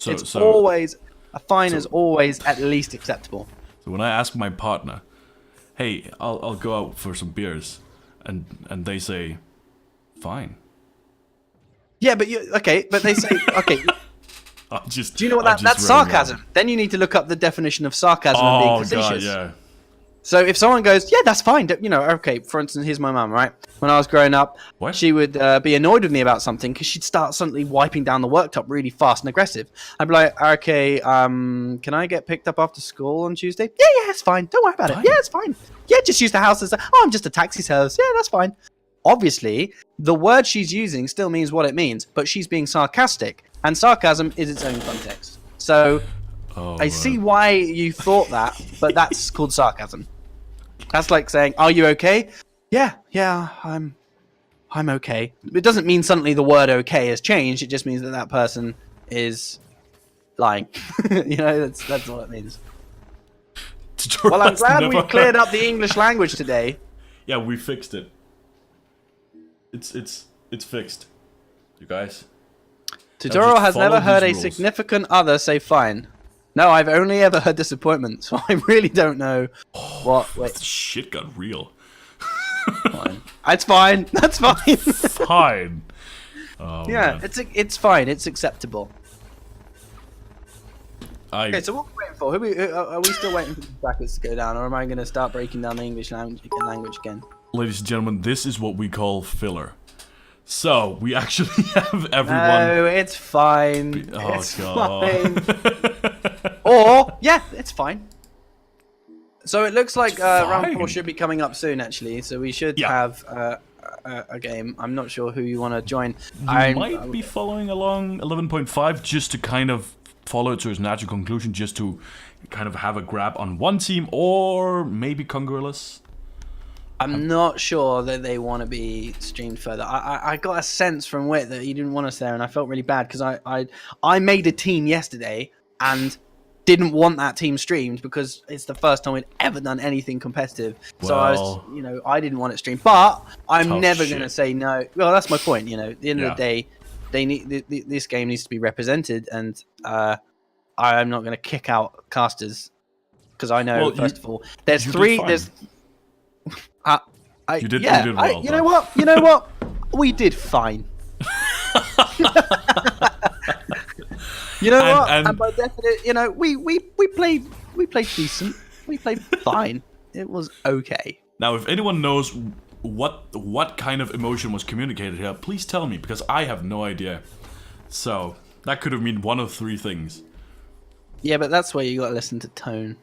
[SPEAKER 2] It's always a fine is always at least acceptable.
[SPEAKER 1] So when I ask my partner, "Hey, I'll go out for some beers," and they say, "Fine."
[SPEAKER 2] Yeah, but but they say okay. Do you know what that's sarcasm? Then you need to look up the definition of sarcasm and being facetious.
[SPEAKER 1] God, yeah.
[SPEAKER 2] So if someone goes, "Yeah, that's fine," you know, okay. For instance, here's my mum, right? When I was growing up, she would be annoyed with me about something because she'd start suddenly wiping down the worktop really fast and aggressive. I'd be like, "Okay, can I get picked up after school on Tuesday?" Yeah, it's fine. Don't worry about it. Yeah, it's fine. Yeah, just use the house as I'm just a taxi service. Yeah, that's fine. Obviously, the word she's using still means what it means, but she's being sarcastic, and sarcasm is its own context. So I see why you thought that, but that's called sarcasm. That's like saying, "Are you okay?" Yeah, I'm okay. It doesn't mean suddenly the word "okay" has changed. It just means that person is lying. You know, that's all it means. Well, I'm glad we cleared up the English language today.
[SPEAKER 1] Yeah, we fixed it. It's fixed, you guys.
[SPEAKER 2] Tutorial has never heard a significant other say fine. No, I've only ever heard disappointment, so I really don't know what. Wait.
[SPEAKER 1] Shit got real.
[SPEAKER 2] Fine. It's fine. That's fine.
[SPEAKER 1] Fine. Oh,
[SPEAKER 2] yeah,
[SPEAKER 1] man.
[SPEAKER 2] it's fine. It's acceptable.
[SPEAKER 1] Okay,
[SPEAKER 2] so what are we waiting for? Are we still waiting for the brackets to go down, or am I going to start breaking down the English language again?
[SPEAKER 1] Ladies and gentlemen, this is what we call filler. So, we actually have everyone...
[SPEAKER 2] No, it's fine.
[SPEAKER 1] Oh,
[SPEAKER 2] it's
[SPEAKER 1] God.
[SPEAKER 2] Fine. Or, yeah, it's fine. So it looks like round 4 should be coming up soon, actually. So we should have a game. I'm not sure who you want to join.
[SPEAKER 1] I might be following along 11.5 just to kind of follow it to its natural conclusion, just to kind of have a grab on one team, or maybe Congorillas.
[SPEAKER 2] I'm not sure that they want to be streamed further. I got a sense from Wit that he didn't want us there, and I felt really bad because I made a team yesterday and didn't want that team streamed because it's the first time we'd ever done anything competitive. So I was, I didn't want it streamed. But I'm never going to say no. Well, that's my point. At the end of the day, they need this game needs to be represented, and I'm not going to kick out casters because I know first of all there's three. There's
[SPEAKER 1] you did well.
[SPEAKER 2] You know what? We did fine. You know what? And by definition, we played decent. We played fine. It was okay.
[SPEAKER 1] Now, if anyone knows what kind of emotion was communicated here, please tell me, because I have no idea. So that could have meant one of three things.
[SPEAKER 2] Yeah, but that's where you got to listen to tone,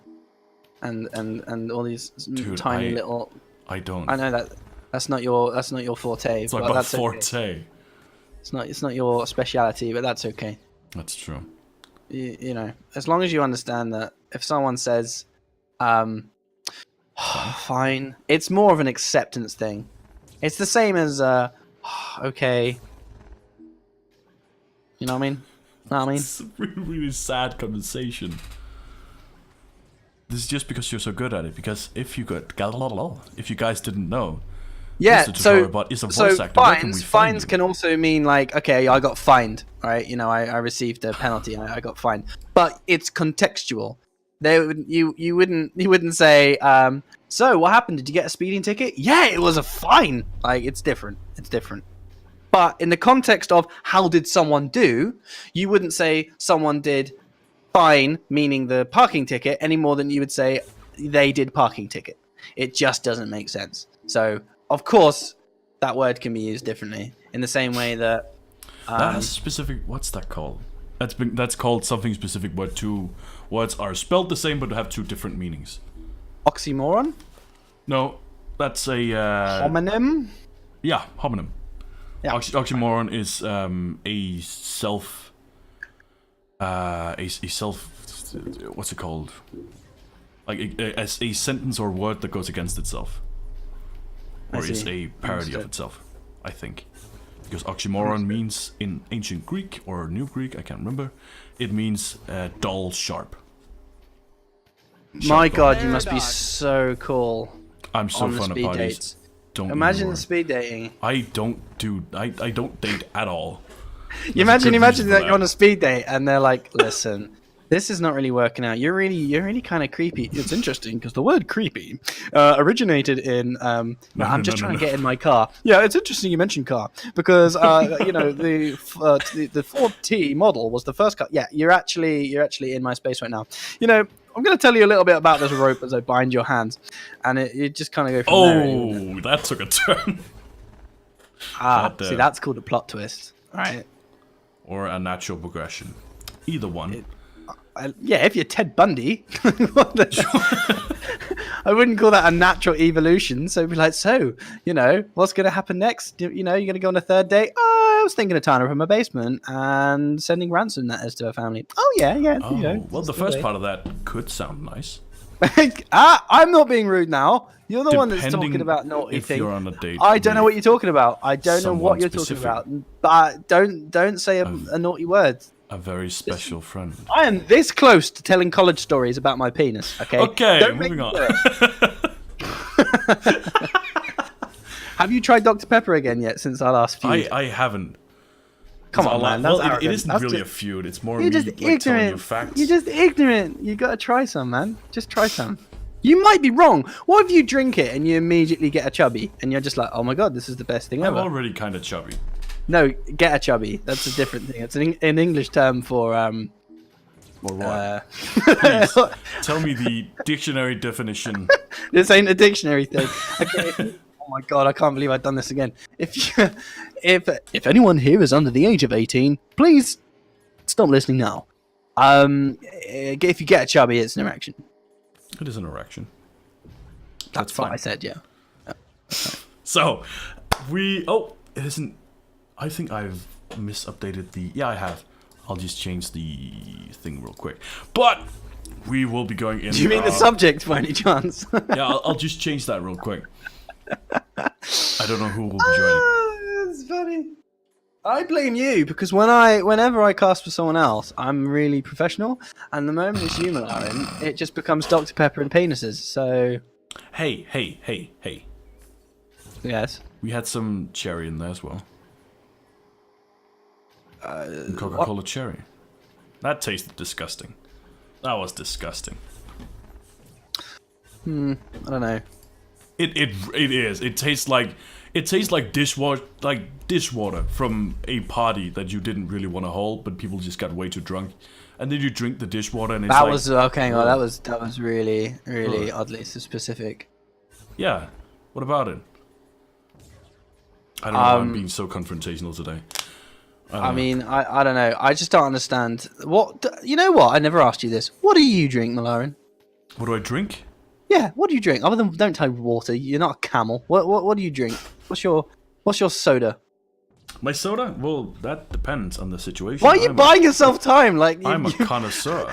[SPEAKER 2] and all these tiny little.
[SPEAKER 1] I don't.
[SPEAKER 2] I know that's not your forte.
[SPEAKER 1] It's not my forte.
[SPEAKER 2] Okay. It's not your speciality, but that's okay.
[SPEAKER 1] That's true.
[SPEAKER 2] You know, as long as you understand that if someone says, fine, it's more of an acceptance thing. It's the same as, okay. You know what I mean?
[SPEAKER 1] It's a really, really sad conversation. This is just because you're so good at it. Because if you guys didn't know,
[SPEAKER 2] fines can also mean like, okay, I got fined, right? I received a penalty, I got fined, but it's contextual. You wouldn't say, so what happened? Did you get a speeding ticket? Yeah, it was a fine. Like, it's different. But in the context of how did someone do, you wouldn't say someone did fine, meaning the parking ticket, any more than you would say they did parking ticket. It just doesn't make sense. So, of course, that word can be used differently. In the same way that...
[SPEAKER 1] that's specific... What's that called? That's called something specific where two words are spelled the same but have two different meanings.
[SPEAKER 2] Oxymoron?
[SPEAKER 1] No, that's a...
[SPEAKER 2] Homonym?
[SPEAKER 1] Yeah, homonym. Yeah. Oxymoron is a self... what's it called? Like as a sentence or word that goes against itself.
[SPEAKER 2] I
[SPEAKER 1] Or is
[SPEAKER 2] see.
[SPEAKER 1] a parody of
[SPEAKER 2] Understood.
[SPEAKER 1] itself, I think. Because oxymoron means, in ancient Greek, or New Greek, I can't remember, it means dull, sharp.
[SPEAKER 2] My
[SPEAKER 1] Sharp
[SPEAKER 2] God,
[SPEAKER 1] dull.
[SPEAKER 2] you must be so cool
[SPEAKER 1] I'm so
[SPEAKER 2] on the
[SPEAKER 1] fun of
[SPEAKER 2] speed
[SPEAKER 1] parties.
[SPEAKER 2] dates.
[SPEAKER 1] Don't
[SPEAKER 2] Imagine
[SPEAKER 1] ignore
[SPEAKER 2] the
[SPEAKER 1] it.
[SPEAKER 2] speed dating.
[SPEAKER 1] I don't date at all.
[SPEAKER 2] You
[SPEAKER 1] There's a good
[SPEAKER 2] imagine
[SPEAKER 1] reason
[SPEAKER 2] that
[SPEAKER 1] for
[SPEAKER 2] you're on a speed date and they're like, "Listen, this is not really working out. You're really kind of creepy." It's interesting because the word "creepy" originated in. I'm just trying to get in my car. Yeah, it's interesting you mentioned car because you know the Ford T model was the first car. Yeah, you're actually in my space right now. You know, I'm going to tell you a little bit about this rope as I bind your hands, and it just kind of go from there. Really.
[SPEAKER 1] Oh, that took a turn.
[SPEAKER 2] See,
[SPEAKER 1] that,
[SPEAKER 2] that's called a plot twist, right?
[SPEAKER 1] Or a natural progression. Either one.
[SPEAKER 2] Yeah, if you're Ted Bundy, I wouldn't call that a natural evolution. So it'd be like, so, you know, what's going to happen next? You know, you're going to go on a third date? Oh, I was thinking of tying her from a basement and sending ransom letters to her family. Oh, yeah.
[SPEAKER 1] Oh,
[SPEAKER 2] You know,
[SPEAKER 1] well, the first part of that could sound nice.
[SPEAKER 2] I'm not being rude now. You're the one that's
[SPEAKER 1] Depending
[SPEAKER 2] talking about naughty
[SPEAKER 1] if
[SPEAKER 2] things.
[SPEAKER 1] you're on a date
[SPEAKER 2] I don't know
[SPEAKER 1] with
[SPEAKER 2] what you're talking about. I don't know what
[SPEAKER 1] someone
[SPEAKER 2] you're
[SPEAKER 1] specific.
[SPEAKER 2] talking about. But don't say a naughty word.
[SPEAKER 1] A very special friend.
[SPEAKER 2] I am this close to telling college stories about my penis. Okay.
[SPEAKER 1] Okay,
[SPEAKER 2] Don't make
[SPEAKER 1] moving
[SPEAKER 2] me
[SPEAKER 1] on.
[SPEAKER 2] do it. Have you tried Dr Pepper again yet since our last feud?
[SPEAKER 1] I haven't.
[SPEAKER 2] Come on, man. That's
[SPEAKER 1] Well, it
[SPEAKER 2] arrogant.
[SPEAKER 1] isn't
[SPEAKER 2] That's
[SPEAKER 1] really
[SPEAKER 2] just-
[SPEAKER 1] a feud. It's more
[SPEAKER 2] You're
[SPEAKER 1] me
[SPEAKER 2] just
[SPEAKER 1] like, telling you
[SPEAKER 2] ignorant.
[SPEAKER 1] facts.
[SPEAKER 2] You're just ignorant. You gotta try some, man. Just try some. You might be wrong. What if you drink it and you immediately get a chubby and you're just like, oh my god, this is the best thing
[SPEAKER 1] I'm
[SPEAKER 2] ever?
[SPEAKER 1] already kind of chubby.
[SPEAKER 2] No, get a chubby. That's a different thing. It's an English term for
[SPEAKER 1] Or what?
[SPEAKER 2] Please.
[SPEAKER 1] Tell me the dictionary definition.
[SPEAKER 2] This ain't a dictionary thing. Okay. Oh my god, I can't believe I've done this again. If anyone here is under the age of 18, please stop listening now. If you get a chubby, it's an erection.
[SPEAKER 1] It is an erection.
[SPEAKER 2] That's what I said, yeah.
[SPEAKER 1] So, it isn't. I think I've misupdated the. Yeah, I have. I'll just change the thing real quick. But we will be going in.
[SPEAKER 2] Do you mean the subject by any chance?
[SPEAKER 1] Yeah, I'll just change that real quick. I don't know who will be joining.
[SPEAKER 2] That's funny. I blame you because whenever I cast for someone else, I'm really professional, and the moment it's you, Malarin, it just becomes Dr Pepper and penises. So
[SPEAKER 1] Hey.
[SPEAKER 2] yes,
[SPEAKER 1] We had some cherry in there as well. And Coca-Cola cherry. That tasted disgusting. That was disgusting.
[SPEAKER 2] I don't know.
[SPEAKER 1] It is. It tastes like dishwater from a party that you didn't really want to hold, but people just got way too drunk, and then you drink the dishwater and it's
[SPEAKER 2] That
[SPEAKER 1] like,
[SPEAKER 2] was okay. Well, that was really oddly specific.
[SPEAKER 1] yeah. What about it? I don't know. why I'm being so confrontational today.
[SPEAKER 2] I mean, I don't know. I just don't understand. You know what? I never asked you this. What do you drink, Malarin?
[SPEAKER 1] What do I drink?
[SPEAKER 2] Yeah, what do you drink? Other than don't tell me water. You're not a camel. What do you drink? What's your soda?
[SPEAKER 1] My soda? Well, that depends on the situation.
[SPEAKER 2] Why are you buying yourself time? Like
[SPEAKER 1] I'm a connoisseur.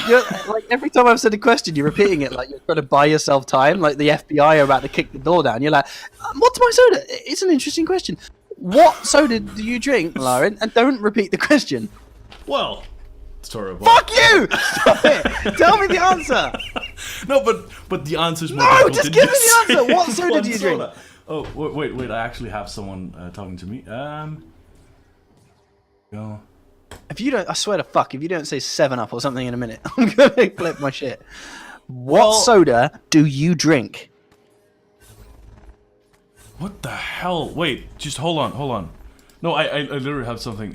[SPEAKER 2] you're, like every time I've said a question, you're repeating it like you're trying to buy yourself time. Like the FBI are about to kick the door down. You're like, what's my soda? It's an interesting question. What soda do you drink, Lauren? And don't repeat the question.
[SPEAKER 1] Well, sorry about
[SPEAKER 2] Fuck you! Stop it! Tell me the answer.
[SPEAKER 1] No, but the answer's more
[SPEAKER 2] No,
[SPEAKER 1] difficult
[SPEAKER 2] just
[SPEAKER 1] than
[SPEAKER 2] give me
[SPEAKER 1] just
[SPEAKER 2] the answer.
[SPEAKER 1] saying
[SPEAKER 2] What soda
[SPEAKER 1] one
[SPEAKER 2] do you drink?
[SPEAKER 1] soda. Oh, wait! I actually have someone talking to me. Go.
[SPEAKER 2] If you don't, I swear to fuck, if you don't say 7-Up or something in a minute, I'm gonna flip my shit. What soda do you drink?
[SPEAKER 1] What the hell? Wait, just hold on. No, I literally have something.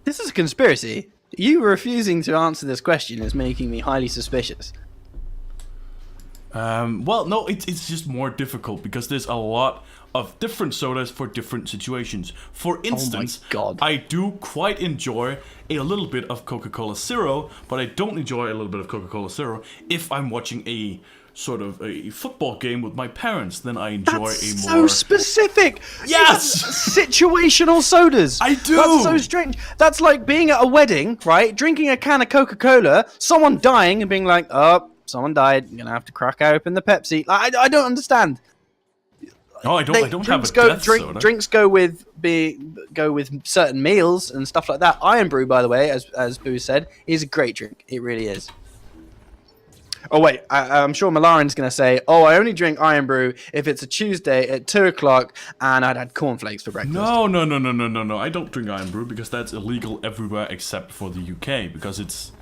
[SPEAKER 2] This is a conspiracy. You refusing to answer this question is making me highly suspicious.
[SPEAKER 1] Well, no, it's just more difficult because there's a lot of different sodas for different situations. For instance,
[SPEAKER 2] God.
[SPEAKER 1] I do quite enjoy a little bit of Coca-Cola Zero, but I don't enjoy a little bit of Coca-Cola Zero if I'm watching a sort of a football game with my parents. Then I enjoy
[SPEAKER 2] That's
[SPEAKER 1] a more.
[SPEAKER 2] so specific.
[SPEAKER 1] Yes!
[SPEAKER 2] Situational sodas.
[SPEAKER 1] I do!
[SPEAKER 2] That's so strange. That's like being at a wedding, right? Drinking a can of Coca-Cola, someone dying and being like, oh, someone died. You're gonna have to crack open the Pepsi. Like, I don't understand.
[SPEAKER 1] No, I don't have a
[SPEAKER 2] Drinks
[SPEAKER 1] death soda.
[SPEAKER 2] Drinks go with certain meals and stuff like that. Iron Brew, by the way, as Boo said, is a great drink. It really is. Oh wait, I'm sure Malarin's gonna say, "Oh, I only drink Iron Brew if it's a Tuesday at 2 o'clock and I'd had cornflakes for breakfast."
[SPEAKER 1] No. I don't drink Iron Brew because that's illegal everywhere except for the UK because it's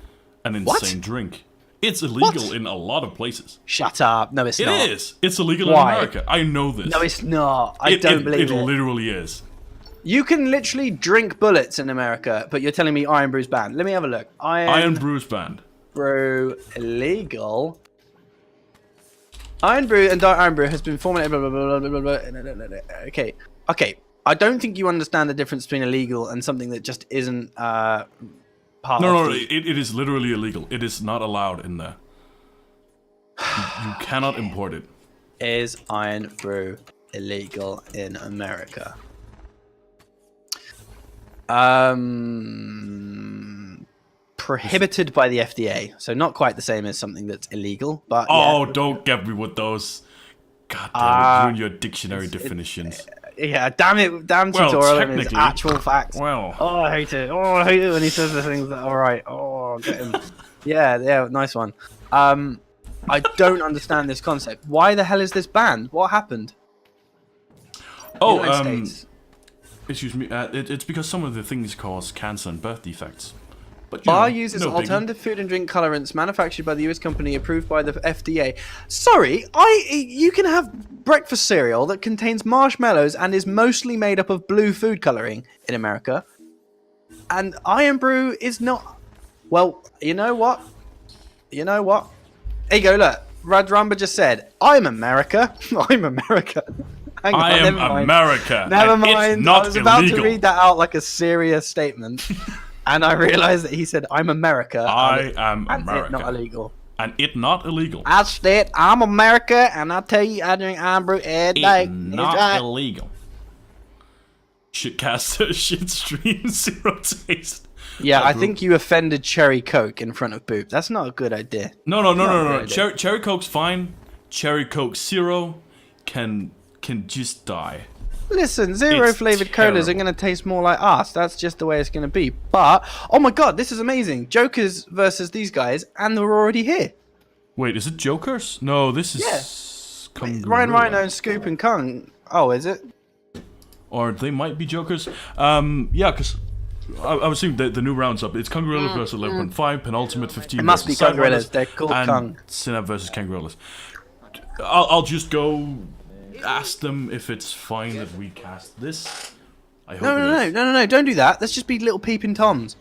[SPEAKER 1] an insane drink. It's illegal in a lot of places.
[SPEAKER 2] Shut up! No, it's not.
[SPEAKER 1] It is. It's illegal
[SPEAKER 2] Why?
[SPEAKER 1] in America. I know this.
[SPEAKER 2] No, it's not. I don't believe it.
[SPEAKER 1] It literally is.
[SPEAKER 2] You can literally drink bullets in America, but you're telling me Iron Brew's banned. Let me have a look.
[SPEAKER 1] Iron Brew's banned.
[SPEAKER 2] Brew illegal. Iron Brew and Dark Iron Brew has been formulated. Blah, blah, blah, blah, blah, blah. Okay. I don't think you understand the difference between illegal and something that just isn't part of.
[SPEAKER 1] No. It is literally illegal. It is not allowed in there. You cannot import it.
[SPEAKER 2] Is Iron Brew illegal in America? Prohibited by the FDA, so not quite the same as something that's illegal, but
[SPEAKER 1] oh, don't get me with those. God damn it, ruin your dictionary definitions.
[SPEAKER 2] Yeah, damn it, damn tutorial and his actual facts.
[SPEAKER 1] Well,
[SPEAKER 2] oh, I hate it. Oh, I hate it when he says the things that are right. Oh, get him. yeah, nice one. I don't understand this concept. Why the hell is this banned? What happened?
[SPEAKER 1] Excuse me. It's because some of the things cause cancer and birth defects.
[SPEAKER 2] Bar uses alternative food and drink colorants manufactured by the US company approved by the FDA. Sorry, you can have breakfast cereal that contains marshmallows and is mostly made up of blue food coloring in America. And Iron Brew is not. Well, you know what? Here you go, look. Rad Rumba just said, I'm America. I'm America. Hang on,
[SPEAKER 1] I am America.
[SPEAKER 2] Never mind.
[SPEAKER 1] It's not
[SPEAKER 2] I was about
[SPEAKER 1] illegal.
[SPEAKER 2] to read that out like a serious statement. And I realized that he said, I'm America.
[SPEAKER 1] I am America.
[SPEAKER 2] It's not illegal.
[SPEAKER 1] And it not illegal.
[SPEAKER 2] I said, I'm America, and I tell you, I drink Iron Brew every day.
[SPEAKER 1] It's not illegal. Shitcaster, shit stream, zero taste.
[SPEAKER 2] Yeah, I think you offended Cherry Coke in front of Boop. That's not a good idea.
[SPEAKER 1] No. Cherry Coke's fine. Cherry Coke Zero can just die.
[SPEAKER 2] Listen, zero flavored colas are going to taste more like us. That's just the way it's going to be. But, oh my god, this is amazing. Jokers versus these guys, and they're already here.
[SPEAKER 1] Wait, is it Jokers? No, this is...
[SPEAKER 2] Ryan Rhino and Scoop and Kung. Oh, is it?
[SPEAKER 1] Or they might be Jokers. Yeah, because I was seeing the new rounds up. It's Kangarillas versus 11.5, Penultimate 15
[SPEAKER 2] It must be
[SPEAKER 1] versus
[SPEAKER 2] Kangarillas.
[SPEAKER 1] Siderunners,
[SPEAKER 2] They're called
[SPEAKER 1] and
[SPEAKER 2] Kung.
[SPEAKER 1] Synap versus Kangarillas. I'll just go ask them if it's fine that we cast this. I hope
[SPEAKER 2] No, don't do that. Let's just be little peeping toms.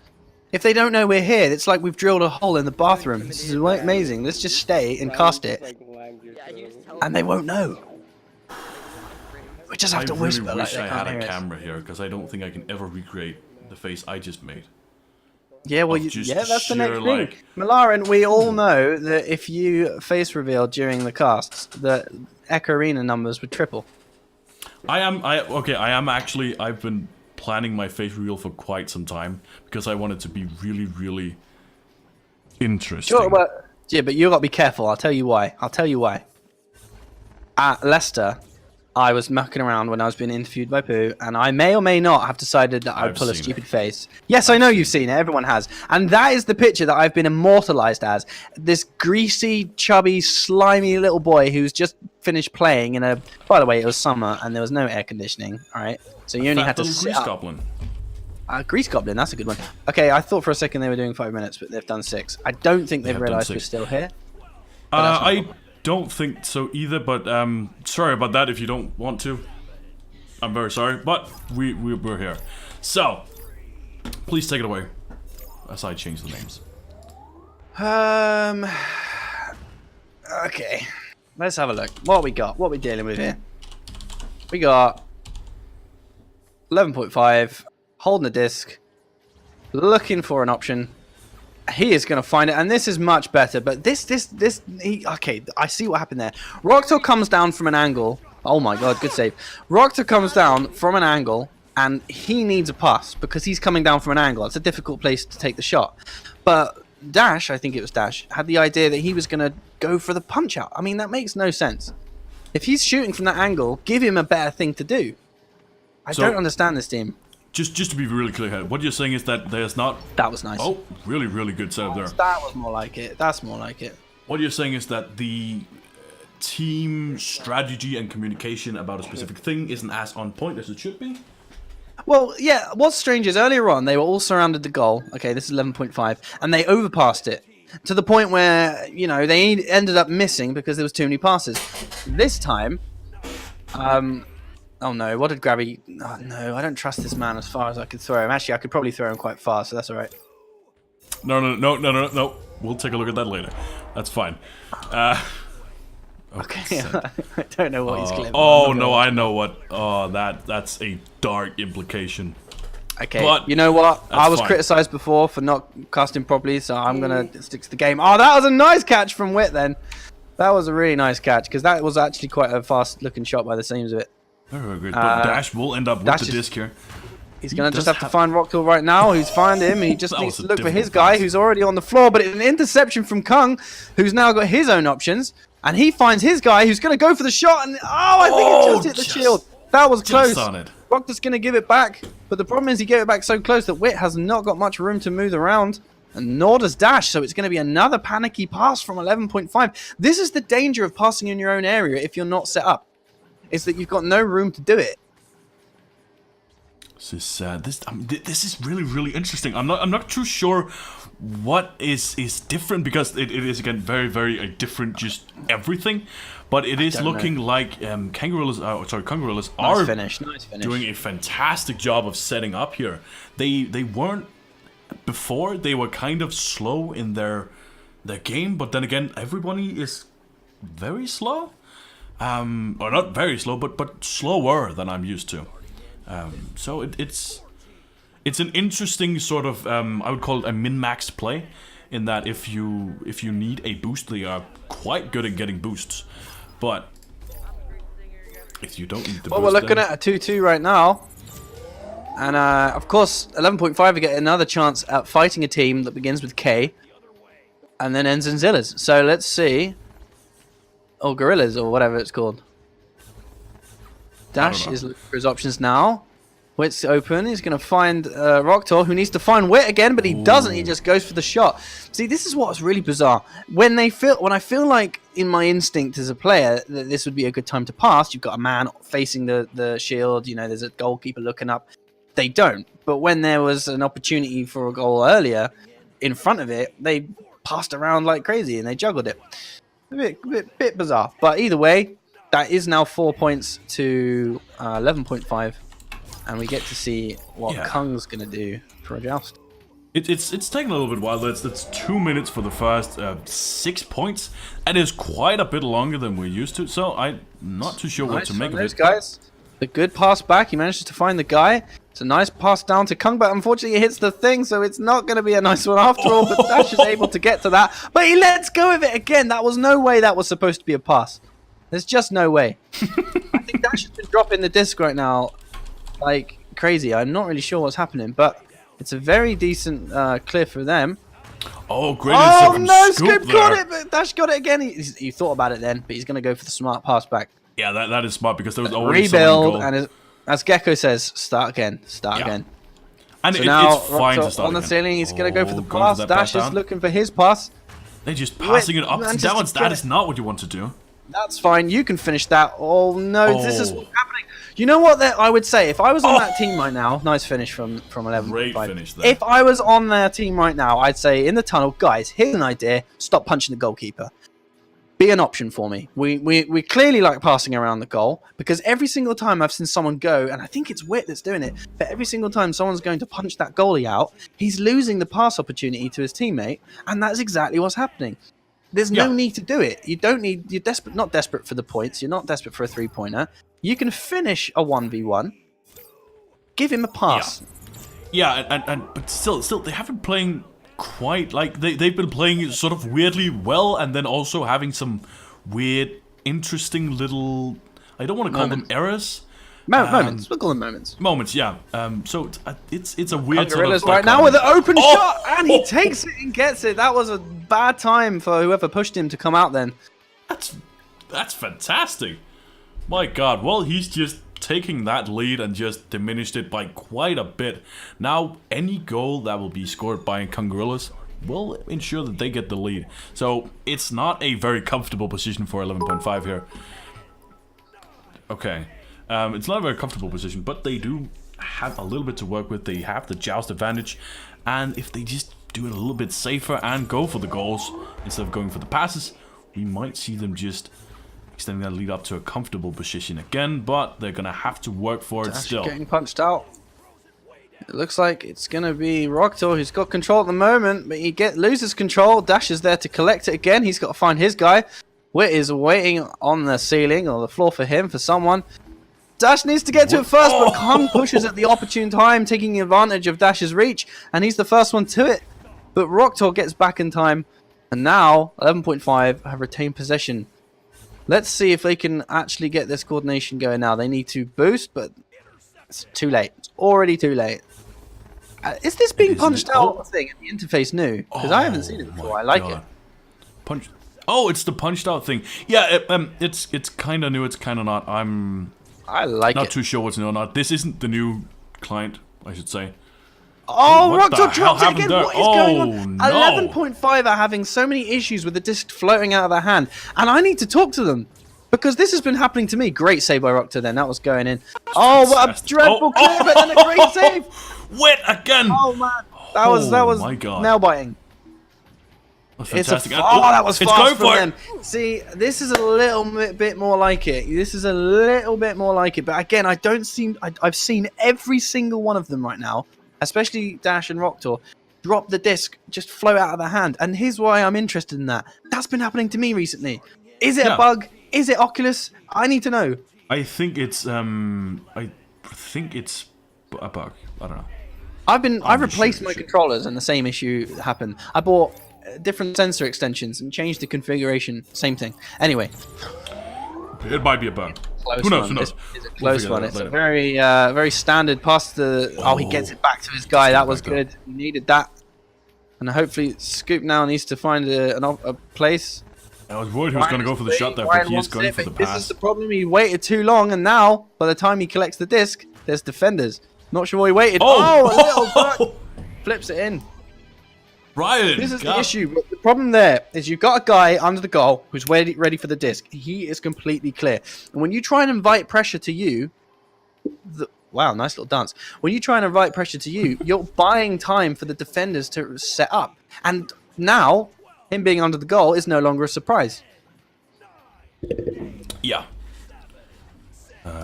[SPEAKER 2] If they don't know we're here, it's like we've drilled a hole in the bathroom. This is amazing. Let's just stay and cast it. And they won't know. We just have to whisper
[SPEAKER 1] I
[SPEAKER 2] like
[SPEAKER 1] wish
[SPEAKER 2] they
[SPEAKER 1] I
[SPEAKER 2] can't
[SPEAKER 1] had
[SPEAKER 2] hear
[SPEAKER 1] a
[SPEAKER 2] us.
[SPEAKER 1] camera here, because I don't think I can ever recreate the face I just made.
[SPEAKER 2] Yeah, well,
[SPEAKER 1] Just
[SPEAKER 2] that's the next
[SPEAKER 1] sheer,
[SPEAKER 2] thing.
[SPEAKER 1] like-
[SPEAKER 2] Malaran, we all know that if you face reveal during the casts, the Echo Arena numbers would triple.
[SPEAKER 1] I've been planning my face reveal for quite some time, because I want it to be really, really interesting.
[SPEAKER 2] Sure, well, yeah, but you got to be careful. I'll tell you why. At Leicester, I was mucking around when I was being interviewed by Pooh, and I may or may not have decided that I would
[SPEAKER 1] I've
[SPEAKER 2] pull a
[SPEAKER 1] seen
[SPEAKER 2] stupid face. Yes, I know you've seen it. Everyone has. And that is the picture that I've been immortalized as. This greasy, chubby, slimy little boy who's just finished playing in a... By the way, it was summer, and there was no air conditioning, all right? So you only had to sit
[SPEAKER 1] Grease
[SPEAKER 2] up.
[SPEAKER 1] Goblin.
[SPEAKER 2] Grease Goblin, that's a good one. Okay, I thought for a second they were doing 5 minutes, but they've done 6. I don't think they've
[SPEAKER 1] have done
[SPEAKER 2] realized we're
[SPEAKER 1] 6.
[SPEAKER 2] still here.
[SPEAKER 1] I don't think so either, but sorry about that if you don't want to. I'm very sorry, but we're here. So, please take it away, as I change the names.
[SPEAKER 2] Okay. Let's have a look. What we got? What we dealing with here? We got 11.5, holding the disc, looking for an option. He is going to find it, and this is much better, but okay, I see what happened there. Roctor comes down from an angle. Oh my god, good save. Roctor comes down from an angle, and he needs a pass, because he's coming down from an angle. It's a difficult place to take the shot. But Dash, I think it was Dash, had the idea that he was going to go for the punch out. I mean, that makes no sense. If he's shooting from that angle, give him a better thing to do. I don't understand this team.
[SPEAKER 1] Just to be really clear here, what you're saying is that there's not...
[SPEAKER 2] That was nice.
[SPEAKER 1] Oh, really, really good setup there.
[SPEAKER 2] That was more like it. That's more like it.
[SPEAKER 1] What you're saying is that the team strategy and communication about a specific thing isn't as on point as it should be?
[SPEAKER 2] Well, yeah, what's strange is earlier on, they were all surrounded the goal. Okay, this is 11.5. And they overpassed it. To the point where, you know, they ended up missing because there was too many passes. This time... Oh no, what did Grabby... Oh, no, I don't trust this man as far as I could throw him. Actually, I could probably throw him quite far, so that's alright.
[SPEAKER 1] No. We'll take a look at that later. That's fine.
[SPEAKER 2] Okay, I don't know what he's clipping.
[SPEAKER 1] Oh, no, I know what... Oh, that's a dark implication.
[SPEAKER 2] Okay,
[SPEAKER 1] but
[SPEAKER 2] you know what? I was
[SPEAKER 1] fine.
[SPEAKER 2] criticised before for not casting properly, so I'm going to stick to the game. Oh, that was a nice catch from Wit then. That was a really nice catch, because that was actually quite a fast-looking shot by the seams of it.
[SPEAKER 1] Very good. But Dash will end up with the disc here.
[SPEAKER 2] He's going to just have to find Rocktool right now. He's found him. He just needs to look for his guy who's already on the floor. But it's an interception from Kung, who's now got his own options. And he finds his guy who's going to go for the shot. And I think it just hit the shield. That was close.
[SPEAKER 1] On it.
[SPEAKER 2] Rocktool's going to give it back. But the problem is he gave it back so close that Wit has not got much room to move around. And nor does Dash. So it's going to be another panicky pass from 11.5. This is the danger of passing in your own area if you're not set up. Is that you've got no room to do it.
[SPEAKER 1] This is this is really, really interesting. I'm not too sure what is different, because it is again very, very different, just everything. But it is looking like Kangaroos are
[SPEAKER 2] Nice finish.
[SPEAKER 1] doing a fantastic job of setting up here. They weren't before. They were kind of slow in their game, but then again, everybody is very slow. Or not very slow, but slower than I'm used to. So it's an interesting sort of I would call it a min-max play, in that if you need a boost, they are quite good at getting boosts. But if you don't need the boost,
[SPEAKER 2] we're looking at a 2-2 right now, and of course 11.5 we get another chance at fighting a team that begins with K, and then ends in Zillas. So let's see. Or Gorillas, or whatever it's called. Dash is looking for his options now. Wit's open. He's going to find Rocktor, who needs to find Wit again, but he doesn't. He just goes for the shot. See, this is what's really bizarre. When I feel like in my instinct as a player that this would be a good time to pass, you've got a man facing the shield. You know, there's a goalkeeper looking up. They don't. But when there was an opportunity for a goal earlier in front of it, they passed around like crazy and they juggled it. A bit bizarre, but either way, that is now 4 points to 11.5, and we get to see what Kung's gonna do for a joust.
[SPEAKER 1] It's taken a little bit while. That's 2 minutes for the first 6 points. That is quite a bit longer than we're used to. So I'm not too sure what to make of
[SPEAKER 2] those
[SPEAKER 1] it.
[SPEAKER 2] Guys, the good pass back. He manages to find the guy. It's a nice pass down to Kung, but unfortunately it hits the thing, so it's not going to be a nice one after all. But Dash is able to get to that, but he lets go of it again. That was no way that was supposed to be a pass. There's just no way. I think Dash has been dropping the disc right now like crazy. I'm not really sure what's happening, but it's a very decent clear for them.
[SPEAKER 1] Oh, great!
[SPEAKER 2] Oh no, Scoop caught it, but Dash got it again. He thought about it then, but he's going to go for the smart pass back.
[SPEAKER 1] Yeah, that is smart, because there was already
[SPEAKER 2] rebuild, and as Gecko says, start again.
[SPEAKER 1] And
[SPEAKER 2] so now
[SPEAKER 1] it's fine to start
[SPEAKER 2] on the
[SPEAKER 1] again.
[SPEAKER 2] ceiling, he's going to go for the
[SPEAKER 1] going
[SPEAKER 2] pass.
[SPEAKER 1] that
[SPEAKER 2] Dash is
[SPEAKER 1] down.
[SPEAKER 2] looking for his pass.
[SPEAKER 1] They're just passing it up and down. That
[SPEAKER 2] get
[SPEAKER 1] is not what you want to do.
[SPEAKER 2] That's fine. You can finish that. Oh no, this is what's happening. You know what? I would say if I was on that team right now, nice finish from 11.
[SPEAKER 1] Great finish there.
[SPEAKER 2] If I was on their team right now, I'd say in the tunnel, guys, here's an idea. Stop punching the goalkeeper. Be an option for me. We clearly like passing around the goal, because every single time I've seen someone go, and I think it's Wit that's doing it, but every single time someone's going to punch that goalie out, he's losing the pass opportunity to his teammate, and that's exactly what's happening. There's no need to do it. You don't need. You're not desperate for the points. You're not desperate for a 3-pointer. You can finish a 1v1. Give him a pass.
[SPEAKER 1] Yeah, but still, they haven't playing quite like they've been playing sort of weirdly well, and then also having some weird, interesting little. I don't want to call them errors,
[SPEAKER 2] Moments. We'll call them moments.
[SPEAKER 1] Moments, yeah. So it's a weird sort
[SPEAKER 2] Gorillas
[SPEAKER 1] of
[SPEAKER 2] right now with an open
[SPEAKER 1] Oh!
[SPEAKER 2] shot, and he takes it and gets it. That was a bad time for whoever pushed him to come out then.
[SPEAKER 1] That's fantastic. My God. Well, he's just taking that lead and just diminished it by quite a bit. Now, any goal that will be scored by Congorillas will ensure that they get the lead. So it's not a very comfortable position for 11.5 here. Okay. It's not a very comfortable position, but they do have a little bit to work with. They have the joust advantage, and if they just do it a little bit safer and go for the goals instead of going for the passes, we might see them just extending that lead up to a comfortable position again, but they're gonna have to work for it still.
[SPEAKER 2] Getting punched out. It looks like it's gonna be Roctor who's got control at the moment, but he loses control. Dash is there to collect it again. He's got to find his guy. Wit is waiting on the ceiling or the floor for him, for someone. Dash needs to get to it first, but Kung pushes at the opportune time, taking advantage of Dash's reach, and he's the first one to it. But Roctor gets back in time, and now 11.5 have retained possession. Let's see if they can actually get this coordination going now. They need to boost, but it's too late. It's already too late. Is this being punched out thing in the interface new? Because I haven't seen it before. I like it.
[SPEAKER 1] Punch. Oh, it's the punched out thing. Yeah, it's kind of new. It's kind of not.
[SPEAKER 2] I like
[SPEAKER 1] not
[SPEAKER 2] it.
[SPEAKER 1] too sure what's new or not. This isn't the new client, I should say.
[SPEAKER 2] Oh,
[SPEAKER 1] What the
[SPEAKER 2] Roctor
[SPEAKER 1] hell
[SPEAKER 2] drops it
[SPEAKER 1] happened
[SPEAKER 2] again.
[SPEAKER 1] there?
[SPEAKER 2] What is going on?
[SPEAKER 1] Oh, no.
[SPEAKER 2] 11.5 are having so many issues with the disc floating out of their hand, and I need to talk to them because this has been happening to me. Great save by Roctor then. That was going in. Oh, what a dreadful clear, but then a great save.
[SPEAKER 1] Wet again.
[SPEAKER 2] Oh man, that was
[SPEAKER 1] my God.
[SPEAKER 2] nail biting.
[SPEAKER 1] That's
[SPEAKER 2] It's
[SPEAKER 1] fantastic.
[SPEAKER 2] that was
[SPEAKER 1] it's
[SPEAKER 2] fast
[SPEAKER 1] going
[SPEAKER 2] for
[SPEAKER 1] for
[SPEAKER 2] them. See, this is a little bit more like it. This is a little bit more like it. But again, I've seen every single one of them right now, especially Dash and Roctor, drop the disc, just float out of their hand. And here's why I'm interested in that. That's been happening to me recently. Is it a bug? Is it Oculus? I need to know.
[SPEAKER 1] I think it's a bug. I don't know.
[SPEAKER 2] I've replaced my controllers and the same issue happened. I bought different sensor extensions and changed the configuration. Same thing. Anyway.
[SPEAKER 1] It might be a bug.
[SPEAKER 2] Who knows? Who knows? It's a close one. It's a very, very standard pass to. Oh, he gets it back to his guy. That was good. He needed that. And hopefully, Scoop now needs to find a place.
[SPEAKER 1] I was worried he was going to go for the shot there, but he is going for the pass.
[SPEAKER 2] This is the problem. He waited too long, and now, by the time he collects the disc, there's defenders. Not sure why he waited. Oh, a little duck. Flips it in.
[SPEAKER 1] Ryan,
[SPEAKER 2] this is the issue. But the problem there is you've got a guy under the goal who's ready for the disc. He is completely clear. And when you try and invite pressure to you, wow, nice little dance. When you try and invite pressure to you, you're buying time for the defenders to set up. And now, him being under the goal is no longer a surprise.
[SPEAKER 1] Yeah.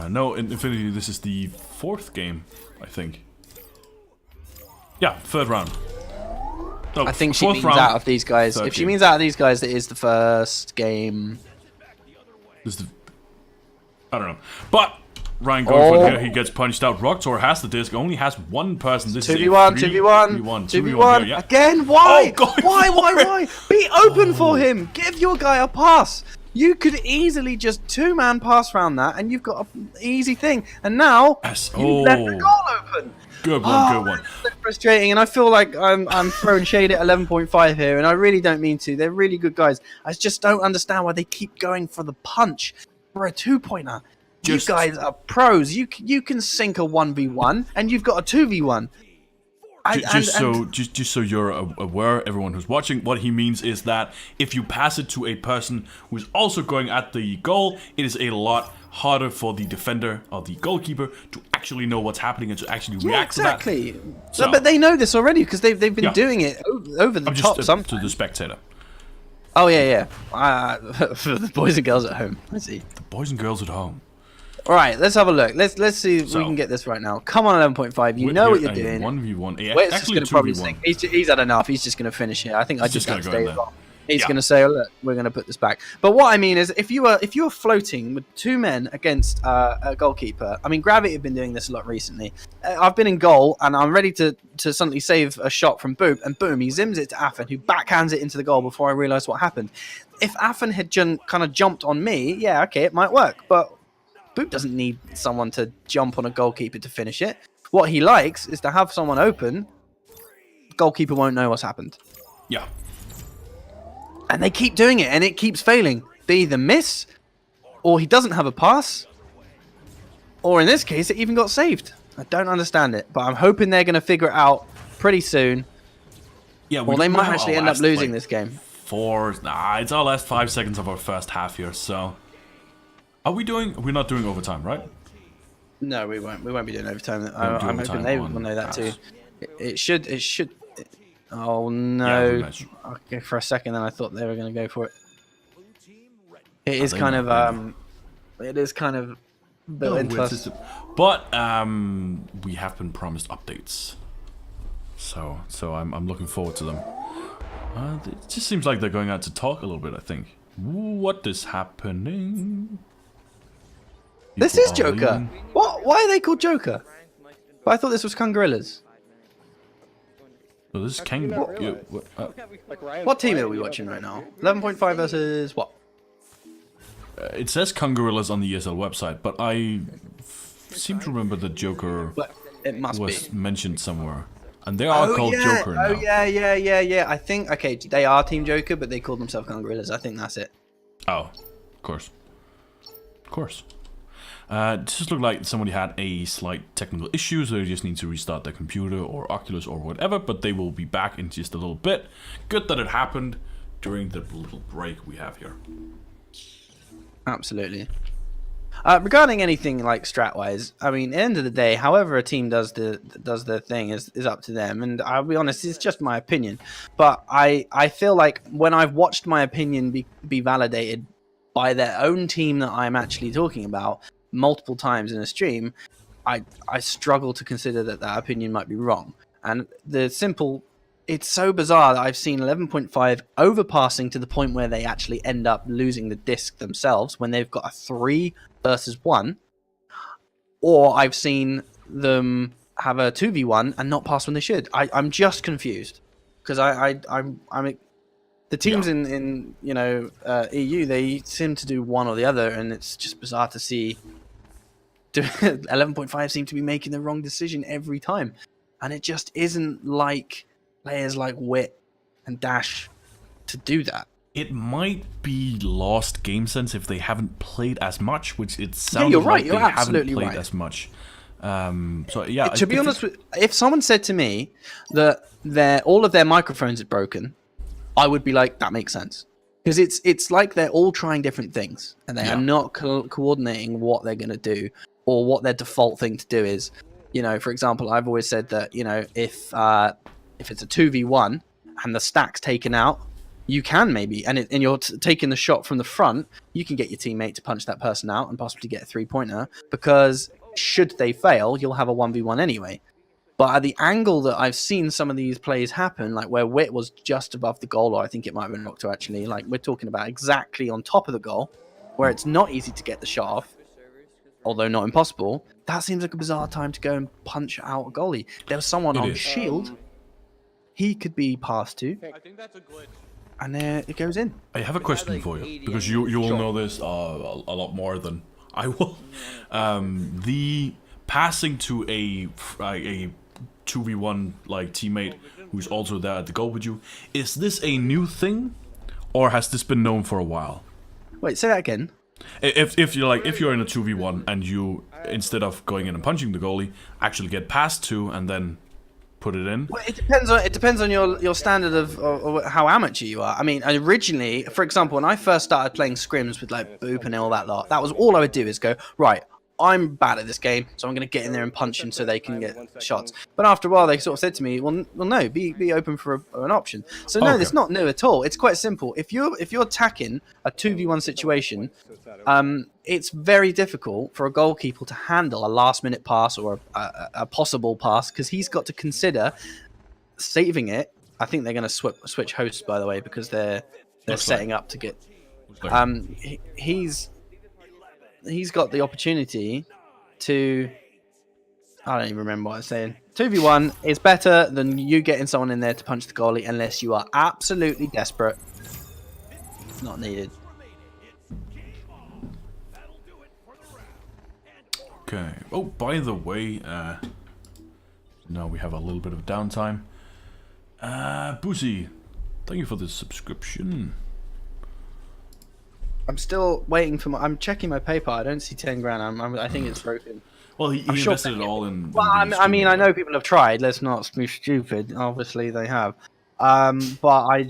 [SPEAKER 1] No, in Infinity, this is the 4th game, I think. Yeah, 3rd round. No,
[SPEAKER 2] I think she means out of these guys. If she means out of these guys, it is the first game.
[SPEAKER 1] I don't know. But Ryan going for it, he gets punched out. Roctor has the disc, only has one person. This
[SPEAKER 2] 2v1, 2v1, 2v1.
[SPEAKER 1] Yeah.
[SPEAKER 2] Again, why?
[SPEAKER 1] Oh, God.
[SPEAKER 2] Why? Be open for him. Give your guy a pass. You could easily just 2-man pass round that, and you've got an easy thing. And now, you left the goal open.
[SPEAKER 1] Good one, good one.
[SPEAKER 2] That's frustrating, and I feel like I'm throwing shade at 11.5 here, and I really don't mean to. They're really good guys. I just don't understand why they keep going for the punch for a 2-pointer. You guys are pros. You can sink a 1v1, and you've got a 2v1.
[SPEAKER 1] Just so you're aware, everyone who's watching, what he means is that if you pass it to a person who's also going at the goal, it is a lot harder for the defender or the goalkeeper to actually know what's happening and to actually react to that.
[SPEAKER 2] Exactly. But they know this already because they've been doing it over the top sometimes.
[SPEAKER 1] To the spectator.
[SPEAKER 2] Oh yeah. For the boys and girls at home. Let's see.
[SPEAKER 1] The boys and girls at home.
[SPEAKER 2] All right, let's have a look. Let's see if we can get this right now. Come on, 11.5. You know what you're doing.
[SPEAKER 1] 1v1. Yeah,
[SPEAKER 2] Wait,
[SPEAKER 1] actually,
[SPEAKER 2] just probably sink. He's had enough. He's just going to finish it. I think I just got to stay as well. He's going to say, oh, look, we're going to put this back. But what I mean is, if you were floating with 2 men against a goalkeeper, I mean, Gravity have been doing this a lot recently. I've been in goal, and I'm ready to suddenly save a shot from Boop, and boom, he zims it to Affin, who backhands it into the goal before I realise what happened. If Affin had kind of jumped on me, yeah, okay, it might work, but Boot doesn't need someone to jump on a goalkeeper to finish it. What he likes is to have someone open. Goalkeeper won't know what's happened.
[SPEAKER 1] Yeah.
[SPEAKER 2] And they keep doing it, and it keeps failing. They either miss, or he doesn't have a pass, or in this case, it even got saved. I don't understand it, but I'm hoping they're going to figure it out pretty soon.
[SPEAKER 1] Yeah,
[SPEAKER 2] Or they
[SPEAKER 1] don't
[SPEAKER 2] might
[SPEAKER 1] have
[SPEAKER 2] actually
[SPEAKER 1] our
[SPEAKER 2] end up
[SPEAKER 1] last,
[SPEAKER 2] losing
[SPEAKER 1] like,
[SPEAKER 2] this game.
[SPEAKER 1] It's our last 5 seconds of our first half here, so... We're not doing overtime, right?
[SPEAKER 2] No, we won't. We won't be doing overtime.
[SPEAKER 1] do
[SPEAKER 2] I'm
[SPEAKER 1] overtime
[SPEAKER 2] hoping they
[SPEAKER 1] on
[SPEAKER 2] will know that too.
[SPEAKER 1] pass.
[SPEAKER 2] It should. Oh
[SPEAKER 1] Yeah,
[SPEAKER 2] no!
[SPEAKER 1] nice.
[SPEAKER 2] Okay, for a second, then I thought they were going to go for it. It is
[SPEAKER 1] they
[SPEAKER 2] kind
[SPEAKER 1] might,
[SPEAKER 2] of It is kind of built into
[SPEAKER 1] Weird
[SPEAKER 2] us.
[SPEAKER 1] system. But we have been promised updates, so I'm looking forward to them. It just seems like they're going out to talk a little bit. I think. What is happening?
[SPEAKER 2] This
[SPEAKER 1] People
[SPEAKER 2] is
[SPEAKER 1] are
[SPEAKER 2] Joker.
[SPEAKER 1] leaving.
[SPEAKER 2] What? Why are they called Joker? But I thought this was Kangarillas.
[SPEAKER 1] So this is Kang.
[SPEAKER 5] Like Ryan
[SPEAKER 2] What team
[SPEAKER 5] Fry,
[SPEAKER 2] are we
[SPEAKER 5] you
[SPEAKER 2] watching
[SPEAKER 5] know,
[SPEAKER 2] right now? 11.5 versus what?
[SPEAKER 1] It says Kangarillas on the ESL website, but I seem to remember that Joker
[SPEAKER 2] But it must
[SPEAKER 1] was
[SPEAKER 2] be.
[SPEAKER 1] mentioned somewhere, and they are called Joker now.
[SPEAKER 2] Oh yeah. I think they are Team Joker, but they call themselves Kangarillas. I think that's it.
[SPEAKER 1] Oh, of course. Of course. It just looked like somebody had a slight technical issue, so they just need to restart their computer or Oculus or whatever, but they will be back in just a little bit. Good that it happened during the little break we have here.
[SPEAKER 2] Absolutely. Regarding anything like strat-wise, I mean, at the end of the day, however a team does their thing is up to them. And I'll be honest, it's just my opinion. But I feel like when I've watched my opinion be validated by their own team that I'm actually talking about multiple times in a stream, I struggle to consider that opinion might be wrong. And it's so bizarre that I've seen 11.5 overpassing to the point where they actually end up losing the disc themselves when they've got a 3 versus 1, or I've seen them have a 2v1 and not pass when they should. I'm just confused because I'm the teams in EU, they seem to do one or the other, and it's just bizarre to see 11.5 seem to be making the wrong decision every time, and it just isn't like players like Wit and Dash to do that.
[SPEAKER 1] It might be lost game sense if they haven't played as much, which it sounds
[SPEAKER 2] you're right.
[SPEAKER 1] like
[SPEAKER 2] You're
[SPEAKER 1] they haven't
[SPEAKER 2] absolutely
[SPEAKER 1] played
[SPEAKER 2] right.
[SPEAKER 1] as much. So yeah,
[SPEAKER 2] To be honest, if someone said to me that all of their microphones are broken, I would be like, that makes sense, because it's like they're all trying different things and they are not coordinating what they're going to do or what their default thing to do is. You know, for example, I've always said that, you know, if it's a 2v1 and the stack's taken out, you can maybe, and you're taking the shot from the front, you can get your teammate to punch that person out and possibly get a 3-pointer, because should they fail, you'll have a 1v1 anyway. But at the angle that I've seen some of these plays happen, like where Wit was just above the goal, or I think it might have been Nocto actually, like we're talking about exactly on top of the goal, where it's not easy to get the shot off, although not impossible, that seems like a bizarre time to go and punch out a goalie. There was someone on shield, he could be passed to,
[SPEAKER 9] I think that's a glitch.
[SPEAKER 2] and there it goes in.
[SPEAKER 1] I have a question for you, because you will know this a lot more than I will. The passing to a 2v1 like teammate who's also there at the goal with you, is this a new thing, or has this been known for a while?
[SPEAKER 2] Wait, say that again.
[SPEAKER 1] If you're in a 2v1 and you, instead of going in and punching the goalie, actually get passed to and then put it in.
[SPEAKER 2] Well, it depends on your standard of how amateur you are. I mean, originally, for example, when I first started playing scrims with like Boop and all that lot, that was all I would do is go, right, I'm bad at this game, so I'm going to get in there and punch them so they can get shots. But after a while, they sort of said to me, well no, be open for an option. So no, it's not new at all. It's quite simple. If you're attacking a 2v1 situation, it's very difficult for a goalkeeper to handle a last-minute pass or a possible pass, because he's got to consider saving it. I think they're going to switch hosts, by the way, because they're setting up to get. He's got the opportunity to. I don't even remember what I was saying. 2v1 is better than you getting someone in there to punch the goalie unless you are absolutely desperate. Not needed.
[SPEAKER 1] Okay. Oh, by the way, now we have a little bit of downtime. Boozy, thank you for the subscription.
[SPEAKER 2] I'm still waiting for my. I'm checking my PayPal. I don't see 10 grand. I think it's broken.
[SPEAKER 1] Well, he
[SPEAKER 2] sure
[SPEAKER 1] invested it all in.
[SPEAKER 2] Well, I mean, I know people have tried. Let's not be stupid. Obviously, they have. But I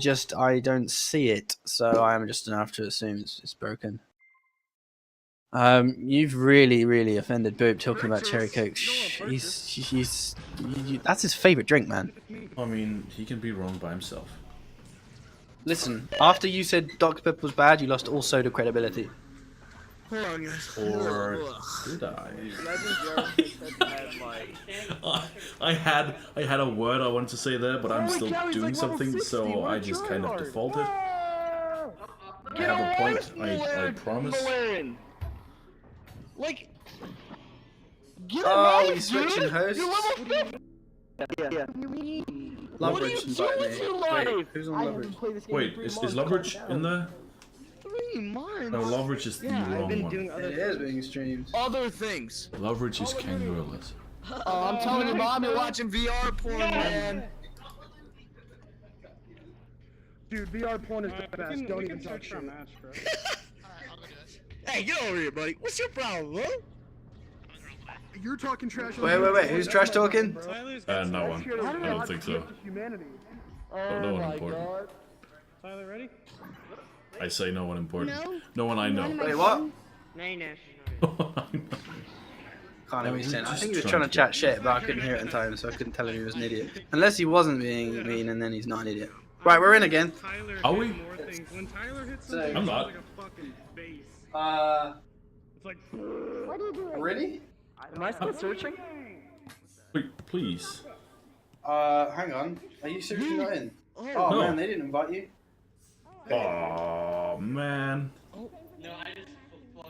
[SPEAKER 2] don't see it. So I'm just gonna have to assume it's broken. You've really offended Boop talking about cherry coke. That's his favorite drink, man.
[SPEAKER 1] I mean, he can be wrong by himself.
[SPEAKER 2] Listen, after you said Dr. Pepper was bad, you lost all soda credibility.
[SPEAKER 1] Or did I? I had a word I wanted to say there, but I'm still doing something, so I just kind of defaulted. I have a point. I promise.
[SPEAKER 5] Like,
[SPEAKER 2] Oh, he's switching hosts.
[SPEAKER 5] yeah.
[SPEAKER 2] Loveridge invited me. Wait, who's on Loveridge?
[SPEAKER 1] Wait, is Loveridge in there?
[SPEAKER 5] 3 months.
[SPEAKER 1] No, Loveridge is the wrong one.
[SPEAKER 2] It is being streamed.
[SPEAKER 5] Other things.
[SPEAKER 1] Loveridge is Kangarooless.
[SPEAKER 5] Oh, I'm telling you, Mom, you're watching VR porn, man.
[SPEAKER 3] Dude, VR porn is the best. Don't even touch shit.
[SPEAKER 5] Hey, get over here, buddy. What's your problem, huh?
[SPEAKER 3] You're talking trash.
[SPEAKER 2] Wait. Who's trash talking?
[SPEAKER 1] No one. I don't think so. No one important.
[SPEAKER 3] Tyler, ready?
[SPEAKER 1] I say no one important. No one I know.
[SPEAKER 2] Wait, what?
[SPEAKER 1] No one I know.
[SPEAKER 2] Can't understand. I think he was trying to chat shit, but I couldn't hear it in time, so I couldn't tell him he was an idiot. Unless he wasn't being mean, and then he's not an idiot. Right, we're in again.
[SPEAKER 1] Are we?
[SPEAKER 2] So,
[SPEAKER 1] I'm not.
[SPEAKER 3] It's like,
[SPEAKER 2] really?
[SPEAKER 5] Am I still searching?
[SPEAKER 1] Wait, please.
[SPEAKER 2] Hang on. Are you seriously not in? Oh
[SPEAKER 1] No.
[SPEAKER 2] man, they didn't invite you.
[SPEAKER 1] Oh man.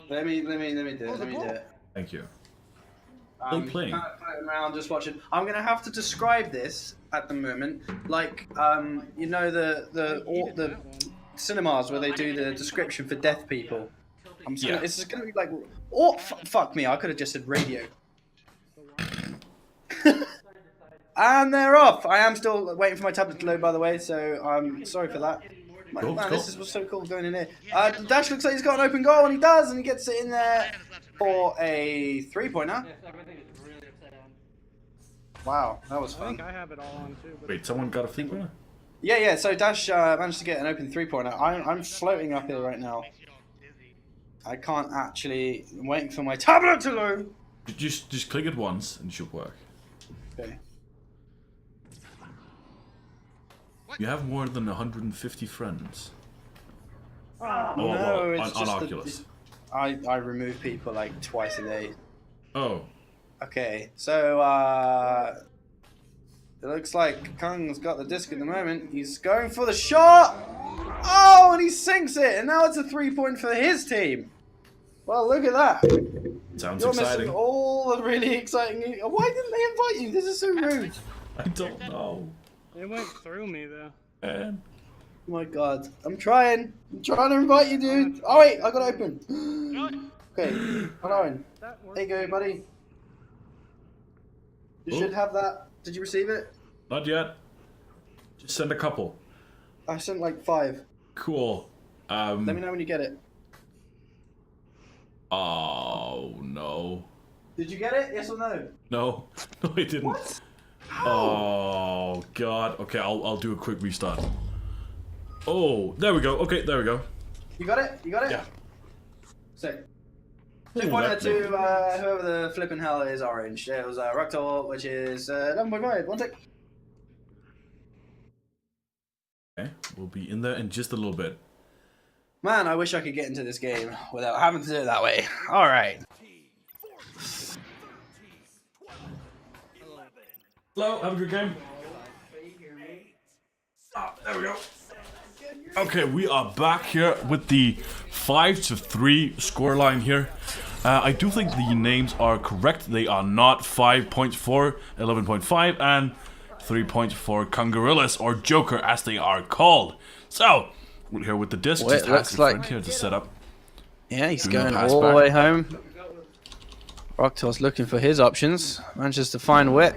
[SPEAKER 2] Let me do it.
[SPEAKER 1] Thank you.
[SPEAKER 2] I'm
[SPEAKER 1] playing.
[SPEAKER 2] kind of floating around just watching. I'm gonna have to describe this at the moment, like you know the cinemas where they do the description for deaf people. It's just gonna be like, oh fuck me, I could have just said radio. And they're off. I am still waiting for my tablet to load, by the way, so I'm sorry for that. Man, this is what's so cool going in here. Dash looks like he's got an open goal, and he does, and he gets it in there for a 3-pointer. Wow, that was
[SPEAKER 3] I
[SPEAKER 2] fun.
[SPEAKER 3] think I have it all on too.
[SPEAKER 1] Wait, someone got a finger?
[SPEAKER 2] Yeah. So Dash managed to get an open 3-pointer. I'm floating up here right now. I can't actually. I'm waiting for my tablet to load.
[SPEAKER 1] Just click it once, and it should work.
[SPEAKER 2] Okay.
[SPEAKER 1] You have more than 150 friends.
[SPEAKER 2] No, it's
[SPEAKER 1] on
[SPEAKER 2] just
[SPEAKER 1] Oculus.
[SPEAKER 2] I remove people like twice a day.
[SPEAKER 1] Oh.
[SPEAKER 2] Okay, so it looks like Kung's got the disc at the moment. He's going for the shot. Oh, and he sinks it, and now it's a 3-point for his team. Well, look at that.
[SPEAKER 1] Sounds
[SPEAKER 2] You're
[SPEAKER 1] exciting.
[SPEAKER 2] missing all the really exciting. Why didn't they invite you? This is so rude.
[SPEAKER 1] I don't know.
[SPEAKER 3] It went through me though.
[SPEAKER 1] Man.
[SPEAKER 2] Oh my god, I'm trying to invite you, dude. Oh wait, I got it open. Okay, hold on. There you go, buddy. You should have that. Did you receive it?
[SPEAKER 1] Not yet. Just send a couple.
[SPEAKER 2] I sent like 5.
[SPEAKER 1] Cool.
[SPEAKER 2] Let me know when you get it.
[SPEAKER 1] Oh no.
[SPEAKER 2] Did you get it? Yes or no?
[SPEAKER 1] No. No, I didn't.
[SPEAKER 2] What?
[SPEAKER 1] Oh god. Okay, I'll do a quick restart. Oh, there we go. Okay, there we go.
[SPEAKER 2] You got it? You got it?
[SPEAKER 1] Yeah.
[SPEAKER 2] Sick.
[SPEAKER 1] Ooh,
[SPEAKER 2] 2-pointer
[SPEAKER 1] that
[SPEAKER 2] to whoever the flipping hell is orange. It was Ruktor, which is 11.5. 1 sec.
[SPEAKER 1] Okay, we'll be in there in just a little bit.
[SPEAKER 2] Man, I wish I could get into this game without having to do it that way. Alright.
[SPEAKER 1] Hello, have a good game. Oh, there we go. Okay, we are back here with the 5-3 scoreline here. I do think the names are correct. They are not 5 points for 11.5 and 3 points for Kangarooless or Joker as they are called. So, we're here with the disc.
[SPEAKER 2] Well,
[SPEAKER 1] just
[SPEAKER 2] it looks
[SPEAKER 1] ask
[SPEAKER 2] like
[SPEAKER 1] Frank here to set up.
[SPEAKER 2] Yeah, he's
[SPEAKER 1] Doing
[SPEAKER 2] going
[SPEAKER 1] the pass
[SPEAKER 2] all the
[SPEAKER 1] back.
[SPEAKER 2] way home. Roctor's looking for his options. Manages to find Wit.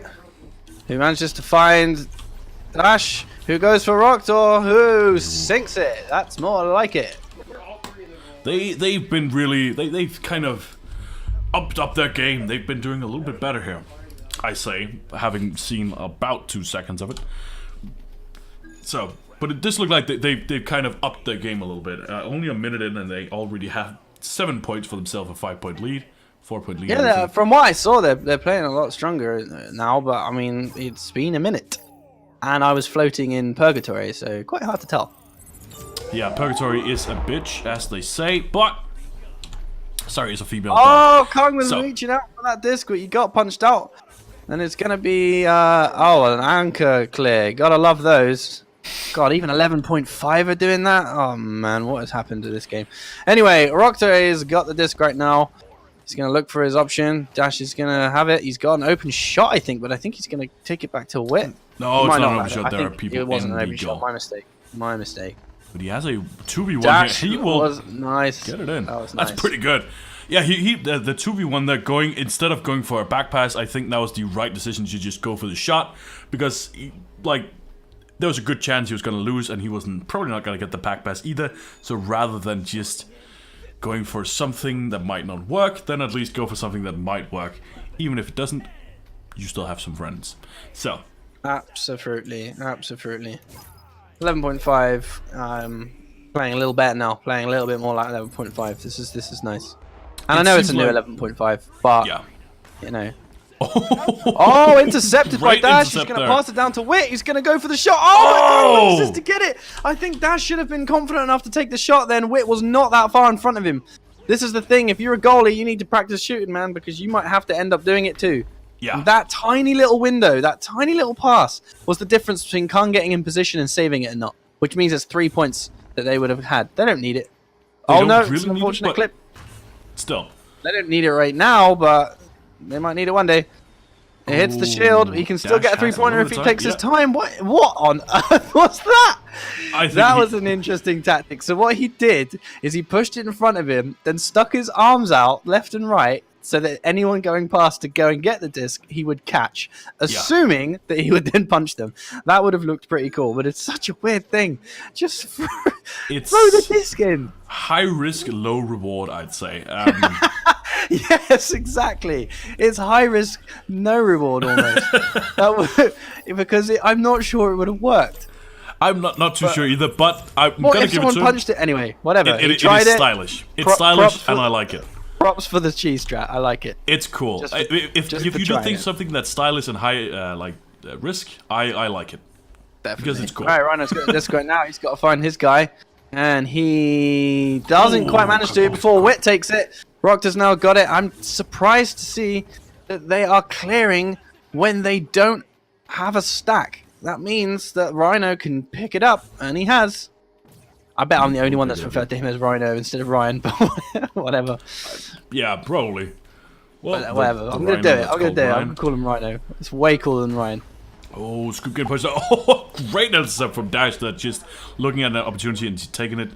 [SPEAKER 2] Who manages to find Dash. Who goes for Roctor. Who sinks it. That's more like it.
[SPEAKER 1] They've been really they've kind of upped up their game. They've been doing a little bit better here, I say, having seen about 2 seconds of it. So, but it does look like they've kind of upped their game a little bit. Only a minute in, and they already have 7 points for themselves, a 5-point lead, 4-point lead.
[SPEAKER 2] Yeah, from what I saw, they're playing a lot stronger now. But I mean, it's been a minute, and I was floating in purgatory, so quite hard to tell.
[SPEAKER 1] Yeah, Purgatory is a bitch, as they say, but... Sorry, it's a female.
[SPEAKER 2] Oh, Kong was reaching out for that disc, but you got punched out. And it's going to be, an anchor clear. Gotta love those. God, even 11.5 are doing that? Oh, man, what has happened to this game? Anyway, Roctor has got the disc right now. He's going to look for his option. Dash is going to have it. He's got an open shot, I think, but I think he's going to take it back to Wit.
[SPEAKER 1] No, it's not an open shot. There are people
[SPEAKER 2] it wasn't
[SPEAKER 1] in
[SPEAKER 2] an
[SPEAKER 1] the
[SPEAKER 2] open
[SPEAKER 1] goal.
[SPEAKER 2] shot. My mistake. My mistake.
[SPEAKER 1] But he has a 2v1
[SPEAKER 2] Dash
[SPEAKER 1] here. He will
[SPEAKER 2] was nice.
[SPEAKER 1] get it in.
[SPEAKER 2] That was
[SPEAKER 1] That's
[SPEAKER 2] nice.
[SPEAKER 1] pretty good. Yeah, the 2v1 there going, instead of going for a back pass, I think that was the right decision to just go for the shot. Because, there was a good chance he was going to lose, and he wasn't probably not going to get the back pass either. So rather than just going for something that might not work, then at least go for something that might work. Even if it doesn't, you still have some friends. So...
[SPEAKER 2] Absolutely, absolutely. 11.5. Playing a little better now. Playing a little bit more like 11.5. This is nice. And I know it's a new 11.5, but
[SPEAKER 1] yeah,
[SPEAKER 2] you know. Oh, intercepted by Dash. He's
[SPEAKER 1] intercept
[SPEAKER 2] gonna
[SPEAKER 1] there.
[SPEAKER 2] pass it down to Wit. He's gonna go for the shot. Oh my God! Just to get it. I think Dash should have been confident enough to take the shot. Then Wit was not that far in front of him. This is the thing. If you're a goalie, you need to practice shooting, man, because you might have to end up doing it too.
[SPEAKER 1] Yeah.
[SPEAKER 2] And that tiny little window, that tiny little pass, was the difference between Kung getting in position and saving it and not. Which means it's 3 points that they would have had. They don't need it.
[SPEAKER 1] They
[SPEAKER 2] Oh
[SPEAKER 1] don't
[SPEAKER 2] no,
[SPEAKER 1] really
[SPEAKER 2] it's an
[SPEAKER 1] need it,
[SPEAKER 2] unfortunate
[SPEAKER 1] but
[SPEAKER 2] clip.
[SPEAKER 1] Still.
[SPEAKER 2] They don't need it right now, but they might need it one day. It hits the shield. He can still
[SPEAKER 1] Dash
[SPEAKER 2] get a
[SPEAKER 1] has a
[SPEAKER 2] three-pointer
[SPEAKER 1] little
[SPEAKER 2] if he
[SPEAKER 1] time,
[SPEAKER 2] takes his
[SPEAKER 1] yeah.
[SPEAKER 2] time. What on earth was that?
[SPEAKER 1] I think
[SPEAKER 2] That
[SPEAKER 1] he-
[SPEAKER 2] was an interesting tactic. So what he did is he pushed it in front of him, then stuck his arms out left and right, so that anyone going past to go and get the disc, he would catch, assuming that he would then punch them. That would have looked pretty cool, but it's such a weird thing. Just throw the disc in.
[SPEAKER 1] High risk, low reward, I'd say.
[SPEAKER 2] Yes, exactly. It's high risk, no reward almost. Because I'm not sure it would have worked.
[SPEAKER 1] I'm not too sure either, but I'm
[SPEAKER 2] Well,
[SPEAKER 1] gonna
[SPEAKER 2] if
[SPEAKER 1] give it
[SPEAKER 2] someone
[SPEAKER 1] to him.
[SPEAKER 2] punched it anyway, whatever.
[SPEAKER 1] It
[SPEAKER 2] He tried
[SPEAKER 1] is
[SPEAKER 2] it.
[SPEAKER 1] stylish. It's
[SPEAKER 2] Props
[SPEAKER 1] stylish,
[SPEAKER 2] for-
[SPEAKER 1] and I like it.
[SPEAKER 2] Props for the cheese strat. I like it.
[SPEAKER 1] It's cool.
[SPEAKER 2] Just for-
[SPEAKER 1] If
[SPEAKER 2] just
[SPEAKER 1] you
[SPEAKER 2] for
[SPEAKER 1] do
[SPEAKER 2] trying
[SPEAKER 1] think
[SPEAKER 2] it.
[SPEAKER 1] something that's stylish and high risk, I like it. Because it's cool.
[SPEAKER 2] All right, Rhino's got the disc right now. He's got to find his guy. And he doesn't quite manage to before Wit takes it. Roctor's now got it. I'm surprised to see that they are clearing when they don't have a stack. That means that Rhino can pick it up, and he has. I bet I'm the only one that's referred to him as Rhino instead of Ryan, but whatever.
[SPEAKER 1] Yeah, probably. Well,
[SPEAKER 2] But whatever.
[SPEAKER 1] the
[SPEAKER 2] I'm going to do
[SPEAKER 1] Rhino
[SPEAKER 2] it.
[SPEAKER 1] that's
[SPEAKER 2] I'm going to do it.
[SPEAKER 1] called
[SPEAKER 2] I'm going to call him Rhino. It's way cooler than Ryan.
[SPEAKER 1] Oh, Scoop getting pushed out. Oh, great intercept from Dash there, just looking at an opportunity and taking it.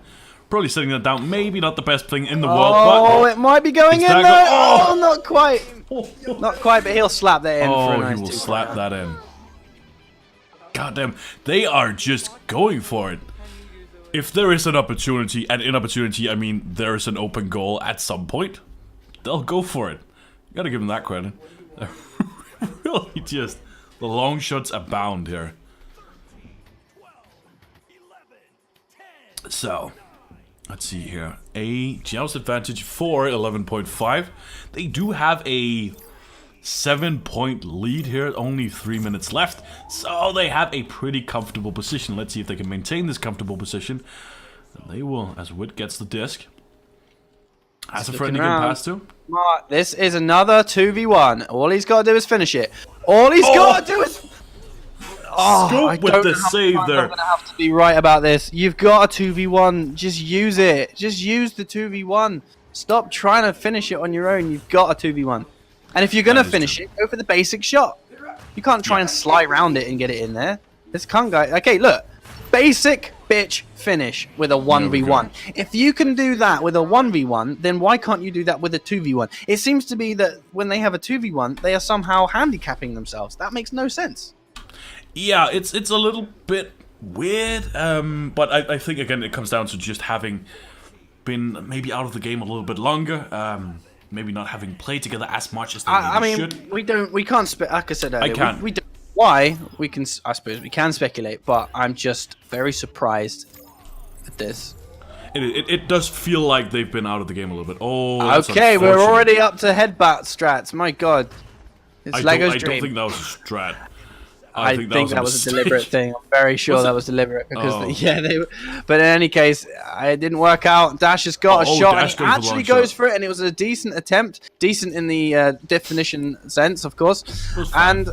[SPEAKER 1] Probably setting that down. Maybe not the best thing in the world,
[SPEAKER 2] Oh,
[SPEAKER 1] but...
[SPEAKER 2] it might be going in
[SPEAKER 1] It's
[SPEAKER 2] though.
[SPEAKER 1] back
[SPEAKER 2] Oh,
[SPEAKER 1] up.
[SPEAKER 2] not quite. Not quite, but he'll slap that in for a
[SPEAKER 1] Oh,
[SPEAKER 2] nice
[SPEAKER 1] he will
[SPEAKER 2] 2
[SPEAKER 1] slap that in. Goddamn, they are just going for it. If there is an opportunity, and in opportunity I mean there is an open goal at some point, they'll go for it. Gotta give them that credit. They're really just... The long shots abound here. So, let's see here. A Geo's advantage for 11.5. They do have a 7-point lead here. Only 3 minutes left. So they have a pretty comfortable position. Let's see if they can maintain this comfortable position. And they will, as Wit gets the disc. Has a friend he can pass to.
[SPEAKER 2] Smart. This is another 2v1. All he's got to do is finish it. All he's got to do is... Oh,
[SPEAKER 1] Scoop
[SPEAKER 2] I
[SPEAKER 1] with
[SPEAKER 2] don't
[SPEAKER 1] the
[SPEAKER 2] know how many
[SPEAKER 1] save
[SPEAKER 2] times
[SPEAKER 1] there.
[SPEAKER 2] I'm going to have to be right about this. You've got a 2v1. Just use it. Just use the 2v1. Stop trying to finish it on your own. You've got a 2v1. And if you're going to finish it, go for the basic shot. You can't try and slide around it and get it in there. This cunt guy... Okay, look. basic bitch finish with a 1v1. If you can do that with a 1v1, then why can't you do that with a 2v1? It seems to be that when they have a 2v1, they are somehow handicapping themselves. That makes no sense.
[SPEAKER 1] Yeah, it's a little bit weird, but I think again it comes down to just having been maybe out of the game a little bit longer, maybe not having played together as much as they should.
[SPEAKER 2] we can't like I said earlier,
[SPEAKER 1] I can't.
[SPEAKER 2] we don't. Why? We can, I suppose we can speculate, but I'm just very surprised at this.
[SPEAKER 1] It does feel like they've been out of the game a little bit. Oh, that's
[SPEAKER 2] okay, we're
[SPEAKER 1] unfortunate.
[SPEAKER 2] already up to headbutt strats. My God, it's Lego's
[SPEAKER 1] I
[SPEAKER 2] dream.
[SPEAKER 1] don't think that was a strat.
[SPEAKER 2] I think that was a deliberate thing. I'm very sure
[SPEAKER 1] Was
[SPEAKER 2] that
[SPEAKER 1] it?
[SPEAKER 2] was deliberate because
[SPEAKER 1] Oh.
[SPEAKER 2] they. But in any case, it didn't work out. Dash has got a shot,
[SPEAKER 1] Dash
[SPEAKER 2] and
[SPEAKER 1] goes
[SPEAKER 2] he
[SPEAKER 1] for the long
[SPEAKER 2] actually goes
[SPEAKER 1] shot.
[SPEAKER 2] for it, and it was a decent attempt, decent in the definition sense, of course, and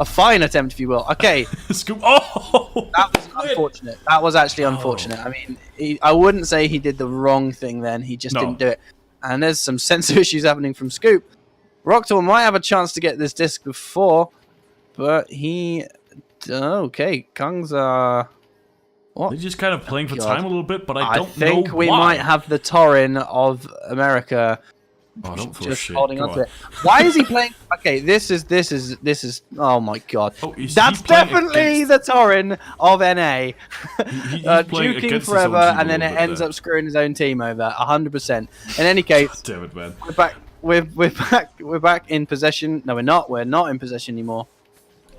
[SPEAKER 2] a fine attempt, if you will. Okay,
[SPEAKER 1] Scoop. Oh,
[SPEAKER 2] that was unfortunate. That was actually unfortunate. I mean, I wouldn't say he did the wrong thing then. He just
[SPEAKER 1] No.
[SPEAKER 2] didn't do it. And there's some sensor issues happening from Scoop. Rocktor might have a chance to get this disc before, but he. Okay, Kung's what?
[SPEAKER 1] They're just kind of playing for
[SPEAKER 2] God.
[SPEAKER 1] time a little bit, but I don't
[SPEAKER 2] think
[SPEAKER 1] know
[SPEAKER 2] we
[SPEAKER 1] why.
[SPEAKER 2] might have the Torin of America
[SPEAKER 1] Oh, don't throw
[SPEAKER 2] just
[SPEAKER 1] shit.
[SPEAKER 2] holding
[SPEAKER 1] Come
[SPEAKER 2] on to
[SPEAKER 1] on.
[SPEAKER 2] it. Why is he playing? Okay, this is. Oh my God,
[SPEAKER 1] Oh, he's
[SPEAKER 2] that's
[SPEAKER 1] playing
[SPEAKER 2] definitely
[SPEAKER 1] against-
[SPEAKER 2] the Torin of NA.
[SPEAKER 1] He's playing
[SPEAKER 2] Duking
[SPEAKER 1] against his own
[SPEAKER 2] forever,
[SPEAKER 1] team
[SPEAKER 2] and
[SPEAKER 1] a
[SPEAKER 2] then it
[SPEAKER 1] little bit
[SPEAKER 2] ends
[SPEAKER 1] there.
[SPEAKER 2] up screwing his own team over 100%. In any case,
[SPEAKER 1] Damn it, man.
[SPEAKER 2] we're back. We're back in possession. No, we're not. We're not in possession anymore.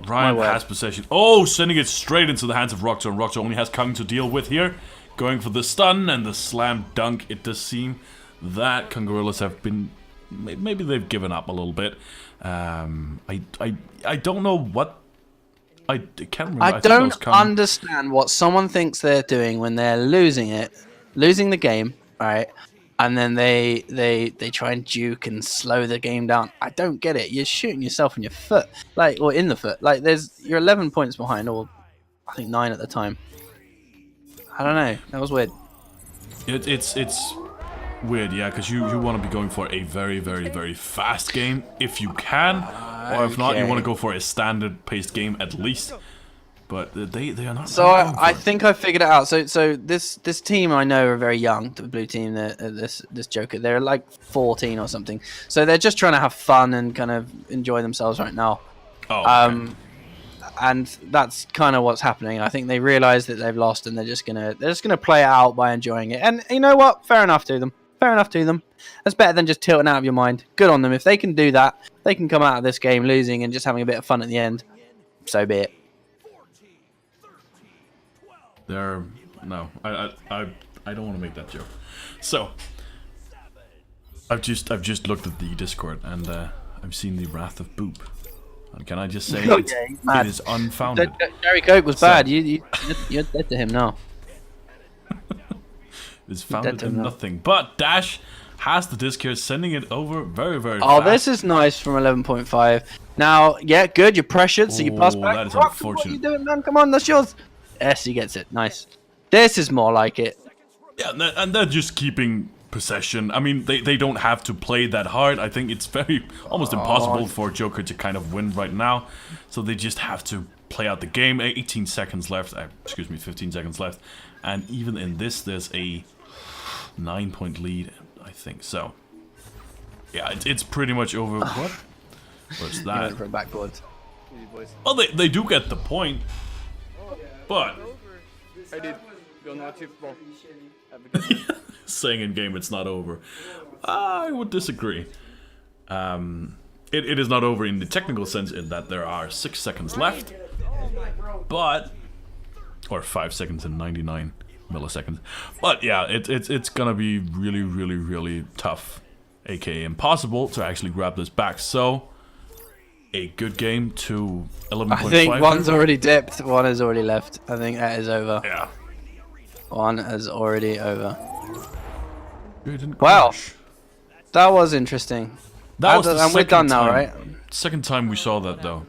[SPEAKER 1] Ryan
[SPEAKER 2] word.
[SPEAKER 1] has possession. Oh, sending it straight into the hands of Rocktor. And Rocktor only has Kung to deal with here. Going for the stun and the slam dunk. It does seem that Congorillas have been... Maybe they've given up a little bit. I don't know what... I can't remember.
[SPEAKER 2] I
[SPEAKER 1] think that was
[SPEAKER 2] don't
[SPEAKER 1] Kung.
[SPEAKER 2] understand what someone thinks they're doing when they're losing the game, right? And then they try and juke and slow the game down. I don't get it. You're shooting yourself in your foot, or in the foot. Like you're 11 points behind, or I think 9 at the time. I don't know. That was weird.
[SPEAKER 1] It's weird, yeah, because you want to be going for a very, very, very fast game if you can, or if not, you want to go for a standard paced game at least. But they are not.
[SPEAKER 2] So I think I figured it out. So this team I know are very young. The blue team, this Joker, they're like 14 or something. So they're just trying to have fun and kind of enjoy themselves right now.
[SPEAKER 1] Oh, okay.
[SPEAKER 2] And that's kind of what's happening. I think they realize that they've lost, and they're just gonna play it out by enjoying it. And you know what? Fair enough to them. Fair enough to them. That's better than just tilting out of your mind. Good on them. If they can do that, they can come out of this game losing and just having a bit of fun at the end. So be it.
[SPEAKER 1] No, I don't want to make that joke. So I've just looked at the Discord and I've seen the wrath of Boop. And can I just say it is unfounded?
[SPEAKER 2] Jerry Coke was bad. You're dead to him now.
[SPEAKER 1] It's founded
[SPEAKER 2] to
[SPEAKER 1] in
[SPEAKER 2] him now.
[SPEAKER 1] nothing. But Dash has the disc here, sending it over very, very
[SPEAKER 2] Oh,
[SPEAKER 1] fast.
[SPEAKER 2] this is nice from 11.5. Now, yeah, good. You're pressured, so you pass
[SPEAKER 1] Oh,
[SPEAKER 2] back.
[SPEAKER 1] that is
[SPEAKER 2] Rock,
[SPEAKER 1] unfortunate.
[SPEAKER 2] What are you doing, man? Come on, that's yours. Yes, he gets it. Nice. This is more like it.
[SPEAKER 1] Yeah, and they're just keeping possession. I mean, they don't have to play that hard. I think it's almost impossible for Joker to kind of win right now. So they just have to play out the game. 18 seconds left. 15 seconds left. And even in this, there's a 9-point lead, I think. So, yeah, it's pretty much over. What? What's
[SPEAKER 2] He
[SPEAKER 1] that?
[SPEAKER 2] went for a backboard.
[SPEAKER 1] Well, they do get the point. But
[SPEAKER 4] I did. Go now, football. Have a good night.
[SPEAKER 1] saying in game it's not over, I would disagree. It is not over in the technical sense in that there are 6 seconds left, but or 5 seconds and 99 milliseconds. But yeah, it's gonna be really, really, really tough, aka impossible, to actually grab this back. So a good game to 11.5.
[SPEAKER 2] I think one's already dipped. One has already left. I think that is over.
[SPEAKER 1] Yeah.
[SPEAKER 2] One is already over.
[SPEAKER 1] It didn't
[SPEAKER 2] Wow.
[SPEAKER 1] crash.
[SPEAKER 2] That was interesting.
[SPEAKER 1] That was the
[SPEAKER 2] And we're done
[SPEAKER 1] second
[SPEAKER 2] now,
[SPEAKER 1] time-
[SPEAKER 2] right?
[SPEAKER 1] Second time we saw that though,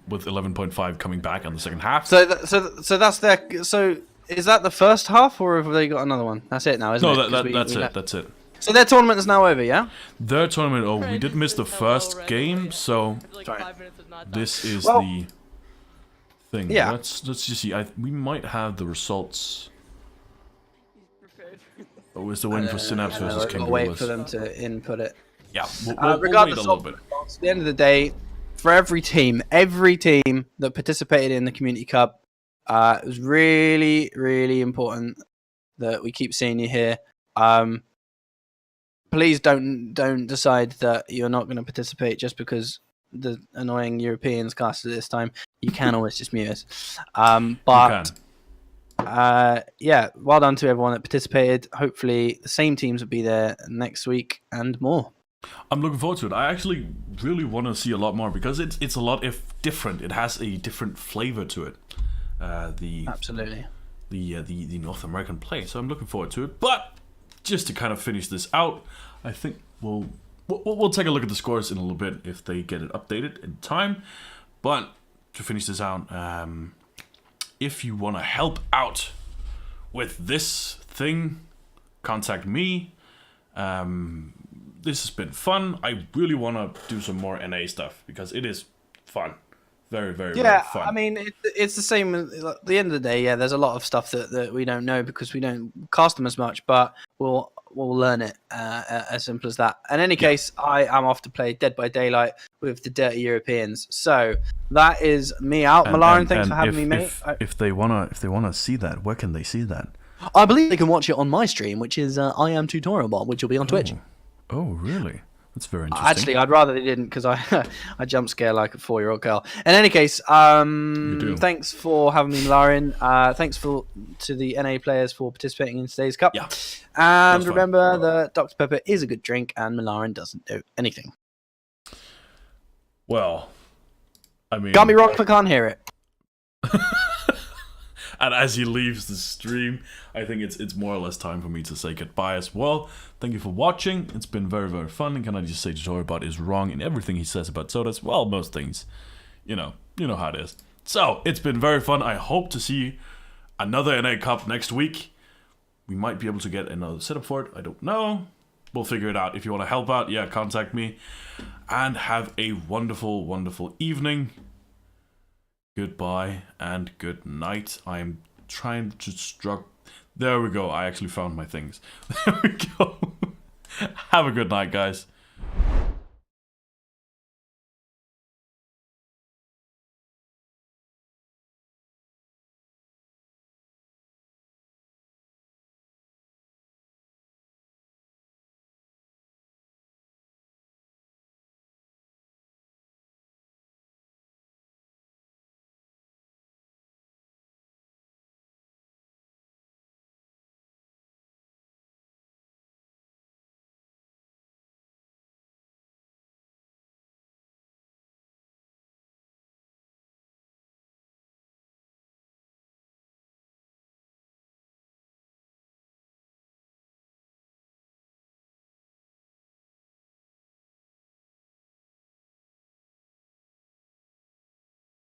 [SPEAKER 1] with 11.5 coming back on the second half.
[SPEAKER 2] So that's their. So is that the first half, or have they got another one? That's it now, isn't
[SPEAKER 1] No,
[SPEAKER 2] it? 'Cause
[SPEAKER 1] that's
[SPEAKER 2] we
[SPEAKER 1] it.
[SPEAKER 2] left.
[SPEAKER 1] That's it.
[SPEAKER 2] So their tournament is now over, yeah?
[SPEAKER 1] Their tournament. Oh, we did miss the first game, so this is
[SPEAKER 2] Well-
[SPEAKER 1] the thing.
[SPEAKER 2] Yeah.
[SPEAKER 1] Let's just see. We might have the results. Oh, is the win for Synapse versus
[SPEAKER 2] I'll wait for
[SPEAKER 1] Kangaroos?
[SPEAKER 2] them to input it.
[SPEAKER 1] Yeah, we'll wait
[SPEAKER 2] Regardless
[SPEAKER 1] a little bit.
[SPEAKER 2] at the end of the day, for every team that participated in the Community Cup, it was really, really important that we keep seeing you here. Please don't decide that you're not going to participate just because the annoying Europeans casted it this time. You can always just mute us. But yeah, well done to everyone that participated. Hopefully the same teams will be there next week and more.
[SPEAKER 1] I'm looking forward to it. I actually really want to see a lot more because it's a lot different. It has a different flavor to it.
[SPEAKER 2] Absolutely.
[SPEAKER 1] The North American play. So I'm looking forward to it. But just to kind of finish this out, I think we'll take a look at the scores in a little bit if they get it updated in time. But to finish this out, if you want to help out with this thing, contact me. This has been fun. I really want to do some more NA stuff because it is fun. Very, very, very fun.
[SPEAKER 2] I mean, it's the same. At the end of the day, yeah, there's a lot of stuff that we don't know because we don't cast them as much, but we'll learn it as simple as that. In any case, I am off to play Dead by Daylight with the Dirty Europeans. So that is me out. Malaran, thanks for having me, mate.
[SPEAKER 1] If they wanna see that, where can they see that?
[SPEAKER 2] I believe they can watch it on my stream, which is I Am Tutorial Bot, which will be on Twitch.
[SPEAKER 1] Oh, really? That's very interesting.
[SPEAKER 2] Actually, I'd rather they didn't because I jump scare like a 4-year-old girl. In any case, thanks for having me, Malaran. Thanks to the NA players for participating in today's cup.
[SPEAKER 1] Yeah.
[SPEAKER 2] And remember that Dr. Pepper is a good drink and Malaran doesn't do anything.
[SPEAKER 1] Well, I mean,
[SPEAKER 2] Got me wrong if I can't hear it.
[SPEAKER 1] And as he leaves the stream, I think it's more or less time for me to say goodbye as well. Thank you for watching. It's been very, very fun. And can I just say Tutorialbot is wrong in everything he says about sodas? Well, most things. You know how it is. So, it's been very fun. I hope to see another NA Cup next week. We might be able to get another setup for it. I don't know. We'll figure it out. If you want to help out, yeah, contact me. And have a wonderful, wonderful evening. Goodbye and good night. I'm trying to There we go. I actually found my things. There we go. Have a good night, guys.